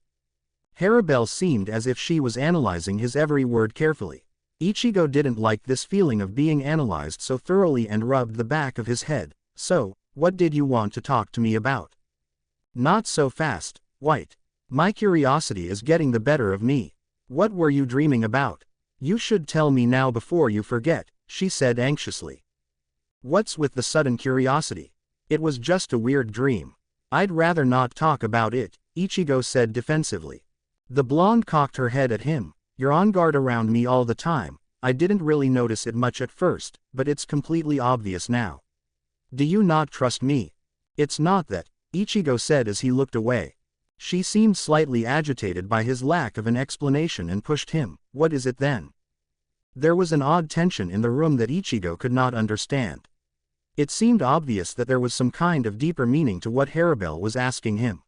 Harabel seemed as if she was analyzing his every word carefully. Ichigo didn't like this feeling of being analyzed so thoroughly and rubbed the back of his head. So, what did you want to talk to me about? Not so fast, White. My curiosity is getting the better of me. What were you dreaming about? You should tell me now before you forget, she said anxiously. What's with the sudden curiosity? It was just a weird dream. I'd rather not talk about it, Ichigo said defensively. The blonde cocked her head at him. You're on guard around me all the time. I didn't really notice it much at first, but it's completely obvious now. Do you not trust me? It's not that, Ichigo said as he looked away. She seemed slightly agitated by his lack of an explanation and pushed him. What is it then? There was an odd tension in the room that Ichigo could not understand. It seemed obvious that there was some kind of deeper meaning to what Harabel was asking him.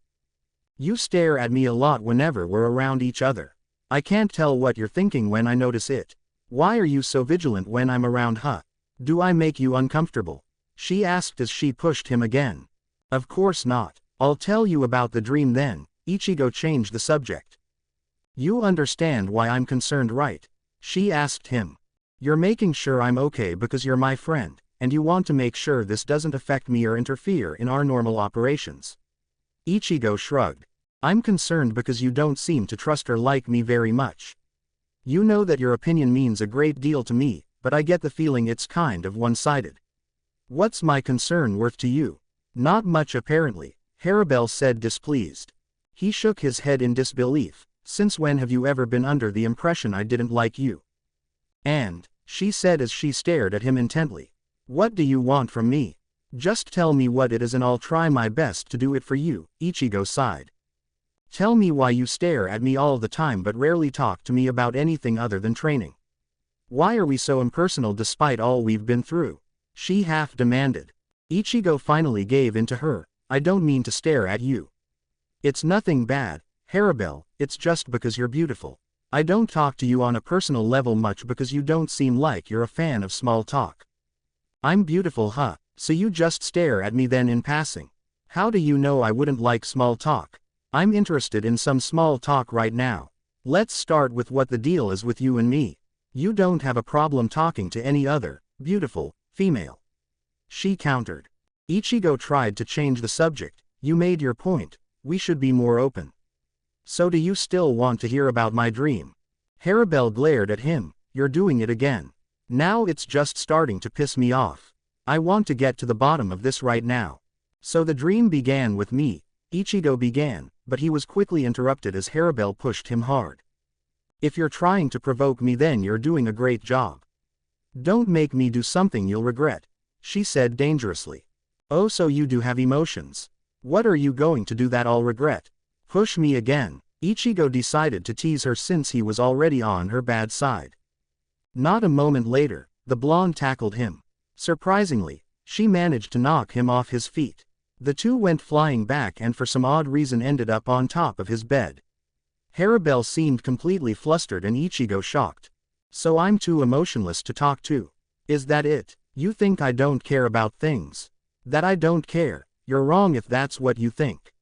You stare at me a lot whenever we're around each other. I can't tell what you're thinking when I notice it. Why are you so vigilant when I'm around, huh? Do I make you uncomfortable? She asked as she pushed him again. Of course not. I'll tell you about the dream then, Ichigo changed the subject. You understand why I'm concerned, right? She asked him. You're making sure I'm okay because you're my friend, and you want to make sure this doesn't affect me or interfere in our normal operations. Ichigo shrugged. I'm concerned because you don't seem to trust or like me very much. You know that your opinion means a great deal to me, but I get the feeling it's kind of one-sided. What's my concern worth to you? Not much apparently, Harabel said displeased. He shook his head in disbelief. Since when have you ever been under the impression I didn't like you? And, she said as she stared at him intently. What do you want from me? Just tell me what it is and I'll try my best to do it for you, Ichigo sighed. Tell me why you stare at me all the time but rarely talk to me about anything other than training. Why are we so impersonal despite all we've been through? She half demanded. Ichigo finally gave in to her. I don't mean to stare at you. It's nothing bad, Harabel, it's just because you're beautiful. I don't talk to you on a personal level much because you don't seem like you're a fan of small talk. I'm beautiful, huh? So you just stare at me then in passing. How do you know I wouldn't like small talk? I'm interested in some small talk right now. Let's start with what the deal is with you and me. You don't have a problem talking to any other, beautiful, female. She countered. Ichigo tried to change the subject. You made your point. We should be more open. So do you still want to hear about my dream? Harabel glared at him. You're doing it again. Now it's just starting to piss me off. I want to get to the bottom of this right now. So the dream began with me, Ichigo began, but he was quickly interrupted as Harabel pushed him hard. If you're trying to provoke me then you're doing a great job. Don't make me do something you'll regret, she said dangerously. Oh, so you do have emotions. What are you going to do that I'll regret? Push me again. Ichigo decided to tease her since he was already on her bad side. Not a moment later, the blonde tackled him. Surprisingly, she managed to knock him off his feet. The two went flying back and for some odd reason ended up on top of his bed. Harabel seemed completely flustered and Ichigo shocked. So I'm too emotionless to talk to. Is that it? You think I don't care about things? That I don't care? You're wrong if that's what you think.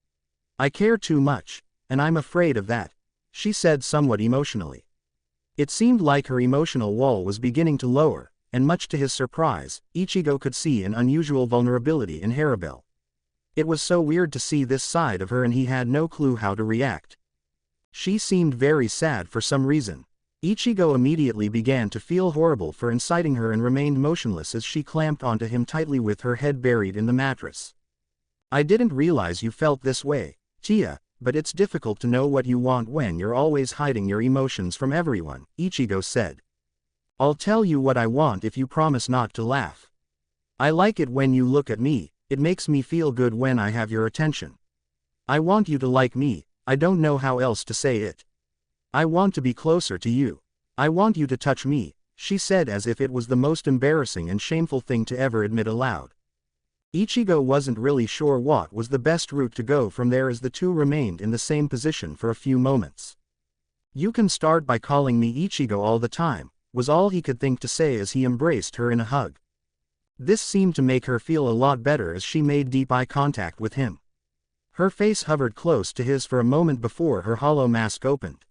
I care too much, and I'm afraid of that, she said somewhat emotionally. It seemed like her emotional wall was beginning to lower, and much to his surprise, Ichigo could see an unusual vulnerability in Harabel. It was so weird to see this side of her and he had no clue how to react. She seemed very sad for some reason. Ichigo immediately began to feel horrible for inciting her and remained motionless as she clamped onto him tightly with her head buried in the mattress. I didn't realize you felt this way, Tia, but it's difficult to know what you want when you're always hiding your emotions from everyone, Ichigo said. I'll tell you what I want if you promise not to laugh. I like it when you look at me, it makes me feel good when I have your attention. I want you to like me, I don't know how else to say it. I want to be closer to you. I want you to touch me, she said as if it was the most embarrassing and shameful thing to ever admit aloud. Ichigo wasn't really sure what was the best route to go from there as the two remained in the same position for a few moments. You can start by calling me Ichigo all the time, was all he could think to say as he embraced her in a hug. This seemed to make her feel a lot better as she made deep eye contact with him. Her face hovered close to his for a moment before her hollow mask opened.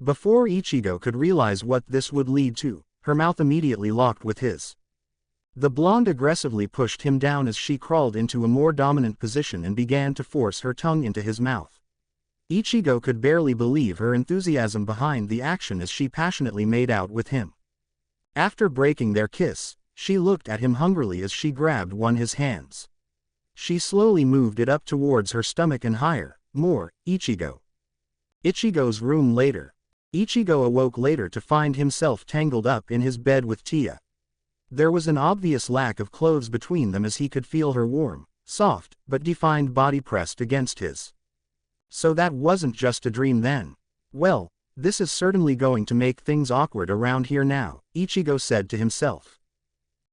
Before Ichigo could realize what this would lead to, her mouth immediately locked with his. The blonde aggressively pushed him down as she crawled into a more dominant position and began to force her tongue into his mouth. Ichigo could barely believe her enthusiasm behind the action as she passionately made out with him. After breaking their kiss, she looked at him hungrily as she grabbed one of his hands. She slowly moved it up towards her stomach and higher. More, Ichigo. Ichigo's room later. Ichigo awoke later to find himself tangled up in his bed with Tia. There was an obvious lack of clothes between them as he could feel her warm, soft, but defined body pressed against his. So that wasn't just a dream then. Well, this is certainly going to make things awkward around here now, Ichigo said to himself.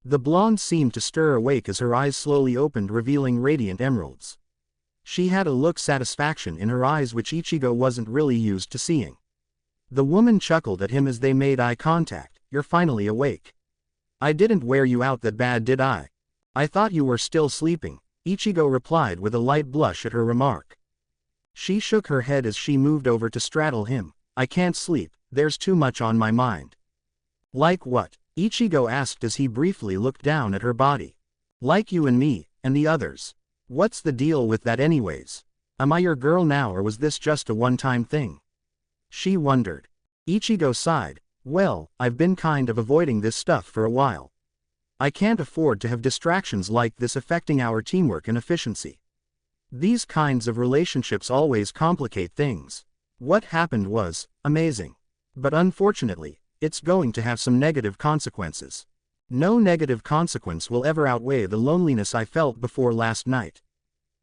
The blonde seemed to stir awake as her eyes slowly opened, revealing radiant emeralds. She had a look of satisfaction in her eyes which Ichigo wasn't really used to seeing. The woman chuckled at him as they made eye contact. You're finally awake. I didn't wear you out that bad, did I? I thought you were still sleeping, Ichigo replied with a light blush at her remark. She shook her head as she moved over to straddle him. I can't sleep, there's too much on my mind. Like what? Ichigo asked as he briefly looked down at her body. Like you and me, and the others. What's the deal with that anyways? Am I your girl now or was this just a one-time thing? She wondered. Ichigo sighed. Well, I've been kind of avoiding this stuff for a while. I can't afford to have distractions like this affecting our teamwork and efficiency. These kinds of relationships always complicate things. What happened was amazing. But unfortunately, it's going to have some negative consequences. No negative consequence will ever outweigh the loneliness I felt before last night.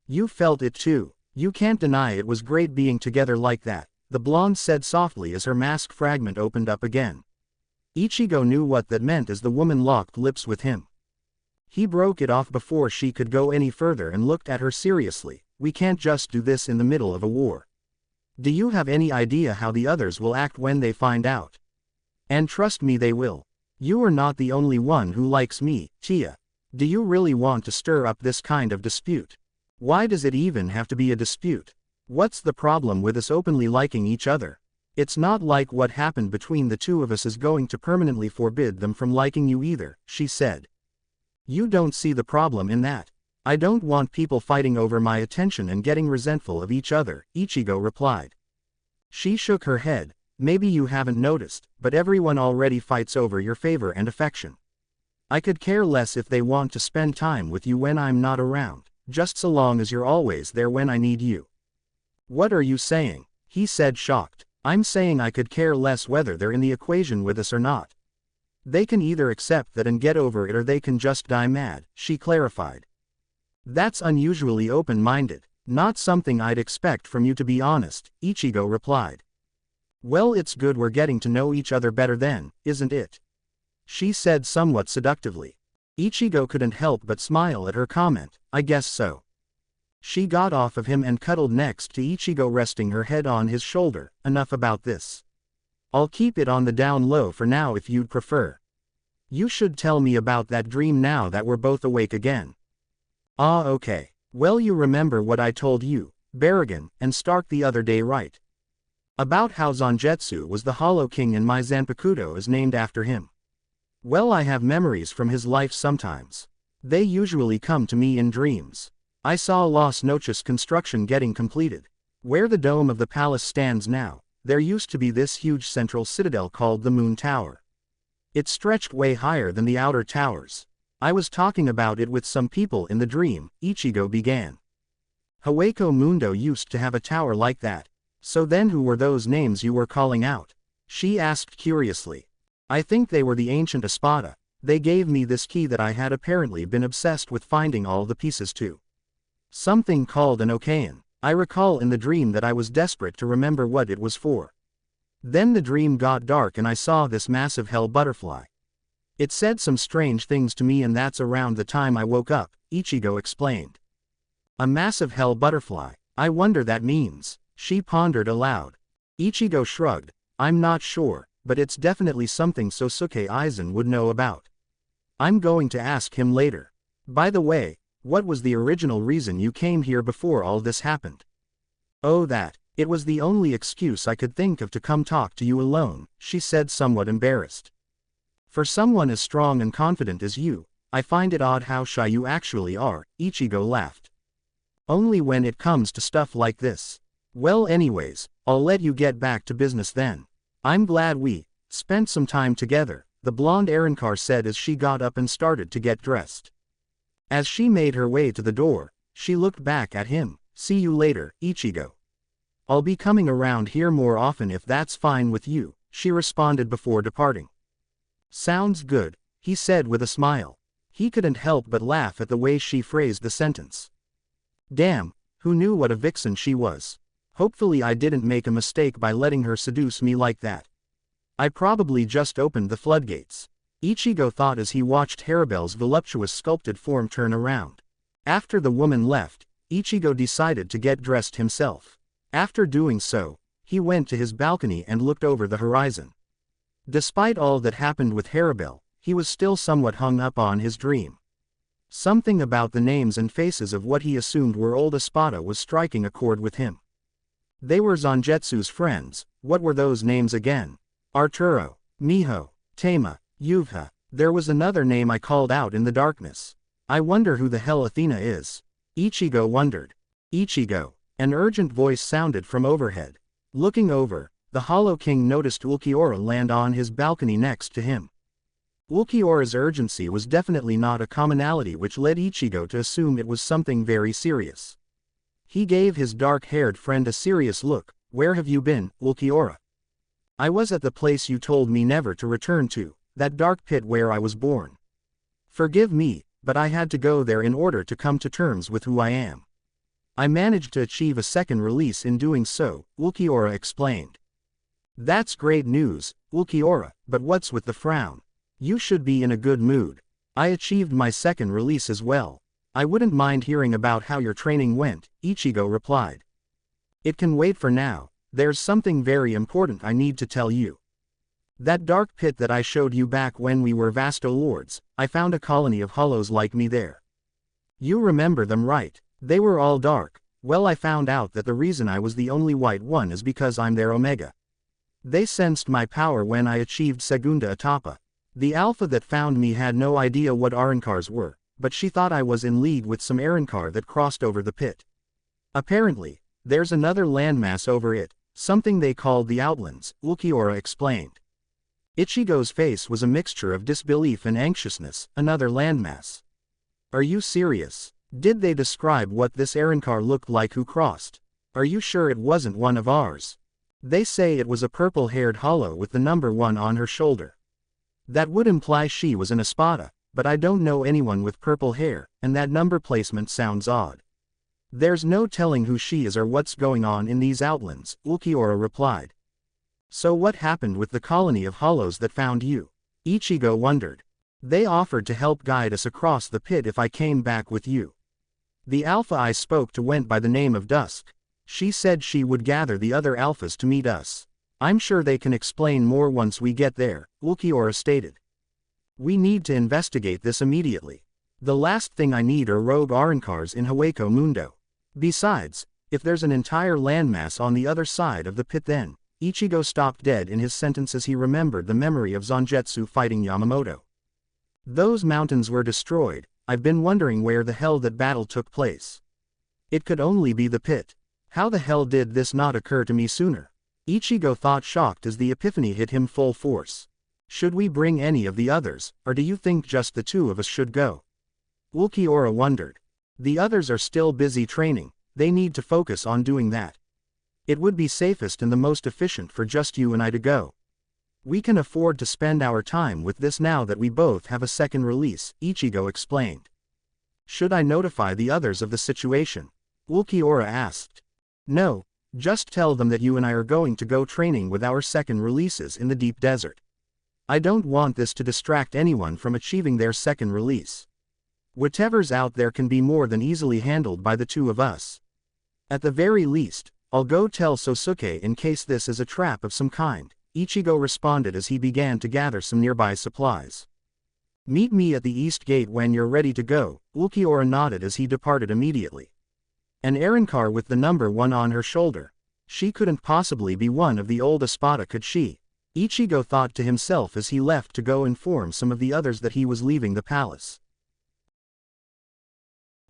You felt it too. You can't deny it was great being together like that, the blonde said softly as her mask fragment opened up again. Ichigo knew what that meant as the woman locked lips with him. He broke it off before she could go any further and looked at her seriously. We can't just do this in the middle of a war. Do you have any idea how the others will act when they find out? And trust me, they will. You are not the only one who likes me, Tia. Do you really want to stir up this kind of dispute? Why does it even have to be a dispute? What's the problem with us openly liking each other? It's not like what happened between the two of us is going to permanently forbid them from liking you either, she said. You don't see the problem in that. I don't want people fighting over my attention and getting resentful of each other, Ichigo replied. She shook her head. Maybe you haven't noticed, but everyone already fights over your favor and affection. I could care less if they want to spend time with you when I'm not around, just so long as you're always there when I need you. What are you saying? He said, shocked. I'm saying I could care less whether they're in the equation with us or not. They can either accept that and get over it or they can just die mad, she clarified. That's unusually open-minded, not something I'd expect from you to be honest, Ichigo replied. Well, it's good we're getting to know each other better then, isn't it? She said somewhat seductively. Ichigo couldn't help but smile at her comment. I guess so. She got off of him and cuddled next to Ichigo, resting her head on his shoulder. Enough about this. I'll keep it on the down low for now if you'd prefer. You should tell me about that dream now that we're both awake again. Ah, okay. Well, you remember what I told you, Baragon, and Stark the other day, right? About how Zangetsu was the Hollow King and my Zanpakuto is named after him. Well, I have memories from his life sometimes. They usually come to me in dreams. I saw Las Noches construction getting completed. Where the dome of the palace stands now, there used to be this huge central citadel called the Moon Tower. It stretched way higher than the outer towers. I was talking about it with some people in the dream, Ichigo began. Hueco Mundo used to have a tower like that. So then who were those names you were calling out? She asked curiously. I think they were the ancient Espada. They gave me this key that I had apparently been obsessed with finding all the pieces to. Something called an Okayan. I recall in the dream that I was desperate to remember what it was for. Then the dream got dark and I saw this massive hell butterfly. It said some strange things to me and that's around the time I woke up, Ichigo explained. A massive hell butterfly, I wonder that means, she pondered aloud. Ichigo shrugged, I'm not sure, but it's definitely something Sosuke Aizen would know about. I'm going to ask him later. By the way, what was the original reason you came here before all this happened? Oh that, it was the only excuse I could think of to come talk to you alone, she said somewhat embarrassed. For someone as strong and confident as you, I find it odd how shy you actually are, Ichigo laughed. Only when it comes to stuff like this. Well anyways, I'll let you get back to business then. I'm glad we spent some time together, the blonde Arrancar said as she got up and started to get dressed. As she made her way to the door, she looked back at him. See you later, Ichigo. I'll be coming around here more often if that's fine with you, she responded before departing. Sounds good, he said with a smile. He couldn't help but laugh at the way she phrased the sentence. Damn, who knew what a vixen she was? Hopefully I didn't make a mistake by letting her seduce me like that. I probably just opened the floodgates. Ichigo thought as he watched Harabelle's voluptuous sculpted form turn around. After the woman left, Ichigo decided to get dressed himself. After doing so, he went to his balcony and looked over the horizon. Despite all that happened with Harabelle, he was still somewhat hung up on his dream. Something about the names and faces of what he assumed were old Espada was striking a chord with him. They were Zangetsu's friends. What were those names again? Arturo, Miho, Tama, Yuvha. There was another name I called out in the darkness. I wonder who the hell Athena is. Ichigo wondered. Ichigo. An urgent voice sounded from overhead. Looking over, the Hollow King noticed Ulquiorra land on his balcony next to him. Ulquiorra's urgency was definitely not a commonality which led Ichigo to assume it was something very serious. He gave his dark-haired friend a serious look. Where have you been, Ulquiorra? I was at the place you told me never to return to, that dark pit where I was born. Forgive me, but I had to go there in order to come to terms with who I am. I managed to achieve a second release in doing so, Ulquiorra explained. That's great news, Ulquiorra, but what's with the frown? You should be in a good mood. I achieved my second release as well. I wouldn't mind hearing about how your training went, Ichigo replied. It can wait for now. There's something very important I need to tell you. That dark pit that I showed you back when we were Vasto Lords, I found a colony of hollows like me there. You remember them, right? They were all dark. Well, I found out that the reason I was the only white one is because I'm their Omega. They sensed my power when I achieved Segunda Etapa. The Alpha that found me had no idea what Arrancars were, but she thought I was in league with some Arrancar that crossed over the pit. Apparently, there's another landmass over it, something they called the Outlands, Ulquiorra explained. Ichigo's face was a mixture of disbelief and anxiousness. Another landmass. Are you serious? Did they describe what this Arrancar looked like who crossed? Are you sure it wasn't one of ours? They say it was a purple-haired hollow with the number 1 on her shoulder. That would imply she was an Espada, but I don't know anyone with purple hair, and that number placement sounds odd. There's no telling who she is or what's going on in these Outlands, Ulquiorra replied. So what happened with the colony of hollows that found you? Ichigo wondered. They offered to help guide us across the pit if I came back with you. The Alpha I spoke to went by the name of Dusk. She said she would gather the other Alphas to meet us. I'm sure they can explain more once we get there, Ulquiorra stated. We need to investigate this immediately. The last thing I need are rogue Arrancars in Hueco Mundo. Besides, if there's an entire landmass on the other side of the pit then, Ichigo stopped dead in his sentence as he remembered the memory of Zangetsu fighting Yamamoto. Those mountains were destroyed. I've been wondering where the hell that battle took place. It could only be the pit. How the hell did this not occur to me sooner? Ichigo thought, shocked as the epiphany hit him full force. Should we bring any of the others, or do you think just the 2 of us should go? Ulquiorra wondered. The others are still busy training. They need to focus on doing that. It would be safest and the most efficient for just you and I to go. We can afford to spend our time with this now that we both have a second release, Ichigo explained. Should I notify the others of the situation? Ulquiorra asked. No, just tell them that you and I are going to go training with our second releases in the deep desert. I don't want this to distract anyone from achieving their second release. Whatever's out there can be more than easily handled by the two of us. At the very least, I'll go tell Sosuke in case this is a trap of some kind, Ichigo responded as he began to gather some nearby supplies. Meet me at the East Gate when you're ready to go, Ulquiorra nodded as he departed immediately. An errand car with the number 1 on her shoulder. She couldn't possibly be one of the old Espada, could she? Ichigo thought to himself as he left to go inform some of the others that he was leaving the palace.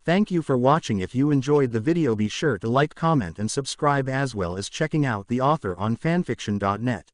Thank you for watching. If you enjoyed the video, be sure to like, comment and subscribe, as well as checking out the author on fanfiction.net.